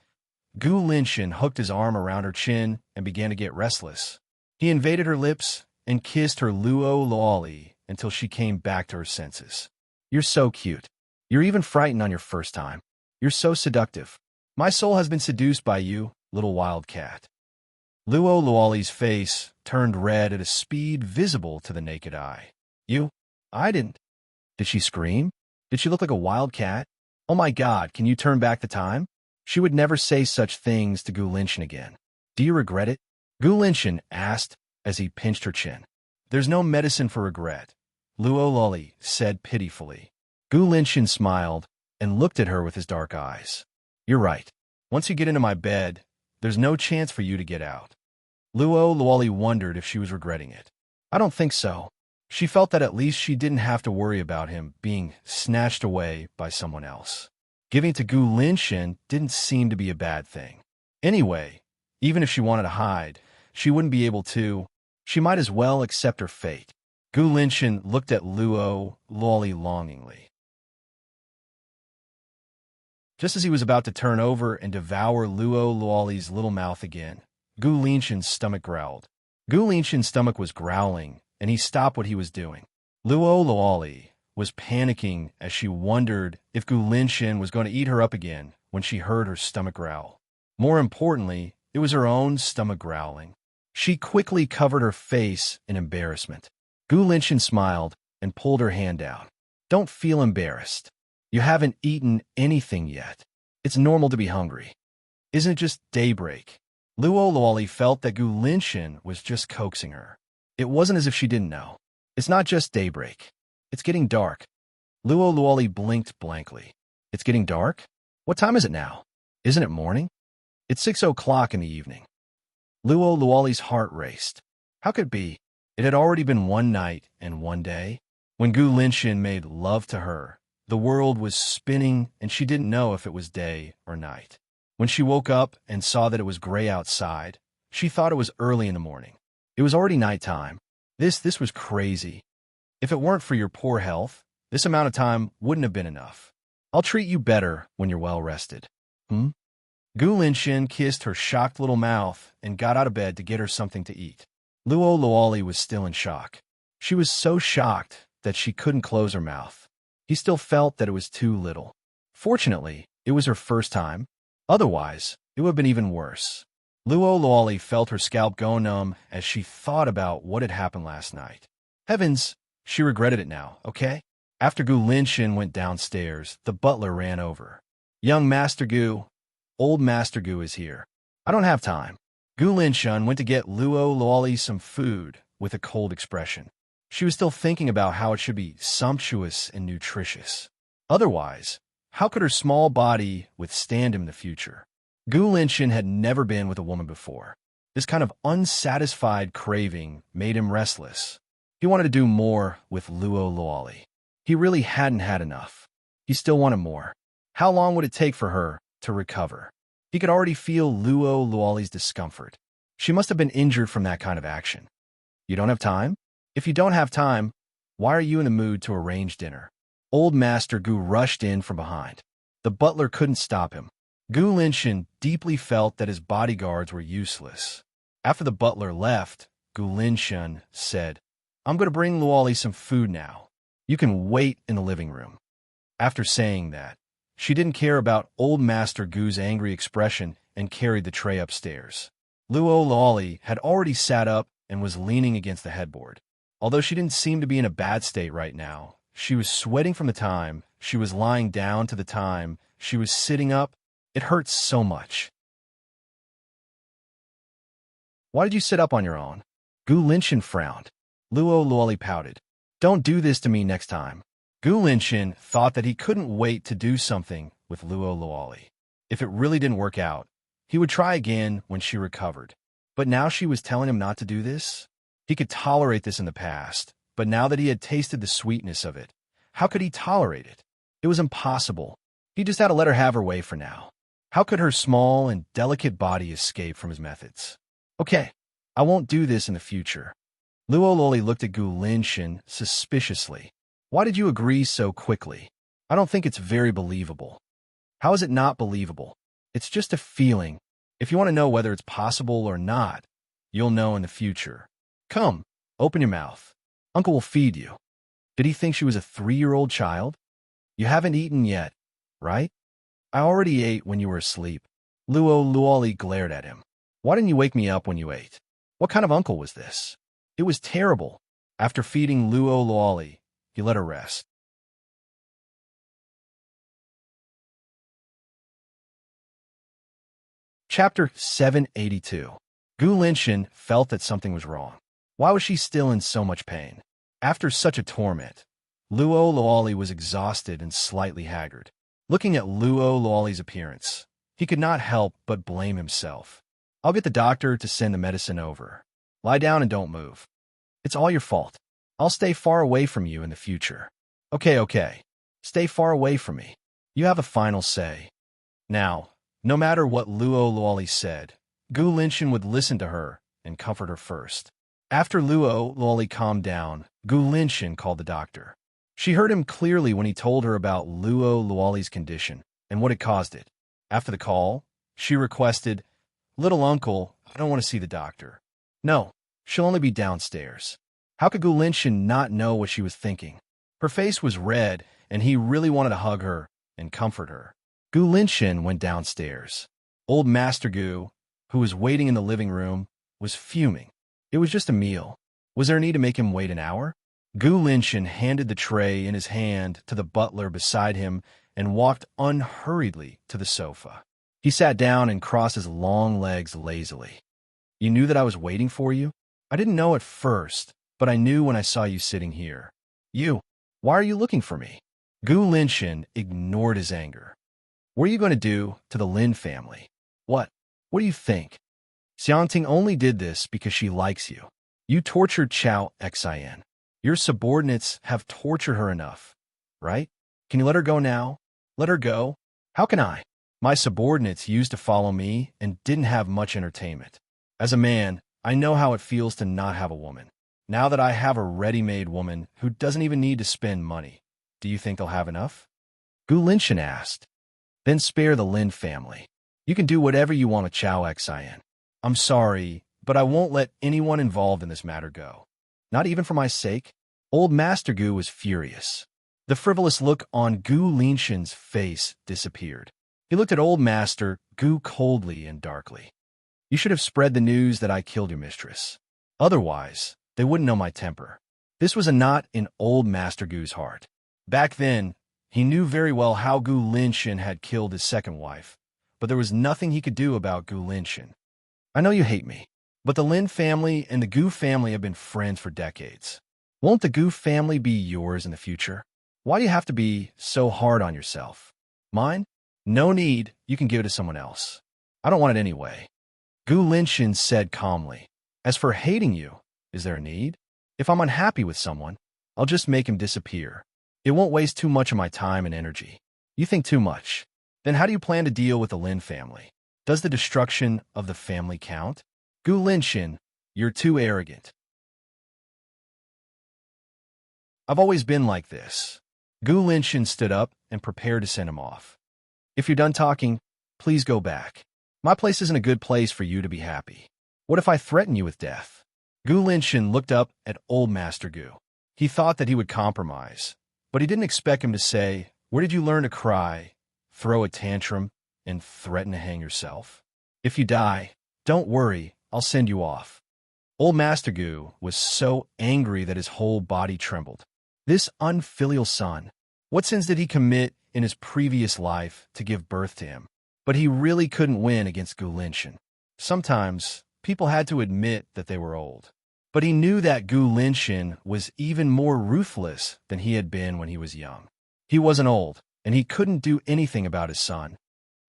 Gu Linshan hooked his arm around her chin and began to get restless. He invaded her lips and kissed her Luo Luoli until she came back to her senses. You're so cute. You're even frightened on your first time. You're so seductive. My soul has been seduced by you, little wildcat. Luo Luoli's face turned red at a speed visible to the naked eye. You? I didn't. Did she scream? Did she look like a wildcat? Oh my God, can you turn back the time? She would never say such things to Gu Linshan again. Do you regret it? Gu Linshan asked as he pinched her chin. There's no medicine for regret, Luo Luoli said pitifully. Gu Linshan smiled and looked at her with his dark eyes. You're right. Once you get into my bed, there's no chance for you to get out. Luo Luoli wondered if she was regretting it. I don't think so. She felt that at least she didn't have to worry about him being snatched away by someone else. Giving it to Gu Linshan didn't seem to be a bad thing. Anyway, even if she wanted to hide, she wouldn't be able to. She might as well accept her fate. Gu Linshan looked at Luo Luoli longingly. Just as he was about to turn over and devour Luo Luoli's little mouth again, Gu Linshan's stomach growled. Gu Linshan's stomach was growling, and he stopped what he was doing. Luo Luoli was panicking as she wondered if Gu Linshan was going to eat her up again when she heard her stomach growl. More importantly, it was her own stomach growling. She quickly covered her face in embarrassment. Gu Linshan smiled and pulled her hand down. Don't feel embarrassed. You haven't eaten anything yet. It's normal to be hungry. Isn't it just daybreak? Luo Luoli felt that Gu Linshan was just coaxing her. It wasn't as if she didn't know. It's not just daybreak. It's getting dark. Luo Luoli blinked blankly. It's getting dark? What time is it now? Isn't it morning? It's 6 o'clock in the evening. Luo Luoli's heart raced. How could it be? It had already been one night and one day. When Gu Linshan made love to her, the world was spinning and she didn't know if it was day or night. When she woke up and saw that it was gray outside, she thought it was early in the morning. It was already nighttime. This was crazy. If it weren't for your poor health, this amount of time wouldn't have been enough. I'll treat you better when you're well rested. Gu Linshan kissed her shocked little mouth and got out of bed to get her something to eat. Luo Luoli was still in shock. She was so shocked that she couldn't close her mouth. He still felt that it was too little. Fortunately, it was her first time. Otherwise, it would have been even worse. Luo Luoli felt her scalp go numb as she thought about what had happened last night. Heavens, she regretted it now, okay? After Gu Linshan went downstairs, the butler ran over. Young Master Gu, old Master Gu is here. I don't have time. Gu Linshan went to get Luo Luoli some food with a cold expression. She was still thinking about how it should be sumptuous and nutritious. Otherwise, how could her small body withstand him in the future? Gu Linshan had never been with a woman before. This kind of unsatisfied craving made him restless. He wanted to do more with Luo Luoli. He really hadn't had enough. He still wanted more. How long would it take for her to recover? He could already feel Luo Luoli's discomfort. She must have been injured from that kind of action. You don't have time? If you don't have time, why are you in the mood to arrange dinner? Old Master Gu rushed in from behind. The butler couldn't stop him. Gu Linshan deeply felt that his bodyguards were useless. After the butler left, Gu Linshan said, I'm going to bring Luoli some food now. You can wait in the living room. After saying that, she didn't care about old Master Gu's angry expression and carried the tray upstairs. Luo Luoli had already sat up and was leaning against the headboard. Although she didn't seem to be in a bad state right now, she was sweating from the time she was lying down to the time she was sitting up. It hurt so much. Why did you sit up on your own? Gu Linshan frowned. Luo Luoli pouted. Don't do this to me next time. Gu Linshan thought that he couldn't wait to do something with Luo Luoli. If it really didn't work out, he would try again when she recovered. But now she was telling him not to do this? He could tolerate this in the past, but now that he had tasted the sweetness of it, how could he tolerate it? It was impossible. He just had to let her have her way for now. How could her small and delicate body escape from his methods? Okay, I won't do this in the future. Luo Luoli looked at Gu Linshan suspiciously. Why did you agree so quickly? I don't think it's very believable. How is it not believable? It's just a feeling. If you want to know whether it's possible or not, you'll know in the future. Come, open your mouth. Uncle will feed you. Did he think she was a 3-year-old child? You haven't eaten yet, right? I already ate when you were asleep. Luo Luoli glared at him. Why didn't you wake me up when you ate? What kind of uncle was this? It was terrible. After feeding Luo Luoli, he let her rest. Chapter 782. Gu Linshan felt that something was wrong. Why was she still in so much pain? After such a torment, Luo Luoli was exhausted and slightly haggard. Looking at Luo Luoli's appearance, he could not help but blame himself. I'll get the doctor to send the medicine over. Lie down and don't move. It's all your fault. I'll stay far away from you in the future. Okay. Stay far away from me. You have a final say. Now, no matter what Luo Luoli said, Gu Linshan would listen to her and comfort her first. After Luo Luoli calmed down, Gu Linshan called the doctor. She heard him clearly when he told her about Luo Luoli's condition and what had caused it. After the call, she requested, "Little uncle, I don't want to see the doctor." "No, she'll only be downstairs." How could Gu Linshan not know what she was thinking? Her face was red, and he really wanted to hug her and comfort her. Gu Linshan went downstairs. Old Master Gu, who was waiting in the living room, was fuming. It was just a meal. Was there a need to make him wait an hour? Gu Linshan handed the tray in his hand to the butler beside him and walked unhurriedly to the sofa. He sat down and crossed his long legs lazily. "You knew that I was waiting for you? I didn't know at first, but I knew when I saw you sitting here. Why are you looking for me?" Gu Linshan ignored his anger. "What are you going to do to the Lin family?" What do you think? Xiangting only did this because she likes you. You tortured Chao Xin. Your subordinates have tortured her enough, right? Can you let her go now? Let her go? How can I? My subordinates used to follow me and didn't have much entertainment. As a man, I know how it feels to not have a woman. Now that I have a ready-made woman who doesn't even need to spend money, do you think they'll have enough? Gu Linshan asked. Then spare the Lin family. You can do whatever you want with Chao Xin. I'm sorry, but I won't let anyone involved in this matter go. Not even for my sake? Old Master Gu was furious. The frivolous look on Gu Linshan's face disappeared. He looked at Old Master Gu coldly and darkly. You should have spread the news that I killed your mistress. Otherwise, they wouldn't know my temper. This was a knot in Old Master Gu's heart. Back then, he knew very well how Gu Linshan had killed his second wife, but there was nothing he could do about Gu Linshan. I know you hate me, but the Lin family and the Gu family have been friends for decades. Won't the Gu family be yours in the future? Why do you have to be so hard on yourself? Mine? No need, you can give it to someone else. I don't want it anyway. Gu Linshan said calmly. As for hating you, is there a need? If I'm unhappy with someone, I'll just make him disappear. It won't waste too much of my time and energy. You think too much. Then how do you plan to deal with the Lin family? Does the destruction of the family count? Gu Linshan, you're too arrogant. I've always been like this. Gu Linshan stood up and prepared to send him off. If you're done talking, please go back. My place isn't a good place for you to be happy. What if I threaten you with death? Gu Linshan looked up at Old Master Gu. He thought that he would compromise, but he didn't expect him to say, "Where did you learn to cry, throw a tantrum, and threaten to hang yourself? If you die, don't worry, I'll send you off." Old Master Gu was so angry that his whole body trembled. This unfilial son, what sins did he commit in his previous life to give birth to him? But he really couldn't win against Gu Linshan. Sometimes, people had to admit that they were old. But he knew that Gu Linshan was even more ruthless than he had been when he was young. He wasn't old, and he couldn't do anything about his son.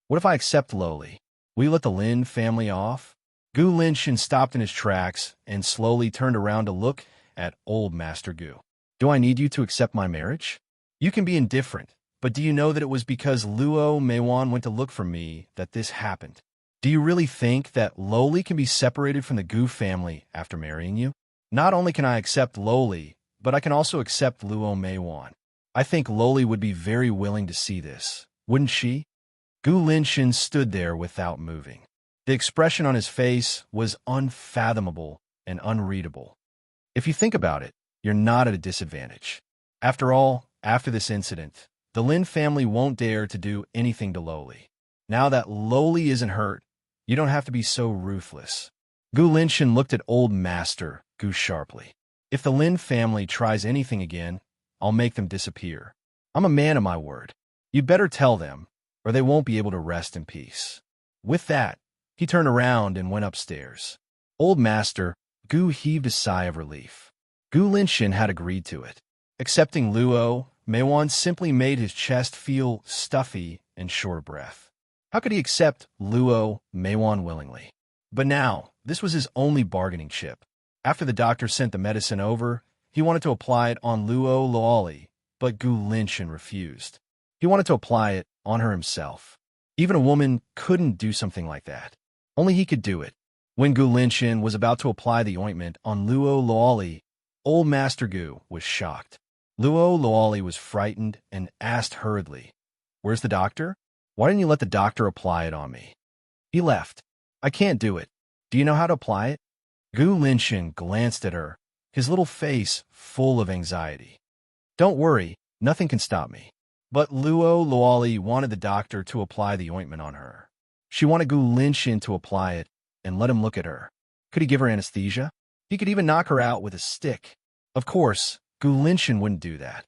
What if I accept lowly? Will you let the Lin family off? Gu Linshan stopped in his tracks and slowly turned around to look at Old Master Gu. Do I need you to accept my marriage? You can be indifferent, but do you know that it was because Luo Meiwan went to look for me that this happened? Do you really think that Lowly can be separated from the Gu family after marrying you? Not only can I accept Lowly, but I can also accept Luo Meiwan. I think Lowly would be very willing to see this, wouldn't she? Gu Linshan stood there without moving. The expression on his face was unfathomable and unreadable. If you think about it, you're not at a disadvantage. After all, after this incident, the Lin family won't dare to do anything to Lowly. Now that Loli isn't hurt, you don't have to be so ruthless. Gu Linshan looked at Old Master Gu sharply. If the Lin family tries anything again, I'll make them disappear. I'm a man of my word. You'd better tell them, or they won't be able to rest in peace. With that, he turned around and went upstairs. Old Master Gu heaved a sigh of relief. Gu Linshan had agreed to it. Accepting Luo, Meiwan simply made his chest feel stuffy and short of breath. How could he accept Luo Meiwan willingly? But now, this was his only bargaining chip. After the doctor sent the medicine over, he wanted to apply it on Luo Luoli, but Gu Linshan refused. He wanted to apply it on her himself. Even a woman couldn't do something like that. Only he could do it. When Gu Linshan was about to apply the ointment on Luo Luoli, Old Master Gu was shocked. Luo Luoli was frightened and asked hurriedly, "Where's the doctor? Why didn't you let the doctor apply it on me?" "He left. I can't do it. Do you know how to apply it?" Gu Linshan glanced at her, his little face full of anxiety. "Don't worry, nothing can stop me." But Luo Luoli wanted the doctor to apply the ointment on her. She wanted Gu Linshan to apply it and let him look at her. Could he give her anesthesia? He could even knock her out with a stick. Of course, Gu Linshan wouldn't do that.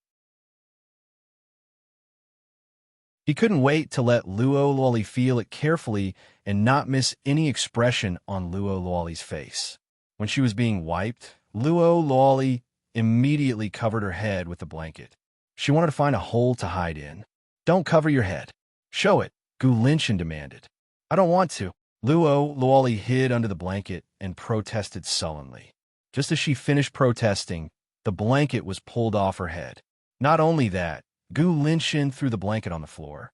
He couldn't wait to let Luo Luoli feel it carefully and not miss any expression on Luo Luoli's face. When she was being wiped, Luo Luoli immediately covered her head with the blanket. She wanted to find a hole to hide in. "Don't cover your head. Show it," Gu Linshan demanded. "I don't want to." Luo Luoli hid under the blanket and protested sullenly. Just as she finished protesting, the blanket was pulled off her head. Not only that, Gu Linshan threw the blanket on the floor.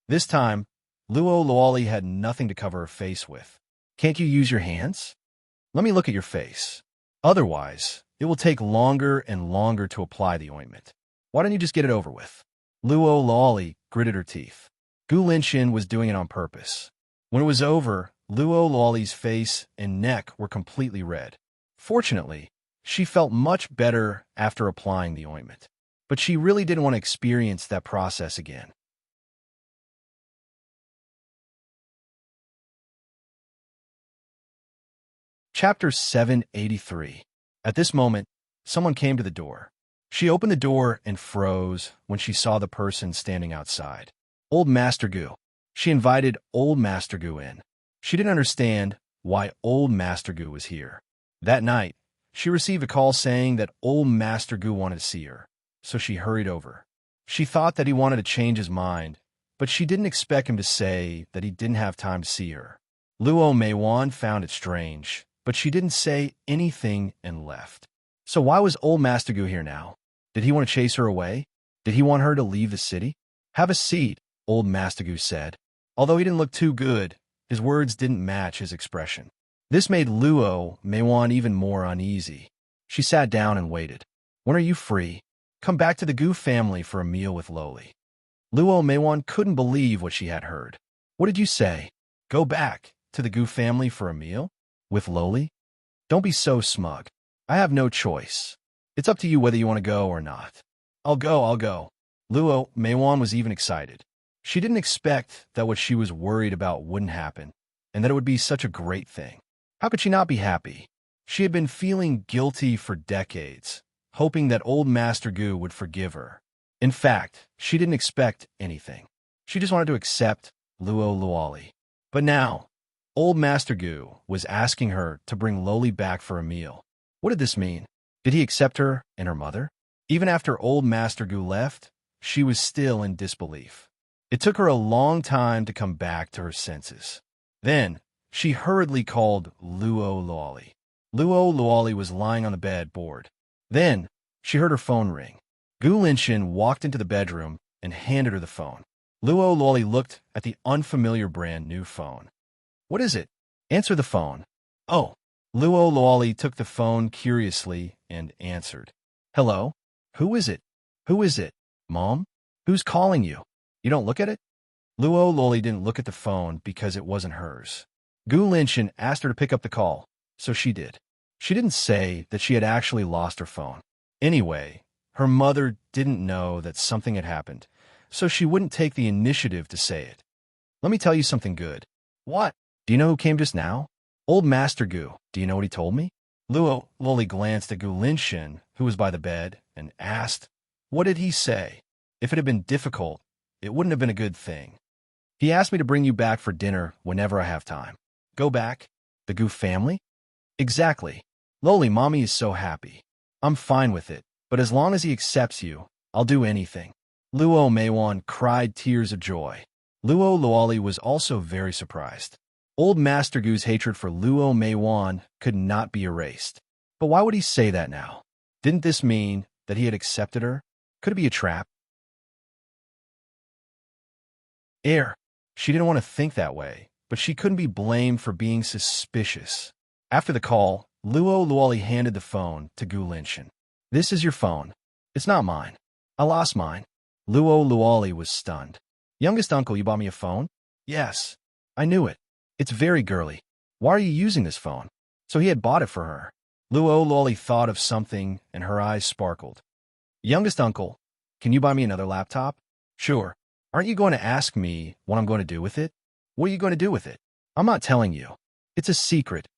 This time, Luo Luoli had nothing to cover her face with. "Can't you use your hands? Let me look at your face. Otherwise, it will take longer and longer to apply the ointment. Why don't you just get it over with?" Luo Luoli gritted her teeth. Gu Linshan was doing it on purpose. When it was over, Luo Luoli's face and neck were completely red. Fortunately, she felt much better after applying the ointment. But she really didn't want to experience that process again. Chapter 783. At this moment, someone came to the door. She opened the door and froze when she saw the person standing outside. Old Master Gu. She invited Old Master Gu in. She didn't understand why Old Master Gu was here. That night, she received a call saying that Old Master Gu wanted to see her, so she hurried over. She thought that he wanted to change his mind, but she didn't expect him to say that he didn't have time to see her. Luo Meiwan found it strange, but she didn't say anything and left. So why was Old Master Gu here now? Did he want to chase her away? Did he want her to leave the city? "Have a seat," Old Master Gu said. Although he didn't look too good, his words didn't match his expression. This made Luo Meiwan even more uneasy. She sat down and waited. "When are you free? Come back to the Gu family for a meal with Loli." Luo Meiwan couldn't believe what she had heard. "What did you say? Go back to the Gu family for a meal? With Loli? Don't be so smug. I have no choice. It's up to you whether you want to go or not." I'll go. Luo Meiwan was even excited. She didn't expect that what she was worried about wouldn't happen, and that it would be such a great thing. How could she not be happy? She had been feeling guilty for decades, hoping that Old Master Gu would forgive her. In fact, she didn't expect anything. She just wanted to accept Luo Luoli. But now, Old Master Gu was asking her to bring Loli back for a meal. What did this mean? Did he accept her and her mother? Even after Old Master Gu left, she was still in disbelief. It took her a long time to come back to her senses. Then, she hurriedly called Luo Luoli. Luo Luoli was lying on the bed, bored. Then, she heard her phone ring. Gu Linshan walked into the bedroom and handed her the phone. Luo Luoli looked at the unfamiliar brand new phone. "What is it? Answer the phone." "Oh." Luo Luoli took the phone curiously and answered. "Hello? Who is it? Who is it? Mom? Who's calling you? You don't look at it?" Luo Luoli didn't look at the phone because it wasn't hers. Gu Linshan asked her to pick up the call, so she did. She didn't say that she had actually lost her phone. Anyway, her mother didn't know that something had happened, so she wouldn't take the initiative to say it. Let me tell you something good. What? Do you know who came just now? Old Master Gu. Do you know what he told me? Luo lowly glanced at Gu Linshin, who was by the bed, and asked, "What did he say? If it had been difficult, it wouldn't have been a good thing. He asked me to bring you back for dinner whenever I have time." Go back? The Gu family? Exactly. Lowly, Mommy is so happy. I'm fine with it, but as long as he accepts you, I'll do anything. Luo Meiwan cried tears of joy. Luo Luoli was also very surprised. Old Master Gu's hatred for Luo Meiwan could not be erased. But why would he say that now? Didn't this mean that he had accepted her? Could it be a trap? She didn't want to think that way, but she couldn't be blamed for being suspicious. After the call, Luo Luoli handed the phone to Gu Linshin. "This is your phone. It's not mine. I lost mine." Luo Luoli was stunned. "Youngest uncle, you bought me a phone?" "Yes. I knew it. It's very girly. Why are you using this phone?" So he had bought it for her. Luo Luoli thought of something, and her eyes sparkled. "Youngest uncle, can you buy me another laptop?" "Sure. Aren't you going to ask me what I'm going to do with it?" "What are you going to do with it?" "I'm not telling you. It's a secret."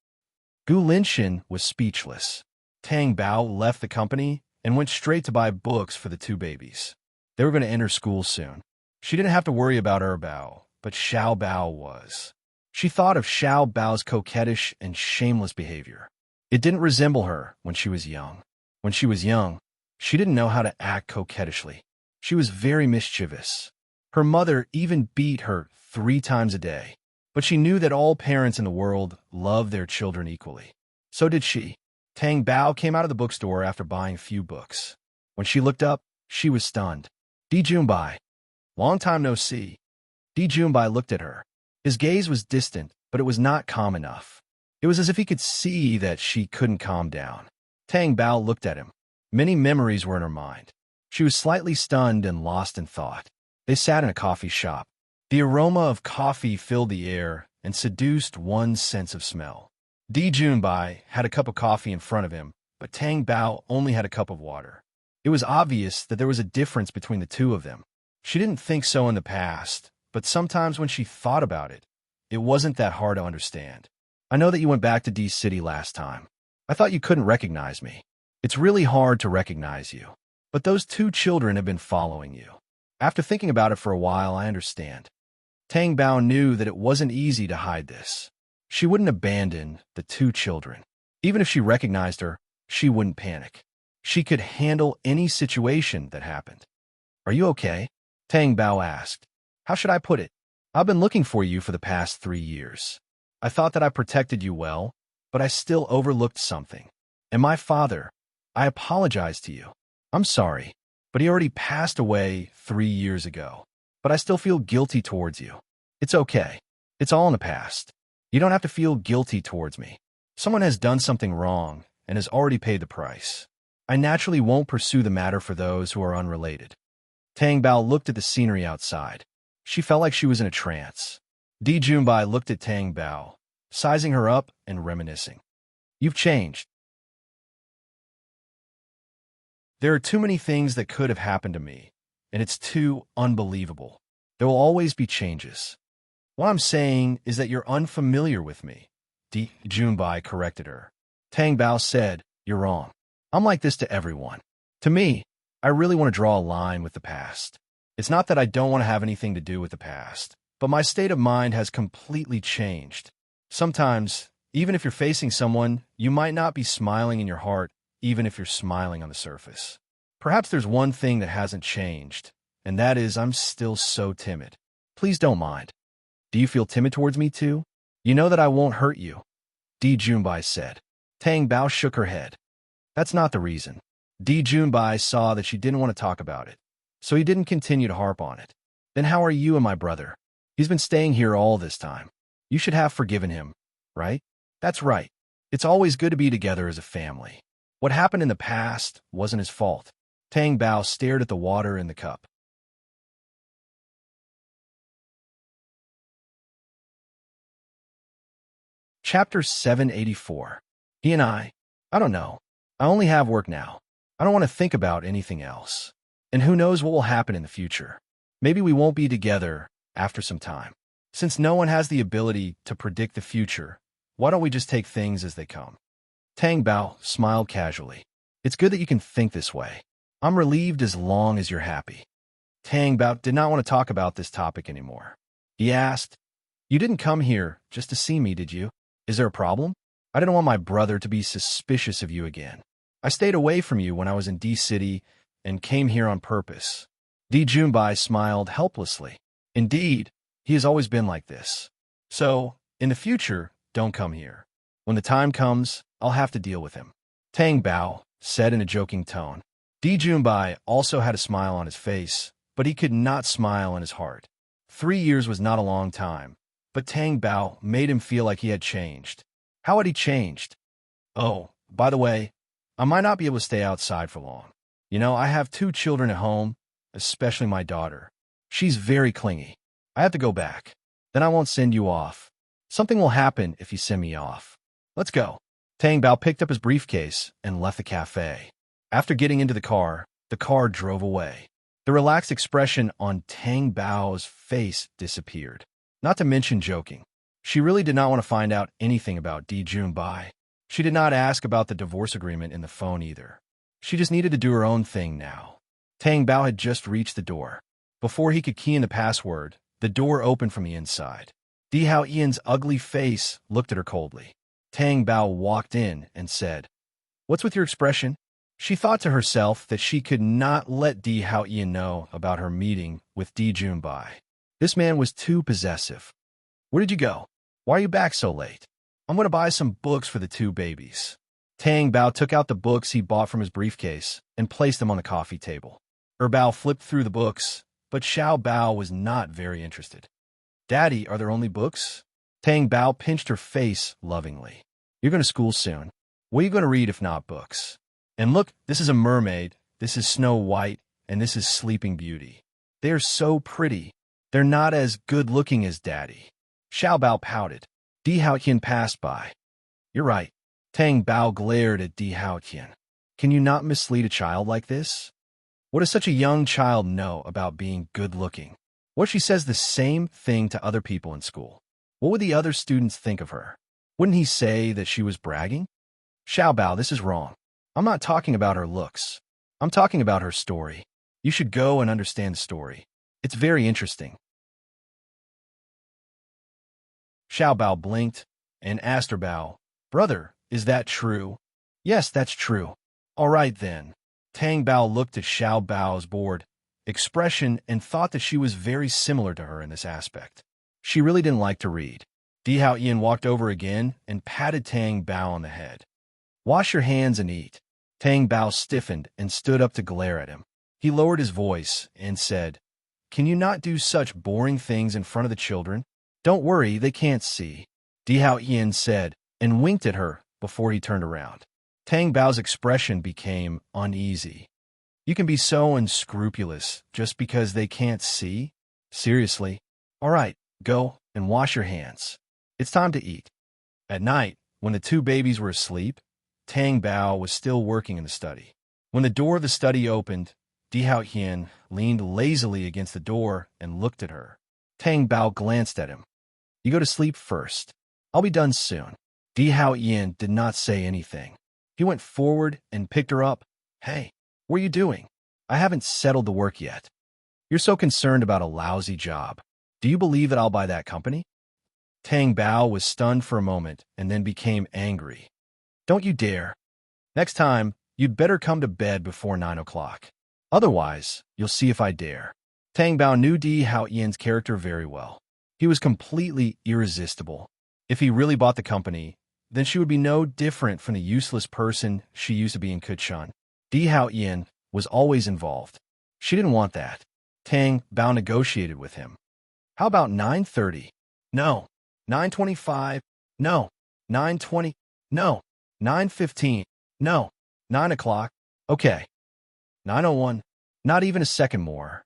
Gu Linshin was speechless. Tang Bao left the company and went straight to buy books for the two babies. They were going to enter school soon. She didn't have to worry about Bao, but Xiao Bao was. She thought of Xiao Bao's coquettish and shameless behavior. It didn't resemble her when she was young. When she was young, she didn't know how to act coquettishly. She was very mischievous. Her mother even beat her 3 times a day. But she knew that all parents in the world love their children equally. So did she. Tang Bao came out of the bookstore after buying a few books. When she looked up, she was stunned. "Di Junbai. Long time no see." Di Junbai looked at her. His gaze was distant, but it was not calm enough. It was as if he could see that she couldn't calm down. Tang Bao looked at him. Many memories were in her mind. She was slightly stunned and lost in thought. They sat in a coffee shop. The aroma of coffee filled the air and seduced one's sense of smell. Di Junbai had a cup of coffee in front of him, but Tang Bao only had a cup of water. It was obvious that there was a difference between the two of them. She didn't think so in the past, but sometimes when she thought about it, it wasn't that hard to understand. "I know that you went back to D City last time. I thought you couldn't recognize me. It's really hard to recognize you. But those 2 children have been following you. After thinking about it for a while, I understand." Tang Bao knew that it wasn't easy to hide this. She wouldn't abandon the 2 children. Even if she recognized her, she wouldn't panic. She could handle any situation that happened. "Are you okay?" Tang Bao asked. "How should I put it? I've been looking for you for the past 3 years. I thought that I protected you well, but I still overlooked something. And my father, I apologize to you. I'm sorry, but he already passed away 3 years ago. But I still feel guilty towards you. It's okay. It's all in the past. You don't have to feel guilty towards me. Someone has done something wrong and has already paid the price. I naturally won't pursue the matter for those who are unrelated." Tang Bao looked at the scenery outside. She felt like she was in a trance. Di Junbai looked at Tang Bao, sizing her up and reminiscing. "You've changed. There are too many things that could have happened to me, and it's too unbelievable. There will always be changes. What I'm saying is that you're unfamiliar with me." Di Junbai corrected her. Tang Bao said, "You're wrong. I'm like this to everyone. To me, I really want to draw a line with the past. It's not that I don't want to have anything to do with the past, but my state of mind has completely changed. Sometimes, even if you're facing someone, you might not be smiling in your heart, even if you're smiling on the surface. Perhaps there's one thing that hasn't changed, and that is I'm still so timid. Please don't mind. Do you feel timid towards me too? You know that I won't hurt you," Di Junbai said. Tang Bao shook her head. "That's not the reason." Di Junbai saw that she didn't want to talk about it, so he didn't continue to harp on it. "Then how are you and my brother? He's been staying here all this time. You should have forgiven him, right?" "That's right. It's always good to be together as a family. What happened in the past wasn't his fault." Tang Bao stared at the water in the cup. Chapter 784. He and I don't know. I only have work now. I don't want to think about anything else. And who knows what will happen in the future. Maybe we won't be together after some time. Since no one has the ability to predict the future, why don't we just take things as they come? Tang Bao smiled casually. It's good that you can think this way. I'm relieved as long as you're happy. Tang Bao did not want to talk about this topic anymore. He asked, "You didn't come here just to see me, did you? Is there a problem? I didn't want my brother to be suspicious of you again. I stayed away from you when I was in D-City and came here on purpose." Di Junbai smiled helplessly. Indeed, he has always been like this. So, in the future, don't come here. When the time comes, I'll have to deal with him. Tang Bao said in a joking tone. Di Junbai also had a smile on his face, but he could not smile in his heart. 3 years was not a long time, but Tang Bao made him feel like he had changed. How had he changed? Oh, by the way, I might not be able to stay outside for long. You know, I have 2 children at home, especially my daughter. She's very clingy. I have to go back. Then I won't send you off. Something will happen if you send me off. Let's go. Tang Bao picked up his briefcase and left the cafe. After getting into the car drove away. The relaxed expression on Tang Bao's face disappeared. Not to mention joking. She really did not want to find out anything about Di Junbai. She did not ask about the divorce agreement in the phone either. She just needed to do her own thing now. Tang Bao had just reached the door. Before he could key in the password, the door opened from the inside. Di Hao Ian's ugly face looked at her coldly. Tang Bao walked in and said, "What's with your expression?" She thought to herself that she could not let Di Hao Ian know about her meeting with Di Junbai. This man was too possessive. "Where did you go? Why are you back so late?" "I'm going to buy some books for the 2 babies." Tang Bao took out the books he bought from his briefcase and placed them on the coffee table. Bao flipped through the books, but Xiao Bao was not very interested. "Daddy, are there only books?" Tang Bao pinched her face lovingly. "You're going to school soon. What are you going to read if not books? And look, this is a mermaid, this is Snow White, and this is Sleeping Beauty. They are so pretty. They're not as good-looking as Daddy." Xiao Bao pouted. Di Haotian passed by. "You're right." Tang Bao glared at Di Haotian. "Can you not mislead a child like this? What does such a young child know about being good-looking? What if she says the same thing to other people in school? What would the other students think of her? Wouldn't he say that she was bragging?" "Xiao Bao, this is wrong. I'm not talking about her looks. I'm talking about her story. You should go and understand the story. It's very interesting." Xiao Bao blinked and asked her Bao, "Brother, is that true?" "Yes, that's true." "All right, then." Tang Bao looked at Xiao Bao's bored expression and thought that she was very similar to her in this aspect. She really didn't like to read. Di Hao Ian walked over again and patted Tang Bao on the head. "Wash your hands and eat." Tang Bao stiffened and stood up to glare at him. He lowered his voice and said, "Can you not do such boring things in front of the children?" "Don't worry, they can't see," Di Hao Ian said and winked at her before he turned around. Tang Bao's expression became uneasy. "You can be so unscrupulous just because they can't see? Seriously? All right, go and wash your hands. It's time to eat." At night, when the 2 babies were asleep, Tang Bao was still working in the study. When the door of the study opened, Di Hao Hian leaned lazily against the door and looked at her. Tang Bao glanced at him. "You go to sleep first. I'll be done soon." Di Hao Ian did not say anything. He went forward and picked her up. "Hey, what are you doing? I haven't settled the work yet. You're so concerned about a lousy job. Do you believe that I'll buy that company?" Tang Bao was stunned for a moment and then became angry. "Don't you dare. Next time, you'd better come to bed before 9 o'clock. Otherwise, you'll see if I dare." Tang Bao knew Di Hao Ian's character very well. He was completely irresistible. If he really bought the company, then she would be no different from the useless person she used to be in Kuchun. Di Hao Ian was always involved. She didn't want that. Tang Bao negotiated with him. "How about 9:30? No. 9:25? No. 9:20? No. 9:15? No. 9 o'clock? Okay. 9:01? Not even a second more."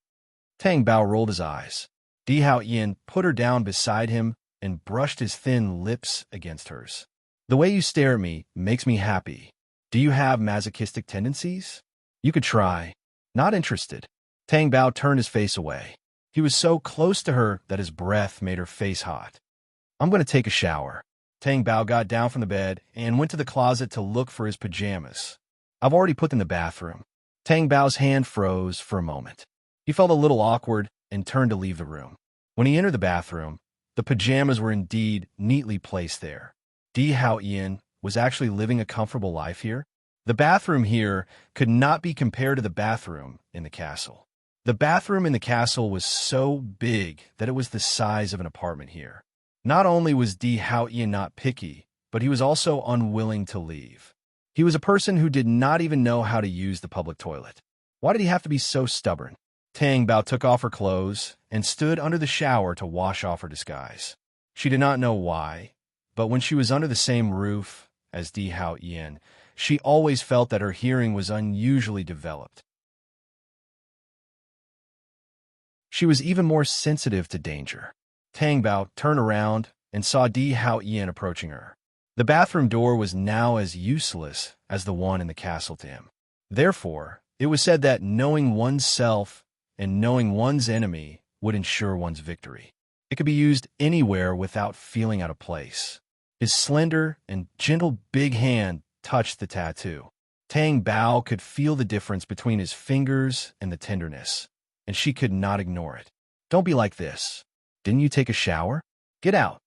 Tang Bao rolled his eyes. Di Hao Ian put her down beside him and brushed his thin lips against hers. "The way you stare at me makes me happy. Do you have masochistic tendencies? You could try." "Not interested." Tang Bao turned his face away. He was so close to her that his breath made her face hot. I'm going to take a shower. Tang Bao got down from the bed and went to the closet to look for his pajamas. I've already put them in the bathroom. Tang Bao's hand froze for a moment. He felt a little awkward and turned to leave the room. When he entered the bathroom, the pajamas were indeed neatly placed there. Di Haoyan was actually living a comfortable life here. The bathroom here could not be compared to the bathroom in the castle. The bathroom in the castle was so big that it was the size of an apartment here. Not only was Di Haoyan not picky, but he was also unwilling to leave. He was a person who did not even know how to use the public toilet. Why did he have to be so stubborn? Tang Bao took off her clothes and stood under the shower to wash off her disguise. She did not know why, but when she was under the same roof as Di Haoyan, she always felt that her hearing was unusually developed. She was even more sensitive to danger. Tang Bao turned around and saw Di Haoyan approaching her. The bathroom door was now as useless as the one in the castle to him. Therefore, it was said that knowing oneself and knowing one's enemy would ensure one's victory. It could be used anywhere without feeling out of place. His slender and gentle big hand touched the tattoo. Tang Bao could feel the difference between his fingers and the tenderness, and she could not ignore it. Don't be like this. Didn't you take a shower? Get out.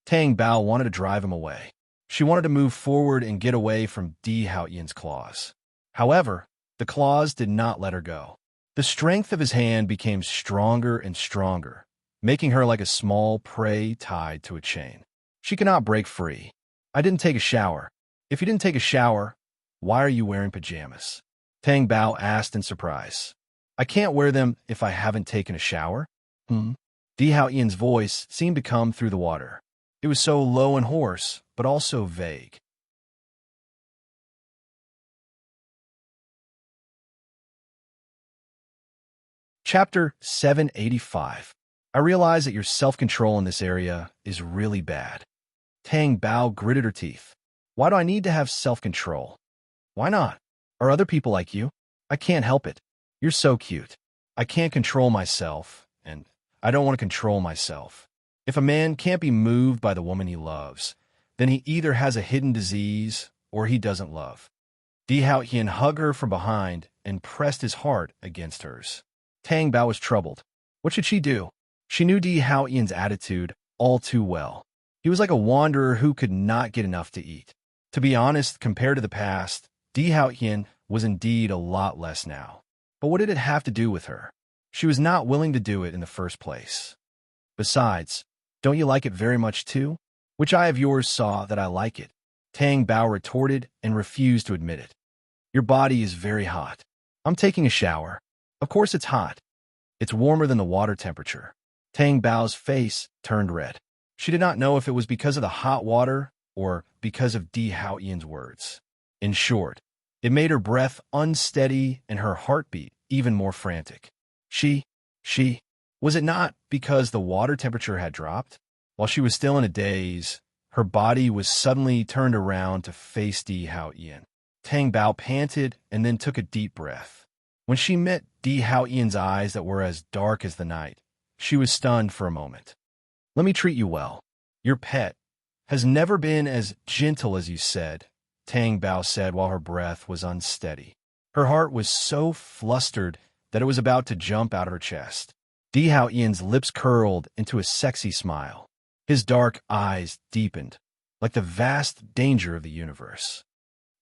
Tang Bao wanted to drive him away. She wanted to move forward and get away from Di Haoyan's claws. However, the claws did not let her go. The strength of his hand became stronger and stronger, making her like a small prey tied to a chain. She could not break free. I didn't take a shower. If you didn't take a shower, why are you wearing pajamas? Tang Bao asked in surprise. I can't wear them if I haven't taken a shower. Di Haoyan's voice seemed to come through the water. It was so low and hoarse, but also vague. Chapter 785. I realize that your self-control in this area is really bad. Tang Bao gritted her teeth. Why do I need to have self-control? Why not? Are other people like you? I can't help it. You're so cute. I can't control myself, and I don't want to control myself. If a man can't be moved by the woman he loves, then he either has a hidden disease or he doesn't love. Di Haoyan hugged her from behind and pressed his heart against hers. Tang Bao was troubled. What should she do? She knew Di Haoyan's attitude all too well. He was like a wanderer who could not get enough to eat. To be honest, compared to the past, Di Haoyan was indeed a lot less now. But what did it have to do with her? She was not willing to do it in the first place. Besides, don't you like it very much too? Which eye of yours saw that I like it? Tang Bao retorted and refused to admit it. Your body is very hot. I'm taking a shower. Of course it's hot. It's warmer than the water temperature. Tang Bao's face turned red. She did not know if it was because of the hot water or because of Di Haoyan's words. In short, it made her breath unsteady and her heartbeat even more frantic. Was it not because the water temperature had dropped? While she was still in a daze, her body was suddenly turned around to face Di Haoyan. Tang Bao panted and then took a deep breath. When she met Di Haoyan's eyes that were as dark as the night, she was stunned for a moment. Let me treat you well. Your pet has never been as gentle as you said, Tang Bao said while her breath was unsteady. Her heart was so flustered that it was about to jump out of her chest. Di Haoyan's lips curled into a sexy smile. His dark eyes deepened, like the vast danger of the universe.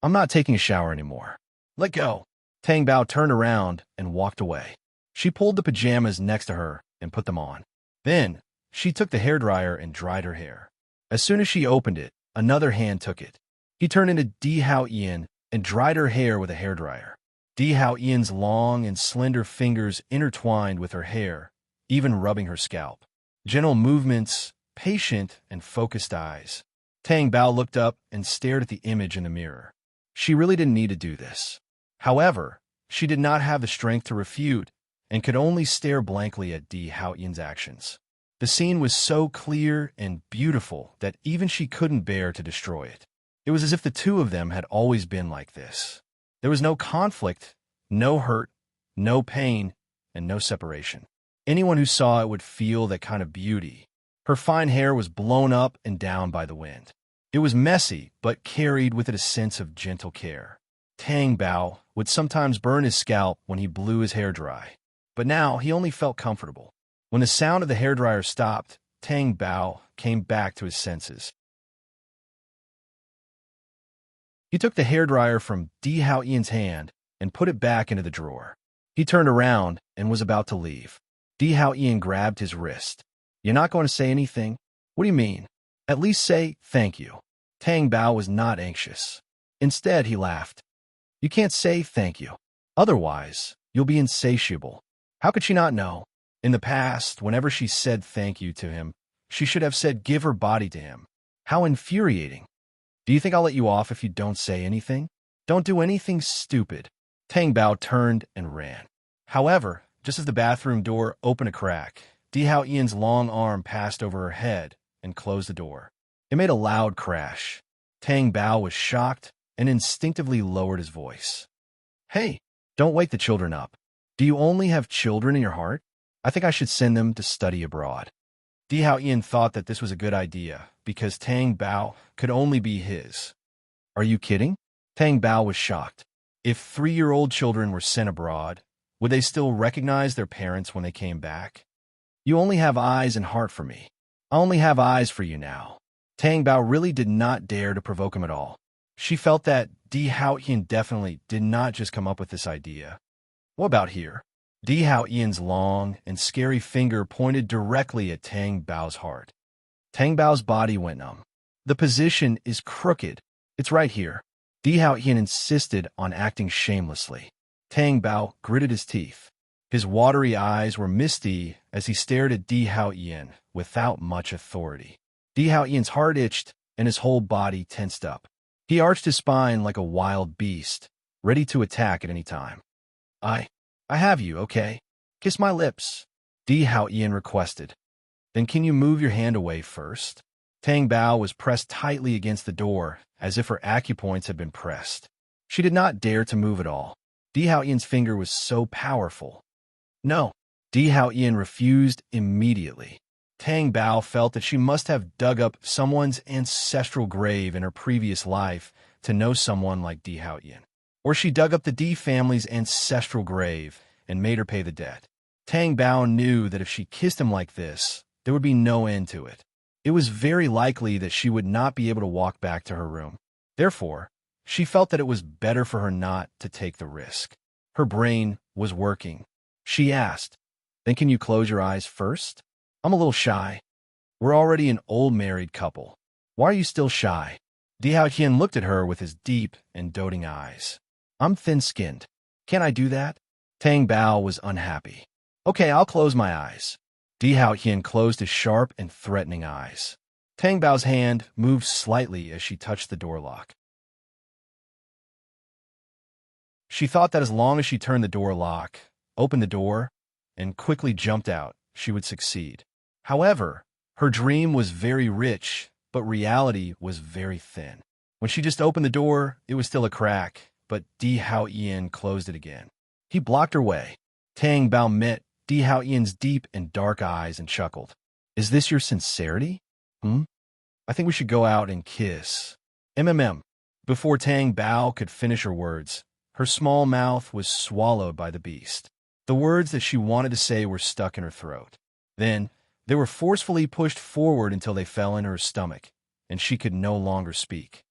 I'm not taking a shower anymore. Let go. Tang Bao turned around and walked away. She pulled the pajamas next to her and put them on. Then, she took the hairdryer and dried her hair. As soon as she opened it, another hand took it. He turned into Di Haoyan and dried her hair with a hairdryer. Di Haoyan's long and slender fingers intertwined with her hair, even rubbing her scalp. Gentle movements, patient and focused eyes. Tang Bao looked up and stared at the image in the mirror. She really didn't need to do this. However, she did not have the strength to refute and could only stare blankly at Di Haoyan's actions. The scene was so clear and beautiful that even she couldn't bear to destroy it. It was as if the two of them had always been like this. There was no conflict, no hurt, no pain, and no separation. Anyone who saw it would feel that kind of beauty. Her fine hair was blown up and down by the wind. It was messy, but carried with it a sense of gentle care. Tang Bao would sometimes burn his scalp when he blew his hair dry, but now he only felt comfortable. When the sound of the hairdryer stopped, Tang Bao came back to his senses. He took the hairdryer from Di Hao Ian's hand and put it back into the drawer. He turned around and was about to leave. Di Hao Ian grabbed his wrist. "You're not going to say anything? What do you mean? At least say thank you." Tang Bao was not anxious. Instead, he laughed. "You can't say thank you. Otherwise, you'll be insatiable." How could she not know? In the past, whenever she said thank you to him, she should have said give her body to him. How infuriating. "Do you think I'll let you off if you don't say anything? Don't do anything stupid." Tang Bao turned and ran. However, just as the bathroom door opened a crack, Di Hao Ian's long arm passed over her head and closed the door. It made a loud crash. Tang Bao was shocked and instinctively lowered his voice. "Hey, don't wake the children up. Do you only have children in your heart? I think I should send them to study abroad." Di Hao Ian thought that this was a good idea because Tang Bao could only be his. "Are you kidding?" Tang Bao was shocked. If 3-year-old children were sent abroad, would they still recognize their parents when they came back? "You only have eyes and heart for me. I only have eyes for you now." Tang Bao really did not dare to provoke him at all. She felt that Di Hao Ian definitely did not just come up with this idea. "What about here?" Di Hao Ian's long and scary finger pointed directly at Tang Bao's heart. Tang Bao's body went numb. "The position is crooked. It's right here." Di Hao Ian insisted on acting shamelessly. Tang Bao gritted his teeth. His watery eyes were misty as he stared at Di Hao Ian without much authority. Di Hao Ian's heart itched and his whole body tensed up. He arched his spine like a wild beast, ready to attack at any time. I have you, okay? Kiss my lips," Di Hao Ian requested. "Then can you move your hand away first?" Tang Bao was pressed tightly against the door, as if her acupoints had been pressed. She did not dare to move at all. Di Hao Ian's finger was so powerful. "No." Di Hao Ian refused immediately. Tang Bao felt that she must have dug up someone's ancestral grave in her previous life to know someone like Di Hao Ian. Or she dug up the Di family's ancestral grave and made her pay the debt. Tang Bao knew that if she kissed him like this, there would be no end to it. It was very likely that she would not be able to walk back to her room. Therefore, she felt that it was better for her not to take the risk. Her brain was working. She asked, "Then can you close your eyes first? I'm a little shy. We're already an old married couple. Why are you still shy?" Di Hao Ian looked at her with his deep and doting eyes. "I'm thin-skinned. Can't I do that?" Tang Bao was unhappy. "Okay, I'll close my eyes." Di Hao Ian closed his sharp and threatening eyes. Tang Bao's hand moved slightly as she touched the door lock. She thought that as long as she turned the door lock, opened the door, and quickly jumped out, she would succeed. However, her dream was very rich, but reality was very thin. When she just opened the door, it was still a crack, but Di Hao Ian closed it again. He blocked her way. Tang Bao met Di Hao Ian's deep and dark eyes and chuckled. "Is this your sincerity? I think we should go out and kiss." Before Tang Bao could finish her words, her small mouth was swallowed by the beast. The words that she wanted to say were stuck in her throat. Then, they were forcefully pushed forward until they fell into her stomach, and she could no longer speak.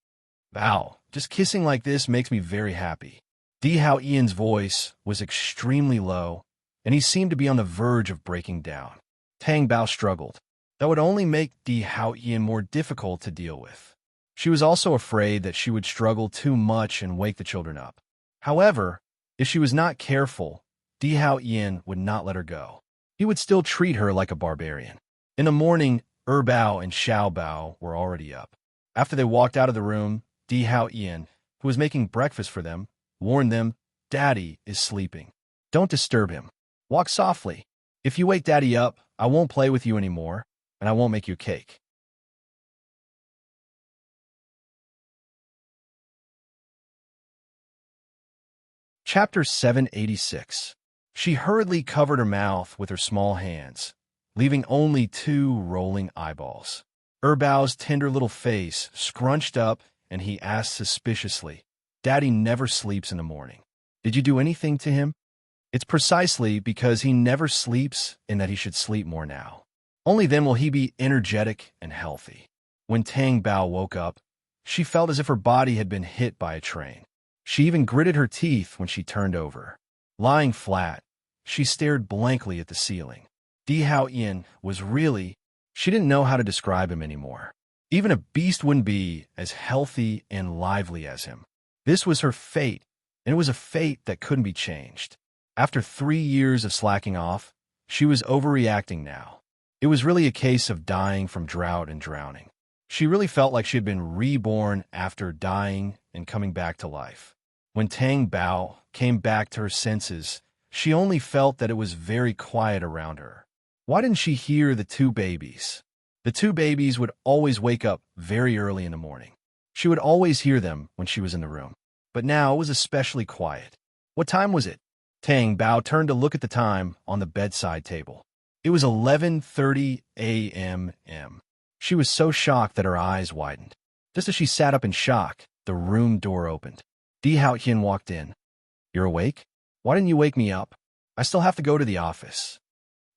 "Bao, just kissing like this makes me very happy." Di Hao Ian's voice was extremely low, and he seemed to be on the verge of breaking down. Tang Bao struggled. That would only make Di Hao Ian more difficult to deal with. She was also afraid that she would struggle too much and wake the children up. However, if she was not careful, Di Hao Ian would not let her go. He would still treat her like a barbarian. In the morning, Bao and Xiao Bao were already up. After they walked out of the room, Di Hao Ian, who was making breakfast for them, warned them, "Daddy is sleeping. Don't disturb him. Walk softly. If you wake Daddy up, I won't play with you anymore, and I won't make you cake." Chapter 786. She hurriedly covered her mouth with her small hands, leaving only 2 rolling eyeballs. Erbao's tender little face scrunched up, and he asked suspiciously, "Daddy never sleeps in the morning. Did you do anything to him?" "It's precisely because he never sleeps and that he should sleep more now. Only then will he be energetic and healthy." When Tang Bao woke up, she felt as if her body had been hit by a train. She even gritted her teeth when she turned over. Lying flat, she stared blankly at the ceiling. Di Haoyan was really... She didn't know how to describe him anymore. Even a beast wouldn't be as healthy and lively as him. This was her fate, and it was a fate that couldn't be changed. After 3 years of slacking off, she was overreacting now. It was really a case of dying from drought and drowning. She really felt like she had been reborn after dying and coming back to life. When Tang Bao came back to her senses, she only felt that it was very quiet around her. Why didn't she hear the 2 babies? The 2 babies would always wake up very early in the morning. She would always hear them when she was in the room. But now it was especially quiet. What time was it? Tang Bao turned to look at the time on the bedside table. It was 11:30 a.m. She was so shocked that her eyes widened. Just as she sat up in shock, the room door opened. Di Haoyan walked in. "You're awake? Why didn't you wake me up? I still have to go to the office."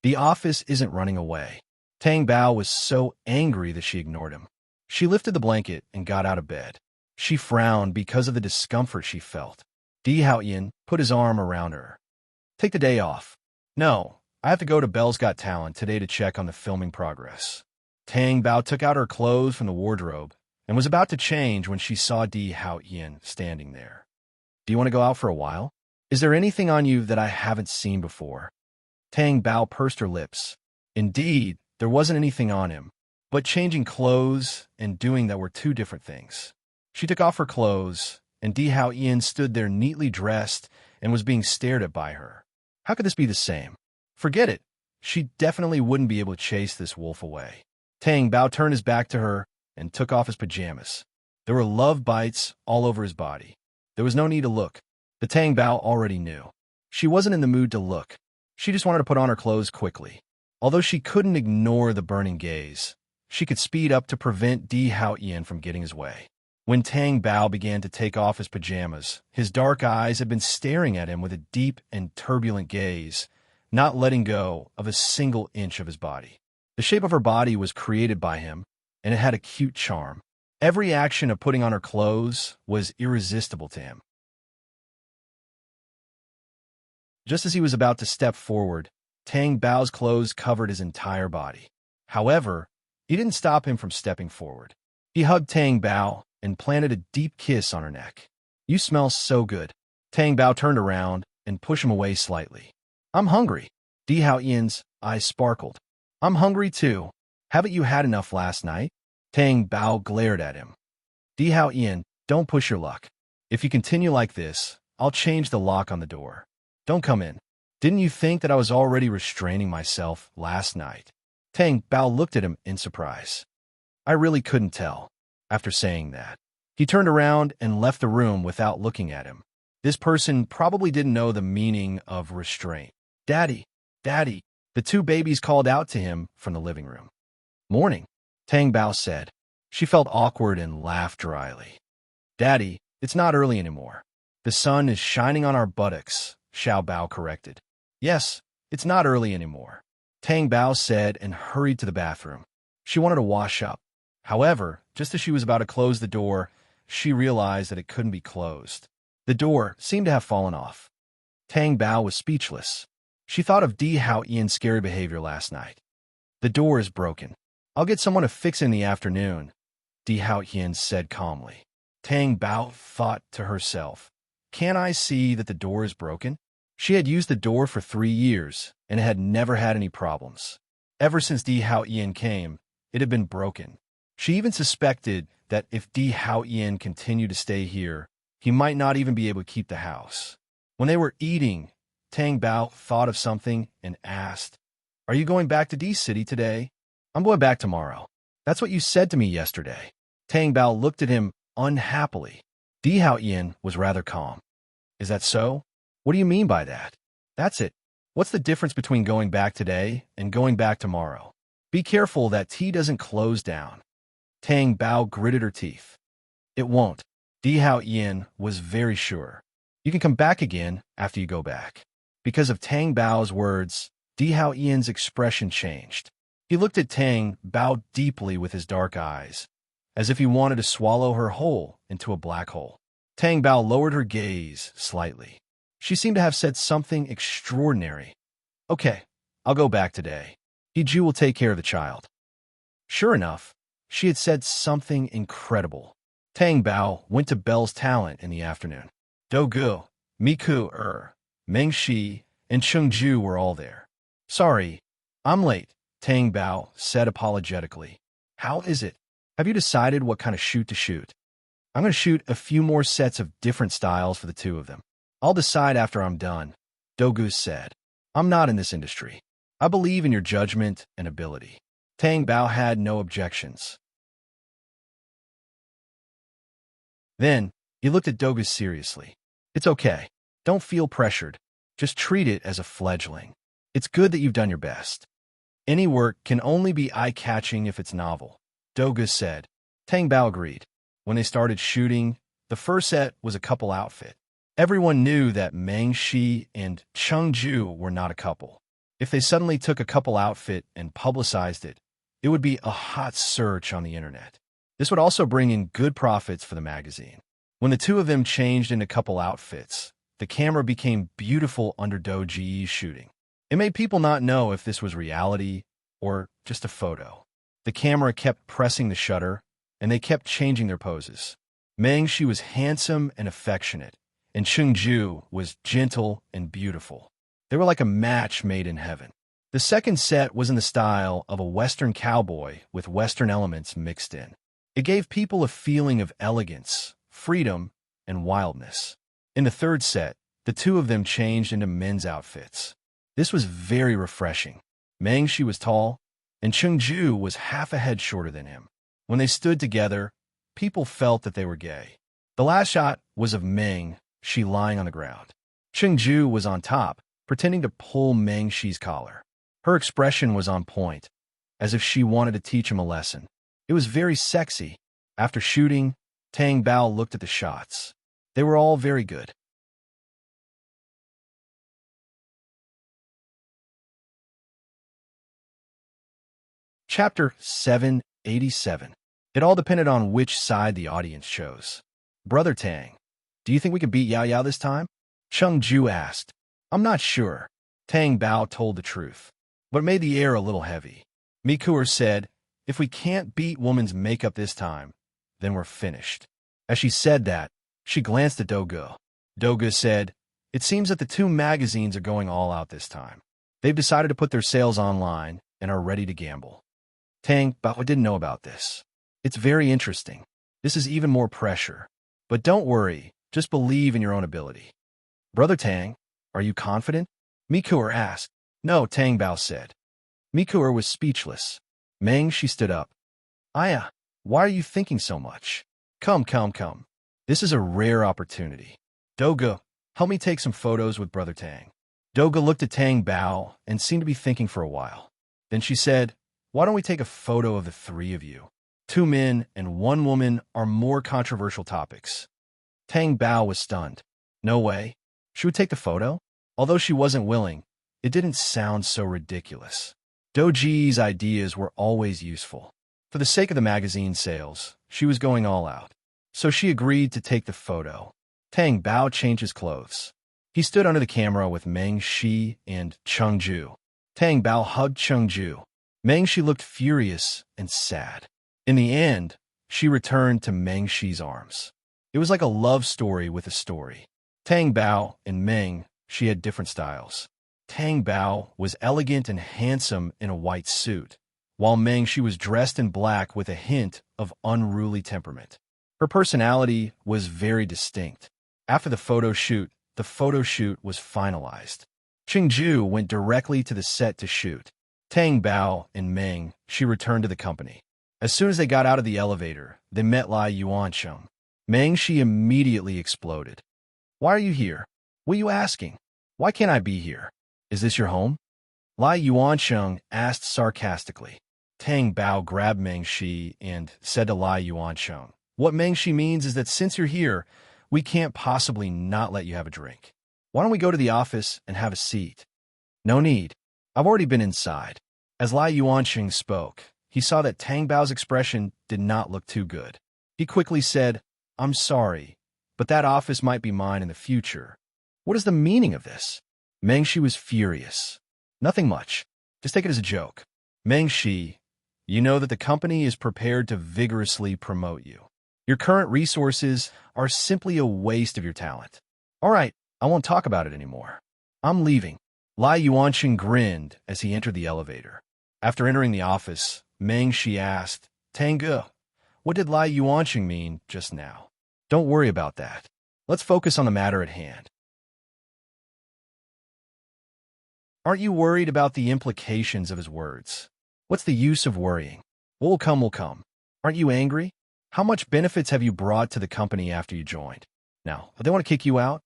"The office isn't running away." Tang Bao was so angry that she ignored him. She lifted the blanket and got out of bed. She frowned because of the discomfort she felt. Di Haoyan put his arm around her. "Take the day off." "No, I have to go to Belle's Got Talent today to check on the filming progress." Tang Bao took out her clothes from the wardrobe and was about to change when she saw Di Haoyan standing there. "Do you want to go out for a while? Is there anything on you that I haven't seen before?" Tang Bao pursed her lips. Indeed, there wasn't anything on him, but changing clothes and doing that were 2 different things. She took off her clothes, and Di Haoyan stood there neatly dressed and was being stared at by her. How could this be the same? Forget it. She definitely wouldn't be able to chase this wolf away. Tang Bao turned his back to her and took off his pajamas. There were love bites all over his body. There was no need to look. The Tang Bao already knew. She wasn't in the mood to look. She just wanted to put on her clothes quickly. Although she couldn't ignore the burning gaze, she could speed up to prevent Di Haoyan from getting his way. When Tang Bao began to take off his pajamas, his dark eyes had been staring at him with a deep and turbulent gaze, not letting go of a single inch of his body. The shape of her body was created by him, and it had a cute charm. Every action of putting on her clothes was irresistible to him. Just as he was about to step forward, Tang Bao's clothes covered his entire body. However, he didn't stop him from stepping forward. He hugged Tang Bao and planted a deep kiss on her neck. "You smell so good." Tang Bao turned around and pushed him away slightly. "I'm hungry." Di Haoyan's eyes sparkled. "I'm hungry too. Haven't you had enough last night?" Tang Bao glared at him. "Di Haoyan, don't push your luck. If you continue like this, I'll change the lock on the door. Don't come in. Didn't you think that I was already restraining myself last night?" Tang Bao looked at him in surprise. "I really couldn't tell." After saying that, he turned around and left the room without looking at him. This person probably didn't know the meaning of restraint. "Daddy, Daddy," the 2 babies called out to him from the living room. "Morning," Tang Bao said. She felt awkward and laughed dryly. "Daddy, it's not early anymore. The sun is shining on our buttocks," Xiao Bao corrected. "Yes, it's not early anymore," Tang Bao said and hurried to the bathroom. She wanted to wash up. However, just as she was about to close the door, she realized that it couldn't be closed. The door seemed to have fallen off. Tang Bao was speechless. She thought of Di Haoyan's scary behavior last night. "The door is broken. I'll get someone to fix it in the afternoon," Di Haoyan said calmly. Tang Bao thought to herself, "Can't I see that the door is broken?" She had used the door for 3 years and had never had any problems. Ever since Di Haoyan came, it had been broken. She even suspected that if Di Haoyan continued to stay here, he might not even be able to keep the house. When they were eating, Tang Bao thought of something and asked, "Are you going back to D City today?" "I'm going back tomorrow." "That's what you said to me yesterday." Tang Bao looked at him unhappily. Di Haoyan was rather calm. "Is that so? What do you mean by that?" "That's it. What's the difference between going back today and going back tomorrow? Be careful that tea doesn't close down. Tang Bao gritted her teeth. It won't. Di Hao Yin was very sure. You can come back again after you go back. Because of Tang Bao's words, Di Hao Yin's expression changed. He looked at Tang Bao deeply with his dark eyes, as if he wanted to swallow her whole into a black hole. Tang Bao lowered her gaze slightly. She seemed to have said something extraordinary. Okay, I'll go back today. Hiju will take care of the child. Sure enough, she had said something incredible. Tang Bao went to Belle's talent in the afternoon. Dogu, Miku Meng Shi, and Cheng Ju were all there. Sorry, I'm late, Tang Bao said apologetically. How is it? Have you decided what kind of shoot to shoot? I'm going to shoot a few more sets of different styles for the two of them. I'll decide after I'm done, Dogu said. I'm not in this industry. I believe in your judgment and ability. Tang Bao had no objections. Then, he looked at Dogu seriously. It's okay. Don't feel pressured. Just treat it as a fledgling. It's good that you've done your best. Any work can only be eye-catching if it's novel, Dogu said. Tang Bao agreed. When they started shooting, the first set was a couple outfit. Everyone knew that Meng Shi and Cheng Ju were not a couple. If they suddenly took a couple outfit and publicized it, it would be a hot search on the internet. This would also bring in good profits for the magazine. When the two of them changed into couple outfits, the camera became beautiful under Doji's shooting. It made people not know if this was reality or just a photo. The camera kept pressing the shutter, and they kept changing their poses. Meng Shi was handsome and affectionate, and Cheng Ju was gentle and beautiful. They were like a match made in heaven. The second set was in the style of a Western cowboy with Western elements mixed in. It gave people a feeling of elegance, freedom, and wildness. In the third set, the two of them changed into men's outfits. This was very refreshing. Meng Shi was tall, and Cheng Ju was half a head shorter than him. When they stood together, people felt that they were gay. The last shot was of Meng Shi lying on the ground. Cheng Ju was on top, pretending to pull Meng Shi's collar. Her expression was on point, as if she wanted to teach him a lesson. It was very sexy. After shooting, Tang Bao looked at the shots. They were all very good. Chapter 787. It all depended on which side the audience chose. Brother Tang, do you think we can beat Yao Yao this time? Cheng Ju asked. I'm not sure. Tang Bao told the truth, but it made the air a little heavy. Miku said, if we can't beat woman's makeup this time, then we're finished. As she said that, she glanced at Dogu. Dogu said, it seems that the two magazines are going all out this time. They've decided to put their sales online and are ready to gamble. Tang Bao didn't know about this. It's very interesting. This is even more pressure. But don't worry, just believe in your own ability. Brother Tang, are you confident? Miku asked. No, Tang Bao said. Miku was speechless. Meng Shi stood up. Aya, why are you thinking so much? Come. This is a rare opportunity. Dogu, help me take some photos with Brother Tang. Dogu looked at Tang Bao and seemed to be thinking for a while. Then she said, why don't we take a photo of the three of you? 2 men and 1 woman are more controversial topics. Tang Bao was stunned. No way. She would take the photo? Although she wasn't willing, it didn't sound so ridiculous. Doji's ideas were always useful. For the sake of the magazine sales, she was going all out. So she agreed to take the photo. Tang Bao changed his clothes. He stood under the camera with Meng Shi and Cheng Ju. Tang Bao hugged Cheng Ju. Meng Shi looked furious and sad. In the end, she returned to Meng Shi's arms. It was like a love story with a story. Tang Bao and Meng Shi had different styles. Tang Bao was elegant and handsome in a white suit, while Meng Shi was dressed in black with a hint of unruly temperament. Her personality was very distinct. After the photo shoot was finalized. Cheng Ju went directly to the set to shoot. Tang Bao and Meng Shi returned to the company. As soon as they got out of the elevator, they met Lai Yuancheng. Meng Shi immediately exploded. Why are you here? What are you asking? Why can't I be here? Is this your home? Lai Yuansheng asked sarcastically. Tang Bao grabbed Meng Shi and said to Lai Yuansheng, "What Meng Shi means is that since you're here, we can't possibly not let you have a drink. Why don't we go to the office and have a seat?" "No need. I've already been inside." As Lai Yuansheng spoke, he saw that Tang Bao's expression did not look too good. He quickly said, "I'm sorry, but that office might be mine in the future." "What is the meaning of this?" Meng Shi was furious. "Nothing much. Just take it as a joke." "Meng Shi, you know that the company is prepared to vigorously promote you. Your current resources are simply a waste of your talent." "All right, I won't talk about it anymore. I'm leaving." Lai Yuansheng grinned as he entered the elevator. After entering the office, Meng Shi asked, "Tang Ge, what did Lai Yuansheng mean just now?" "Don't worry about that. Let's focus on the matter at hand." "Aren't you worried about the implications of his words?" "What's the use of worrying? What will come will come." "Aren't you angry? How much benefits have you brought to the company after you joined? Now, they want to kick you out?"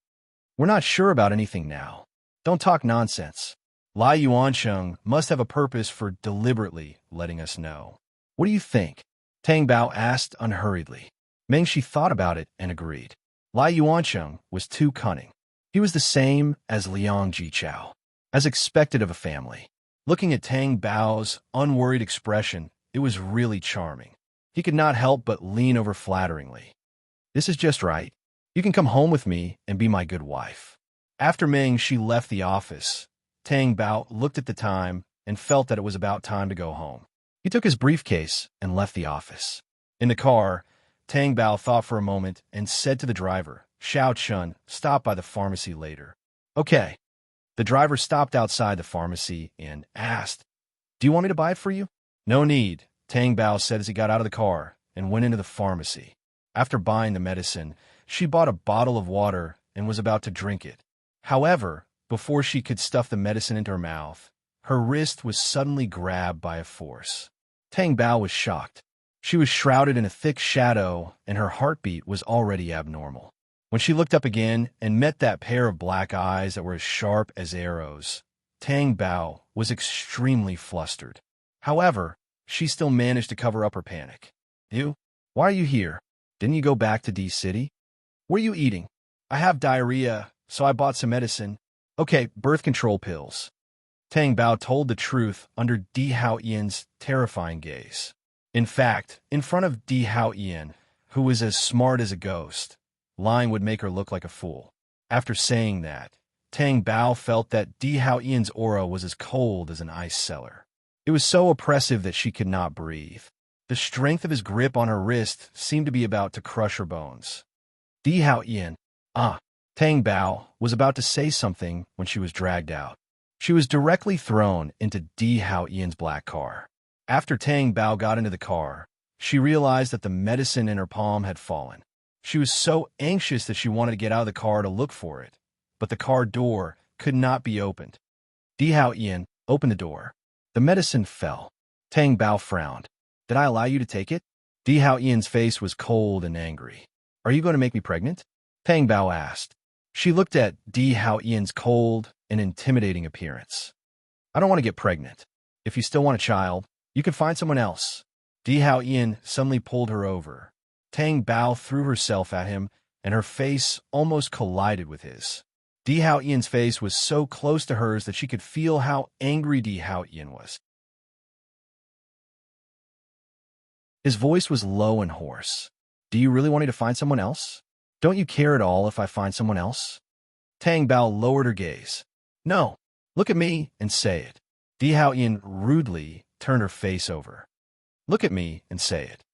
"We're not sure about anything now. Don't talk nonsense." Lai Yuansheng must have a purpose for deliberately letting us know. "What do you think?" Tang Bao asked unhurriedly. Meng Shi thought about it and agreed. Lai Yuansheng was too cunning. He was the same as Liang Jichao, as expected of a family. Looking at Tang Bao's unworried expression, it was really charming. He could not help but lean over flatteringly. "This is just right. You can come home with me and be my good wife." After Meng Shi left the office, Tang Bao looked at the time and felt that it was about time to go home. He took his briefcase and left the office. In the car, Tang Bao thought for a moment and said to the driver, "Xiao Chun, stop by the pharmacy later." "Okay." The driver stopped outside the pharmacy and asked, "Do you want me to buy it for you?" "No need," Tang Bao said as he got out of the car and went into the pharmacy. After buying the medicine, she bought a bottle of water and was about to drink it. However, before she could stuff the medicine into her mouth, her wrist was suddenly grabbed by a force. Tang Bao was shocked. She was shrouded in a thick shadow, and her heartbeat was already abnormal. When she looked up again and met that pair of black eyes that were as sharp as arrows, Tang Bao was extremely flustered. However, she still managed to cover up her panic. "You? Why are you here? Didn't you go back to D City? What are you eating?" "I have diarrhea, so I bought some medicine." "Okay, birth control pills." Tang Bao told the truth under Di Haoyan's terrifying gaze. In fact, in front of Di Haoyan, who was as smart as a ghost, lying would make her look like a fool. After saying that, Tang Bao felt that Di Haoyan's aura was as cold as an ice cellar. It was so oppressive that she could not breathe. The strength of his grip on her wrist seemed to be about to crush her bones. Di Haoyan, Tang Bao was about to say something when she was dragged out. She was directly thrown into Di Haoyan's black car. After Tang Bao got into the car, she realized that the medicine in her palm had fallen. She was so anxious that she wanted to get out of the car to look for it, but the car door could not be opened. Di Haoyan opened the door. The medicine fell. Tang Bao frowned. "Did I allow you to take it?" Di Haoyan's face was cold and angry. "Are you going to make me pregnant?" Tang Bao asked. She looked at Di Haoyan's cold and intimidating appearance. "I don't want to get pregnant. If you still want a child, you can find someone else." Di Haoyan suddenly pulled her over. Tang Bao threw herself at him, and her face almost collided with his. Di Haoyan's face was so close to hers that she could feel how angry Di Haoyan was. His voice was low and hoarse. "Do you really want me to find someone else? Don't you care at all if I find someone else?" Tang Bao lowered her gaze. "No, look at me and say it." Di Haoyan rudely turned her face over. "Look at me and say it."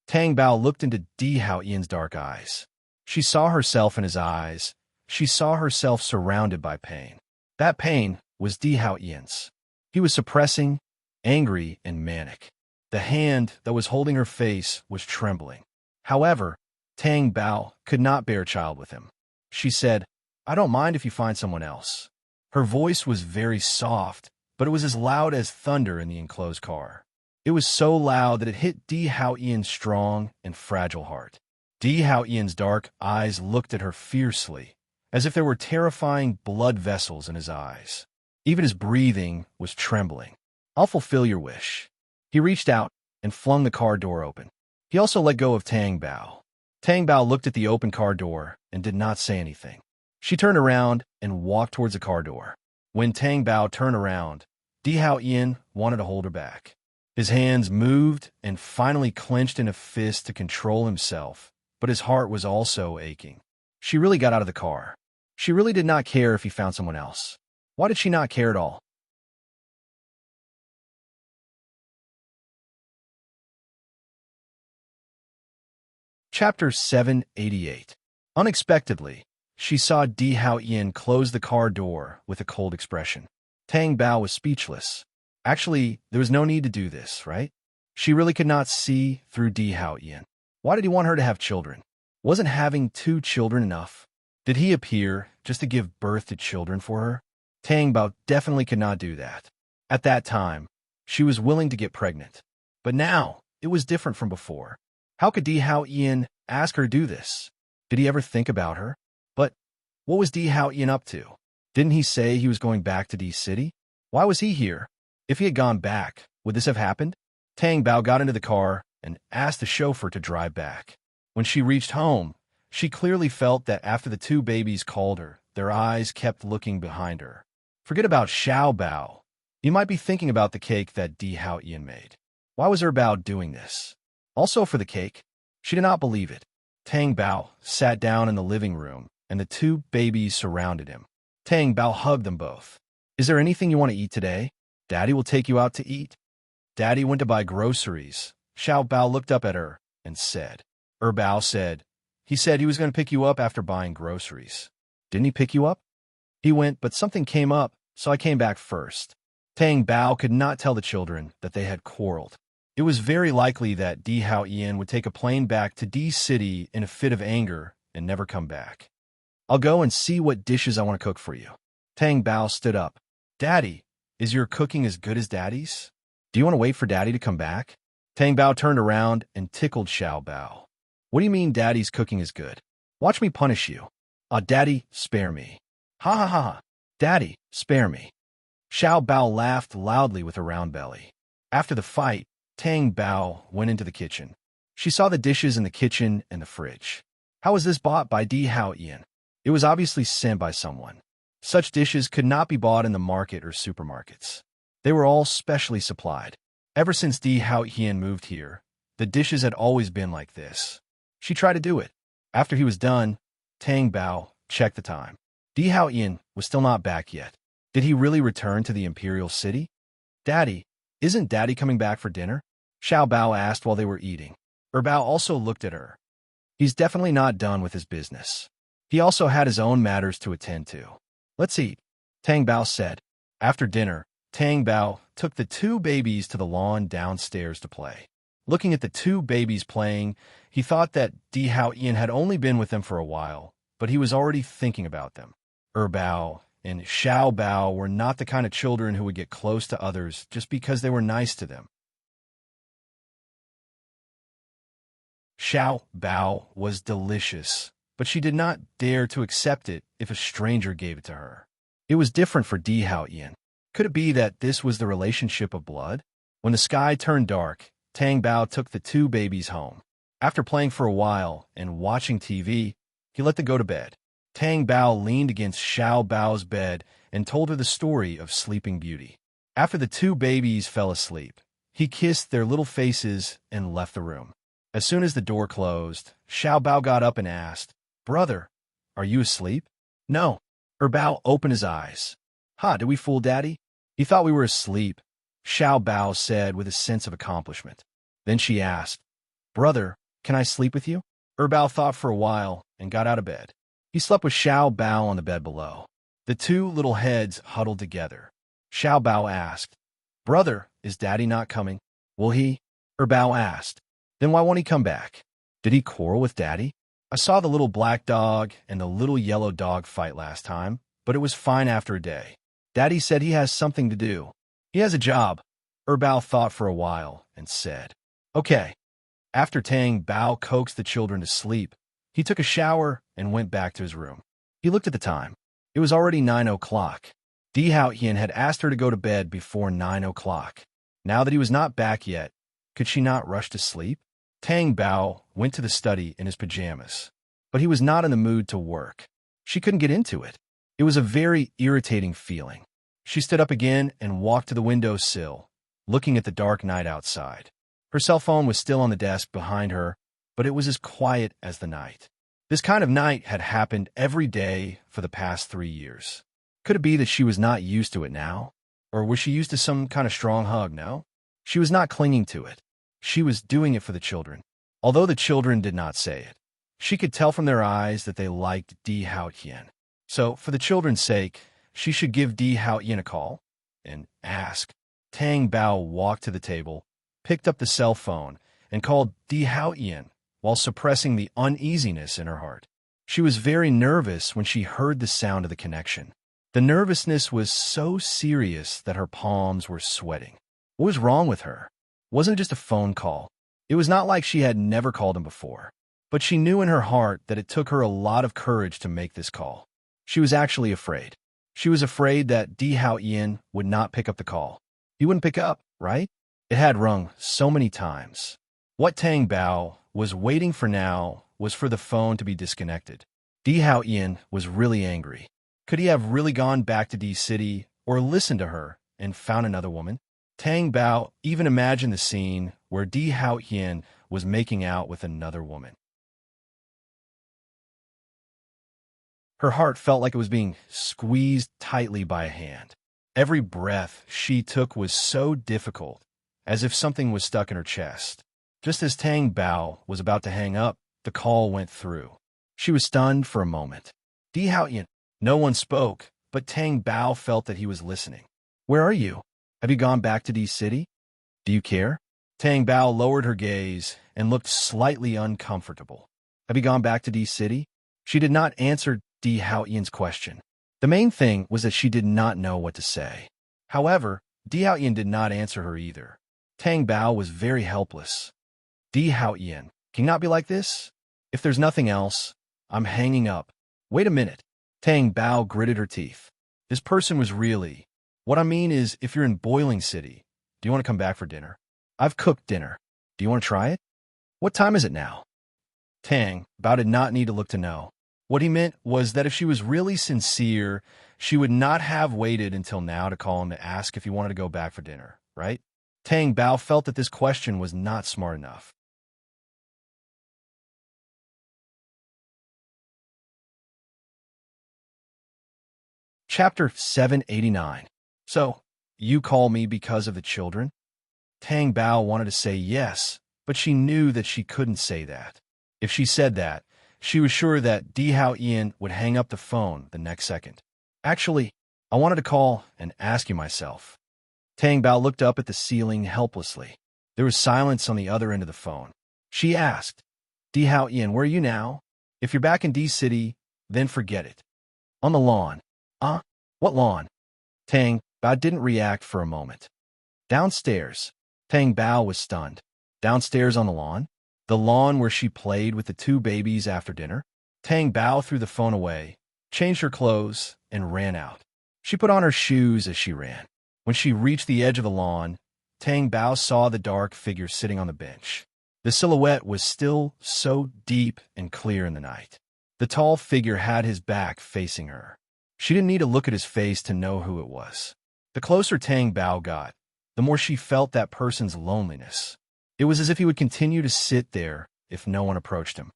Tang Bao looked into Di Haoyan's dark eyes. She saw herself in his eyes. She saw herself surrounded by pain. That pain was Di Haoyan's. He was suppressing, angry, and manic. The hand that was holding her face was trembling. However, Tang Bao could not bear a child with him. She said, "I don't mind if you find someone else." Her voice was very soft, but it was as loud as thunder in the enclosed car. It was so loud that it hit Di Haoyan's strong and fragile heart. Di Haoyan's dark eyes looked at her fiercely, as if there were terrifying blood vessels in his eyes. Even his breathing was trembling. I'll fulfill your wish. He reached out and flung the car door open. He also let go of Tang Bao. Tang Bao looked at the open car door and did not say anything. She turned around and walked towards the car door. When Tang Bao turned around, Di Hao Yin wanted to hold her back. His hands moved and finally clenched in a fist to control himself, but his heart was also aching. She really got out of the car. She really did not care if he found someone else. Why did she not care at all? Chapter 788. Unexpectedly, she saw Di Hao Yin close the car door with a cold expression. Tang Bao was speechless. Actually, there was no need to do this, right? She really could not see through Di Hao Yin. Why did he want her to have children? Wasn't having 2 children enough? Did he appear just to give birth to children for her? Tang Bao definitely could not do that. At that time, she was willing to get pregnant. But now, it was different from before. How could Di Hao Yin ask her to do this? Did he ever think about her? But what was Di Hao Yin up to? Didn't he say he was going back to D City? Why was he here? If he had gone back, would this have happened? Tang Bao got into the car and asked the chauffeur to drive back. When she reached home, she clearly felt that after the 2 babies called her, their eyes kept looking behind her. Forget about Xiao Bao. You might be thinking about the cake that Di Hao Yin made. Why was her Bao doing this? Also for the cake? She did not believe it. Tang Bao sat down in the living room, and the 2 babies surrounded him. Tang Bao hugged them both. Is there anything you want to eat today? Daddy will take you out to eat. Daddy went to buy groceries. Xiao Bao looked up at her and said. Bao said, he said he was going to pick you up after buying groceries. Didn't he pick you up? He went, but something came up, so I came back first. Tang Bao could not tell the children that they had quarreled. It was very likely that Di Hao Yin would take a plane back to D City in a fit of anger and never come back. I'll go and see what dishes I want to cook for you. Tang Bao stood up. Daddy, is your cooking as good as Daddy's? Do you want to wait for Daddy to come back? Tang Bao turned around and tickled Xiao Bao. What do you mean Daddy's cooking is good? Watch me punish you. Daddy, spare me. Ha ha ha ha. Daddy, spare me. Xiao Bao laughed loudly with a round belly. After the fight, Tang Bao went into the kitchen. She saw the dishes in the kitchen and the fridge. How was this bought by Di Hao Yin? It was obviously sent by someone. Such dishes could not be bought in the market or supermarkets. They were all specially supplied. Ever since Di Hao Yin moved here, the dishes had always been like this. She tried to do it. After he was done, Tang Bao checked the time. Di Hao Yin was still not back yet. Did he really return to the imperial city? Daddy, isn't Daddy coming back for dinner? Xiao Bao asked while they were eating. Bao also looked at her. He's definitely not done with his business. He also had his own matters to attend to. Let's eat, Tang Bao said. After dinner, Tang Bao took the 2 babies to the lawn downstairs to play. Looking at the 2 babies playing, he thought that Di Hao Yin had only been with them for a while, but he was already thinking about them. Bao and Xiao Bao were not the kind of children who would get close to others just because they were nice to them. Xiao Bao was delicious, but she did not dare to accept it if a stranger gave it to her. It was different for Di Hao Yin. Could it be that this was the relationship of blood? When the sky turned dark, Tang Bao took the 2 babies home. After playing for a while and watching TV, he let them go to bed. Tang Bao leaned against Xiao Bao's bed and told her the story of Sleeping Beauty. After the 2 babies fell asleep, he kissed their little faces and left the room. As soon as the door closed, Xiao Bao got up and asked, Brother, are you asleep? No. Bao opened his eyes. Did we fool Daddy? He thought we were asleep, Xiao Bao said with a sense of accomplishment. Then she asked, Brother, can I sleep with you? Bao thought for a while and got out of bed. He slept with Xiao Bao on the bed below. The 2 little heads huddled together. Xiao Bao asked, Brother, is Daddy not coming? Will he? Bao asked. Then why won't he come back? Did he quarrel with Daddy? I saw the little black dog and the little yellow dog fight last time, but it was fine after a day. Daddy said he has something to do. He has a job. Bao thought for a while and said, Okay. After Tang Bao coaxed the children to sleep, he took a shower and went back to his room. He looked at the time. It was already 9 o'clock. Di Hao Yin had asked her to go to bed before 9 o'clock. Now that he was not back yet, could she not rush to sleep? Tang Bao went to the study in his pajamas, but he was not in the mood to work. She couldn't get into it. It was a very irritating feeling. She stood up again and walked to the windowsill, looking at the dark night outside. Her cell phone was still on the desk behind her, but it was as quiet as the night. This kind of night had happened every day for the past 3 years. Could it be that she was not used to it now? Or was she used to some kind of strong hug, no? She was not clinging to it. She was doing it for the children. Although the children did not say it, she could tell from their eyes that they liked Di Hao Yin. So, for the children's sake, she should give Di Hao Yin a call and ask. Tang Bao walked to the table, picked up the cell phone, and called Di Hao Yin while suppressing the uneasiness in her heart. She was very nervous when she heard the sound of the connection. The nervousness was so serious that her palms were sweating. What was wrong with her? Wasn't it just a phone call? It was not like she had never called him before. But she knew in her heart that it took her a lot of courage to make this call. She was actually afraid. She was afraid that Di Hao Yin would not pick up the call. He wouldn't pick up, right? It had rung so many times. What Tang Bao was waiting for now was for the phone to be disconnected. Di Hao Yin was really angry. Could he have really gone back to D City or listened to her and found another woman? Tang Bao even imagined the scene where Di Hao Yin was making out with another woman. Her heart felt like it was being squeezed tightly by a hand. Every breath she took was so difficult, as if something was stuck in her chest. Just as Tang Bao was about to hang up, the call went through. She was stunned for a moment. Di Hao Yin. No one spoke, but Tang Bao felt that he was listening. Where are you? Have you gone back to D City? Do you care? Tang Bao lowered her gaze and looked slightly uncomfortable. Have you gone back to D City? She did not answer Di Hao Yin's question. The main thing was that she did not know what to say. However, Di Hao Yin did not answer her either. Tang Bao was very helpless. Di Hao Yin, can you not be like this? If there's nothing else, I'm hanging up. Wait a minute. Tang Bao gritted her teeth. This person was really... What I mean is, if you're in Boiling City, do you want to come back for dinner? I've cooked dinner. Do you want to try it? What time is it now? Tang Bao did not need to look to know. What he meant was that if she was really sincere, she would not have waited until now to call him to ask if he wanted to go back for dinner, right? Tang Bao felt that this question was not smart enough. Chapter 789. So, you call me because of the children? Tang Bao wanted to say yes, but she knew that she couldn't say that. If she said that, she was sure that Di Hao Yin would hang up the phone the next second. Actually, I wanted to call and ask you myself. Tang Bao looked up at the ceiling helplessly. There was silence on the other end of the phone. She asked, Di Hao Yin, where are you now? If you're back in D City, then forget it. On the lawn. What lawn? Tang Bao didn't react for a moment. Downstairs. Tang Bao was stunned. Downstairs on the lawn? The lawn where she played with the 2 babies after dinner? Tang Bao threw the phone away, changed her clothes, and ran out. She put on her shoes as she ran. When she reached the edge of the lawn, Tang Bao saw the dark figure sitting on the bench. The silhouette was still so deep and clear in the night. The tall figure had his back facing her. She didn't need to look at his face to know who it was. The closer Tang Bao got, the more she felt that person's loneliness. It was as if he would continue to sit there if no one approached him.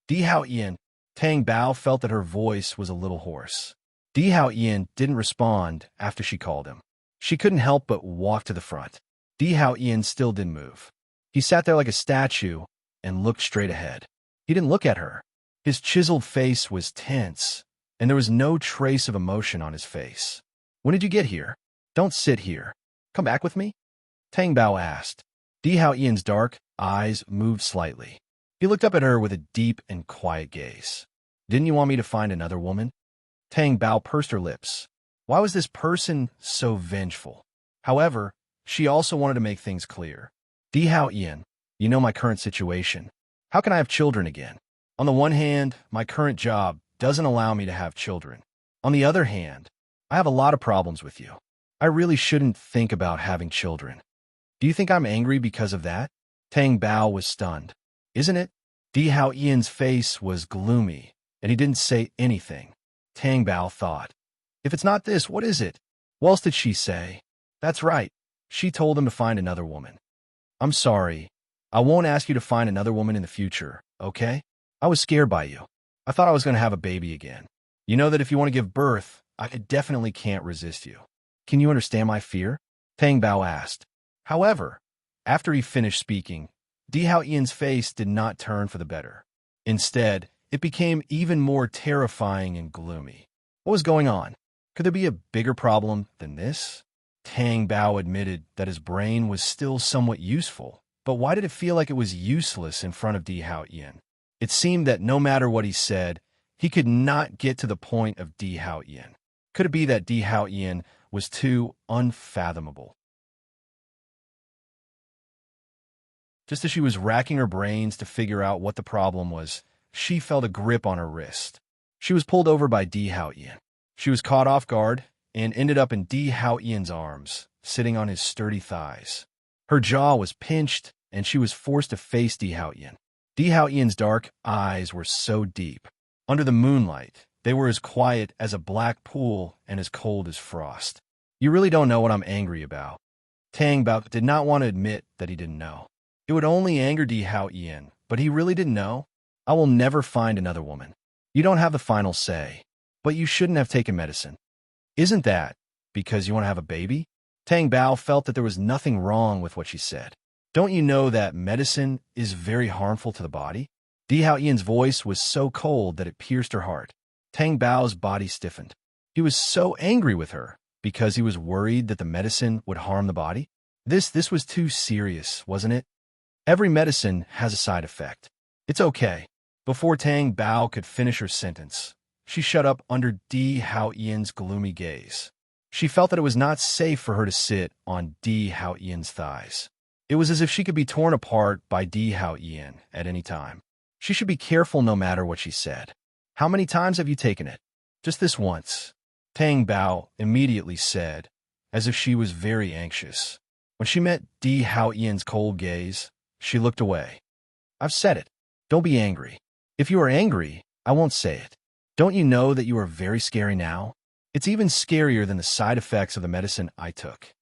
Di Hao Yin. Tang Bao felt that her voice was a little hoarse. Di Hao Yin didn't respond after she called him. She couldn't help but walk to the front. Di Hao Yin still didn't move. He sat there like a statue and looked straight ahead. He didn't look at her. His chiseled face was tense, and there was no trace of emotion on his face. When did you get here? Don't sit here. Come back with me? Tang Bao asked. Di Hao Yin's dark eyes moved slightly. He looked up at her with a deep and quiet gaze. Didn't you want me to find another woman? Tang Bao pursed her lips. Why was this person so vengeful? However, she also wanted to make things clear. Di Hao Yin, you know my current situation. How can I have children again? On the one hand, my current job doesn't allow me to have children. On the other hand, I have a lot of problems with you. I really shouldn't think about having children. Do you think I'm angry because of that? Tang Bao was stunned. Isn't it? Di Hao Ian's face was gloomy, and he didn't say anything. Tang Bao thought, if it's not this, what is it? What else did she say? That's right. She told him to find another woman. I'm sorry. I won't ask you to find another woman in the future, okay? I was scared by you. I thought I was going to have a baby again. You know that if you want to give birth, I definitely can't resist you. Can you understand my fear? Tang Bao asked. However, after he finished speaking, Di Hao Ian's face did not turn for the better. Instead, it became even more terrifying and gloomy. What was going on? Could there be a bigger problem than this? Tang Bao admitted that his brain was still somewhat useful, but why did it feel like it was useless in front of Di Hao Ian? It seemed that no matter what he said, he could not get to the point of Di Hao Ian. Could it be that Di Hao Ian was too unfathomable? Just as she was racking her brains to figure out what the problem was, she felt a grip on her wrist. She was pulled over by Di Hao Ian. She was caught off guard and ended up in Di Hao Ian's arms, sitting on his sturdy thighs. Her jaw was pinched, and she was forced to face Di Hao Ian. Di Hao Ian's dark eyes were so deep. Under the moonlight, they were as quiet as a black pool and as cold as frost. You really don't know what I'm angry about. Tang Bao did not want to admit that he didn't know. It would only anger Di Hao Ian, but he really didn't know. I will never find another woman. You don't have the final say, but you shouldn't have taken medicine. Isn't that because you want to have a baby? Tang Bao felt that there was nothing wrong with what she said. Don't you know that medicine is very harmful to the body? Di Hao Ian's voice was so cold that it pierced her heart. Tang Bao's body stiffened. He was so angry with her because he was worried that the medicine would harm the body. This was too serious, wasn't it? Every medicine has a side effect. It's okay. Before Tang Bao could finish her sentence, she shut up under Di Hao Ian's gloomy gaze. She felt that it was not safe for her to sit on Di Hao Ian's thighs. It was as if she could be torn apart by Di Hao Ian at any time. She should be careful no matter what she said. How many times have you taken it? Just this once, Tang Bao immediately said, as if she was very anxious. When she met Di Hao Ian's cold gaze, she looked away. I've said it. Don't be angry. If you are angry, I won't say it. Don't you know that you are very scary now? It's even scarier than the side effects of the medicine I took.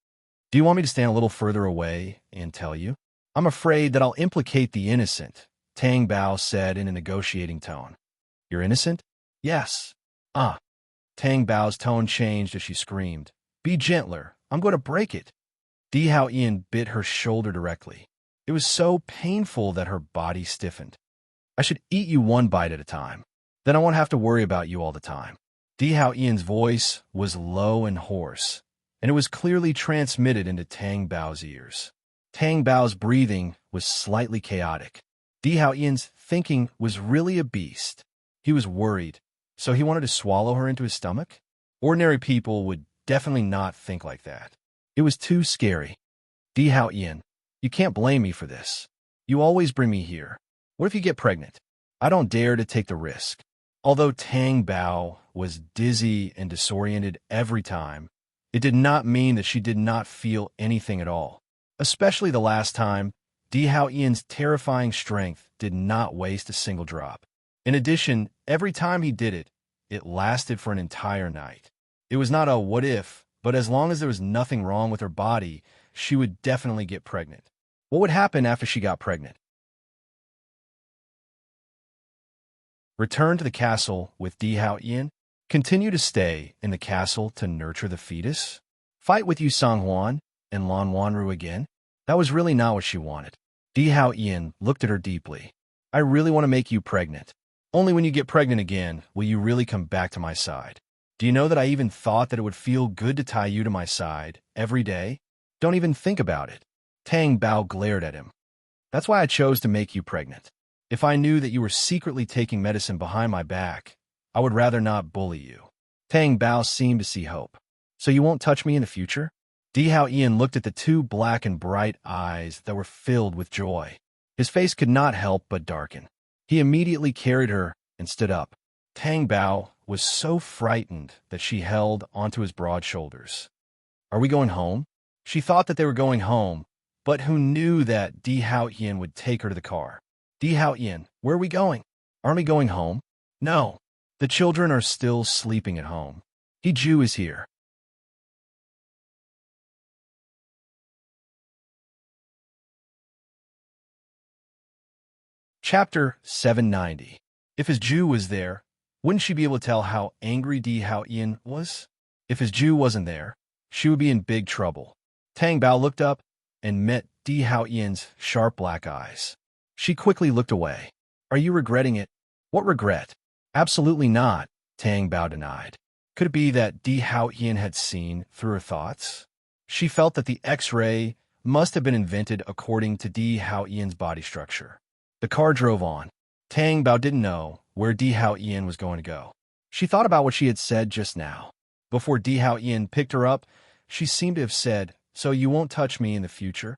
Do you want me to stand a little further away and tell you? I'm afraid that I'll implicate the innocent, Tang Bao said in a negotiating tone. You're innocent? Yes. Tang Bao's tone changed as she screamed. Be gentler. I'm going to break it. Di Hao Ian bit her shoulder directly. It was so painful that her body stiffened. I should eat you one bite at a time. Then I won't have to worry about you all the time. Di Hao Ian's voice was low and hoarse, and it was clearly transmitted into Tang Bao's ears. Tang Bao's breathing was slightly chaotic. Di Hao Ian's thinking was really a beast. He was worried, so he wanted to swallow her into his stomach? Ordinary people would definitely not think like that. It was too scary. Di Hao Ian, you can't blame me for this. You always bring me here. What if you get pregnant? I don't dare to take the risk. Although Tang Bao was dizzy and disoriented every time, it did not mean that she did not feel anything at all. Especially the last time, Di Hao Ian's terrifying strength did not waste a single drop. In addition, every time he did it, it lasted for an entire night. It was not a what if, but as long as there was nothing wrong with her body, she would definitely get pregnant. What would happen after she got pregnant? Return to the castle with Di Hao Ian? Continue to stay in the castle to nurture the fetus? Fight with Yu Songhuan and Lan Wanru again? That was really not what she wanted. Di Hao Ian looked at her deeply. I really want to make you pregnant. Only when you get pregnant again will you really come back to my side. Do you know that I even thought that it would feel good to tie you to my side every day? Don't even think about it. Tang Bao glared at him. That's why I chose to make you pregnant. If I knew that you were secretly taking medicine behind my back, I would rather not bully you. Tang Bao seemed to see hope. So you won't touch me in the future? Di Hao Ian looked at the two black and bright eyes that were filled with joy. His face could not help but darken. He immediately carried her and stood up. Tang Bao was so frightened that she held onto his broad shoulders. Are we going home? She thought that they were going home, but who knew that Di Hao Yin would take her to the car? Di Hao Yin, where are we going? Aren't we going home? No. The children are still sleeping at home. He Ju is here. Chapter 790. If his Jew was there, wouldn't she be able to tell how angry Di Hao Yin was? If his Jew wasn't there, she would be in big trouble. Tang Bao looked up and met Di Hao Yin's sharp black eyes. She quickly looked away. Are you regretting it? What regret? Absolutely not, Tang Bao denied. Could it be that Di Hao Yin had seen through her thoughts? She felt that the X-ray must have been invented according to Di Hao Yin's body structure. The car drove on. Tang Bao didn't know where Di Hao Yin was going to go. She thought about what she had said just now. Before Di Hao Yin picked her up, she seemed to have said, "So you won't touch me in the future?"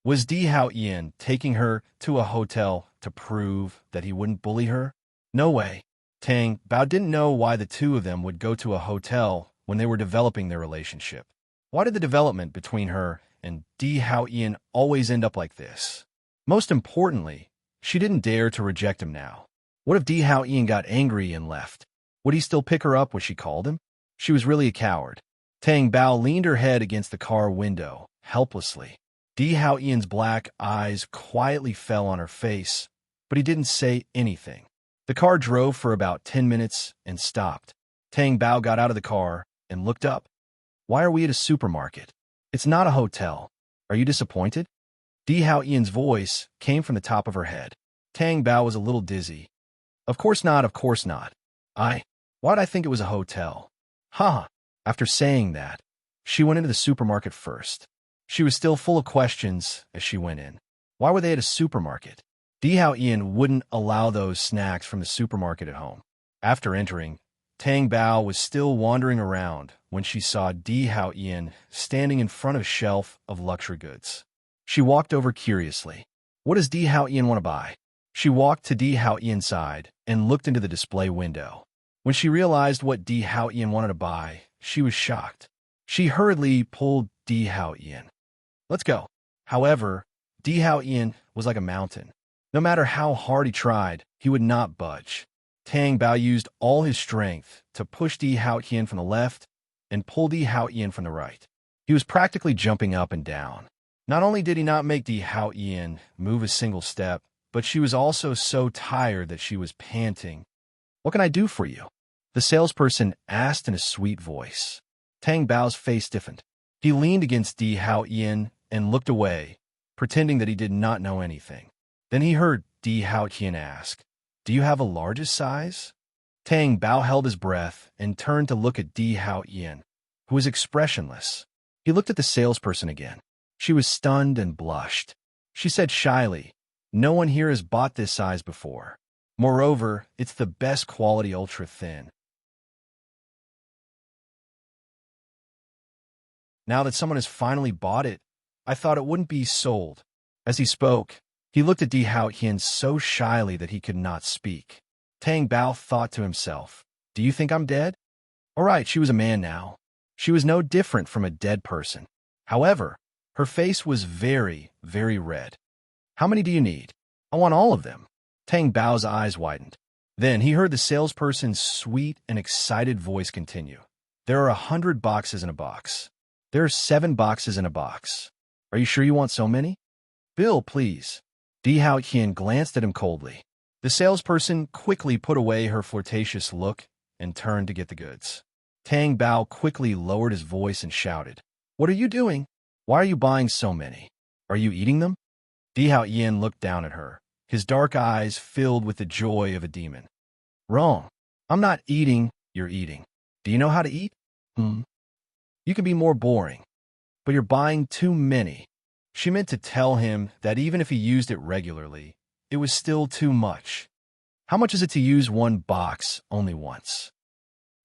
Was Di Hao Yin taking her to a hotel to prove that he wouldn't bully her? No way. Tang Bao didn't know why the two of them would go to a hotel when they were developing their relationship. Why did the development between her and Di Hao Yin always end up like this? Most importantly, she didn't dare to reject him now. What if Di Hao Yin got angry and left? Would he still pick her up when she called him? She was really a coward. Tang Bao leaned her head against the car window, helplessly. Di Hao Yin's black eyes quietly fell on her face, but he didn't say anything. The car drove for about 10 minutes and stopped. Tang Bao got out of the car and looked up. Why are we at a supermarket? It's not a hotel. Are you disappointed? Di Hao Yin's voice came from the top of her head. Tang Bao was a little dizzy. Of course not, of course not. Why'd I think it was a hotel? Haha. After saying that, she went into the supermarket first. She was still full of questions as she went in. Why were they at a supermarket? Di Hao Yin wouldn't allow those snacks from the supermarket at home. After entering, Tang Bao was still wandering around when she saw Di Hao Yin standing in front of a shelf of luxury goods. She walked over curiously. What does Di Hao Yin want to buy? She walked to Di Hao Yin's side and looked into the display window. When she realized what Di Hao Yin wanted to buy, she was shocked. She hurriedly pulled Di Hao Yin. Let's go. However, Di Hao Yin was like a mountain. No matter how hard he tried, he would not budge. Tang Bao used all his strength to push Di Hao Yin from the left and pull Di Hao Yin from the right. He was practically jumping up and down. Not only did he not make Di Hao Yin move a single step, but she was also so tired that she was panting. What can I do for you? The salesperson asked in a sweet voice. Tang Bao's face stiffened. He leaned against Di Hao Yin and looked away, pretending that he did not know anything. Then he heard Di Hao Yin ask, "Do you have a largest size?" Tang Bao held his breath and turned to look at Di Hao Yin, who was expressionless. He looked at the salesperson again. She was stunned and blushed. She said shyly, "No one here has bought this size before. Moreover, it's the best quality ultra-thin. Now that someone has finally bought it, I thought it wouldn't be sold." As he spoke, he looked at Di Hao Yin so shyly that he could not speak. Tang Bao thought to himself, "Do you think I'm dead?" All right, she was a man now. She was no different from a dead person. However, her face was very, very red. "How many do you need?" "I want all of them." Tang Bao's eyes widened. Then he heard the salesperson's sweet and excited voice continue. "There are 100 boxes in a box. There are 7 boxes in a box. Are you sure you want so many?" "Bill, please." Di Hao Yin glanced at him coldly. The salesperson quickly put away her flirtatious look and turned to get the goods. Tang Bao quickly lowered his voice and shouted, "What are you doing? Why are you buying so many? Are you eating them?" Di Hao Yin looked down at her, his dark eyes filled with the joy of a demon. "Wrong. I'm not eating, you're eating. Do you know how to eat? You can be more boring. But you're buying too many." She meant to tell him that even if he used it regularly, it was still too much. How much is it to use one box only once?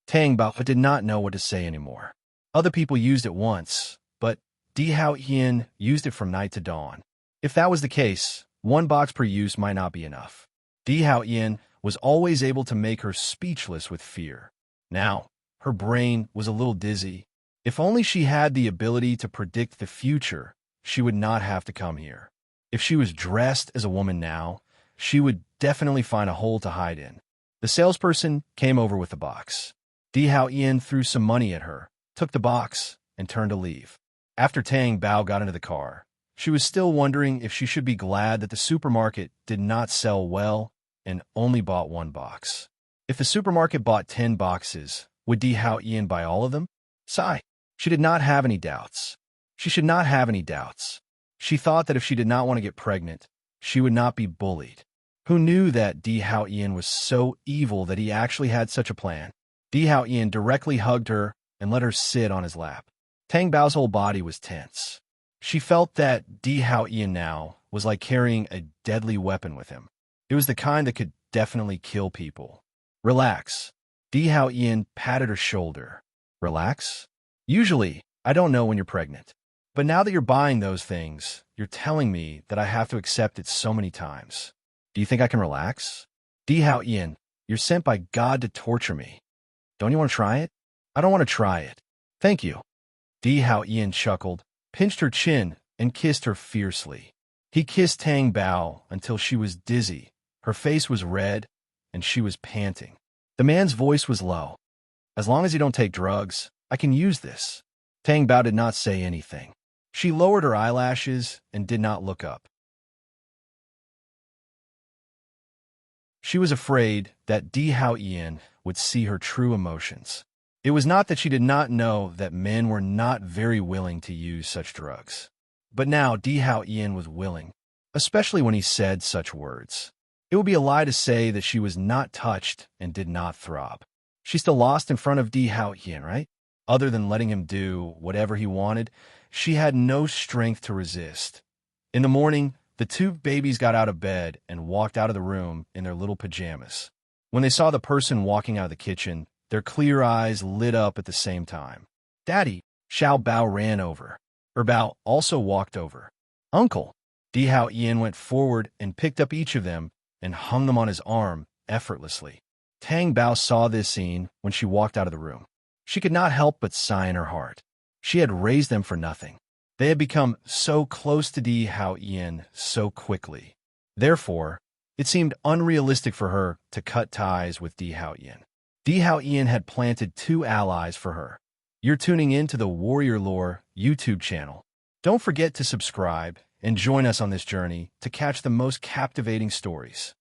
Tang Bao did not know what to say anymore. Other people used it once, but Di Hao Yin used it from night to dawn. If that was the case, 1 box per use might not be enough. Di Hao Yin was always able to make her speechless with fear. Now, her brain was a little dizzy. If only she had the ability to predict the future, she would not have to come here. If she was dressed as a woman now, she would definitely find a hole to hide in. The salesperson came over with the box. Di Hao Ian threw some money at her, took the box, and turned to leave. After Tang Bao got into the car, she was still wondering if she should be glad that the supermarket did not sell well and only bought one box. If the supermarket bought 10 boxes, would Di Hao Ian buy all of them? Sigh. She did not have any doubts. She should not have any doubts. She thought that if she did not want to get pregnant, she would not be bullied. Who knew that Di Hao Ian was so evil that he actually had such a plan? Di Hao Ian directly hugged her and let her sit on his lap. Tang Bao's whole body was tense. She felt that Di Hao Ian now was like carrying a deadly weapon with him. It was the kind that could definitely kill people. Relax. Di Hao Ian patted her shoulder. Relax? Usually, I don't know when you're pregnant. But now that you're buying those things, you're telling me that I have to accept it so many times. Do you think I can relax? Di Hao Ian, you're sent by God to torture me. Don't you want to try it? I don't want to try it. Thank you. Di Hao Ian chuckled, pinched her chin, and kissed her fiercely. He kissed Tang Bao until she was dizzy, her face was red, and she was panting. The man's voice was low. As long as you don't take drugs, I can use this. Tang Bao did not say anything. She lowered her eyelashes and did not look up. She was afraid that Di Hao Ian would see her true emotions. It was not that she did not know that men were not very willing to use such drugs. But now Di Hao Ian was willing, especially when he said such words. It would be a lie to say that she was not touched and did not throb. She still lost in front of Di Hao Ian, right? Other than letting him do whatever he wanted, she had no strength to resist. In the morning, the two babies got out of bed and walked out of the room in their little pajamas. When they saw the person walking out of the kitchen, their clear eyes lit up at the same time. Daddy, Xiao Bao ran over. Bao also walked over. Uncle. Di Hao Ian went forward and picked up each of them and hung them on his arm effortlessly. Tang Bao saw this scene when she walked out of the room. She could not help but sigh in her heart. She had raised them for nothing. They had become so close to Di Hao Ian so quickly. Therefore, it seemed unrealistic for her to cut ties with Di Hao Ian. Di Hao Ian had planted 2 allies for her. You're tuning in to the Warrior Lore YouTube channel. Don't forget to subscribe and join us on this journey to catch the most captivating stories.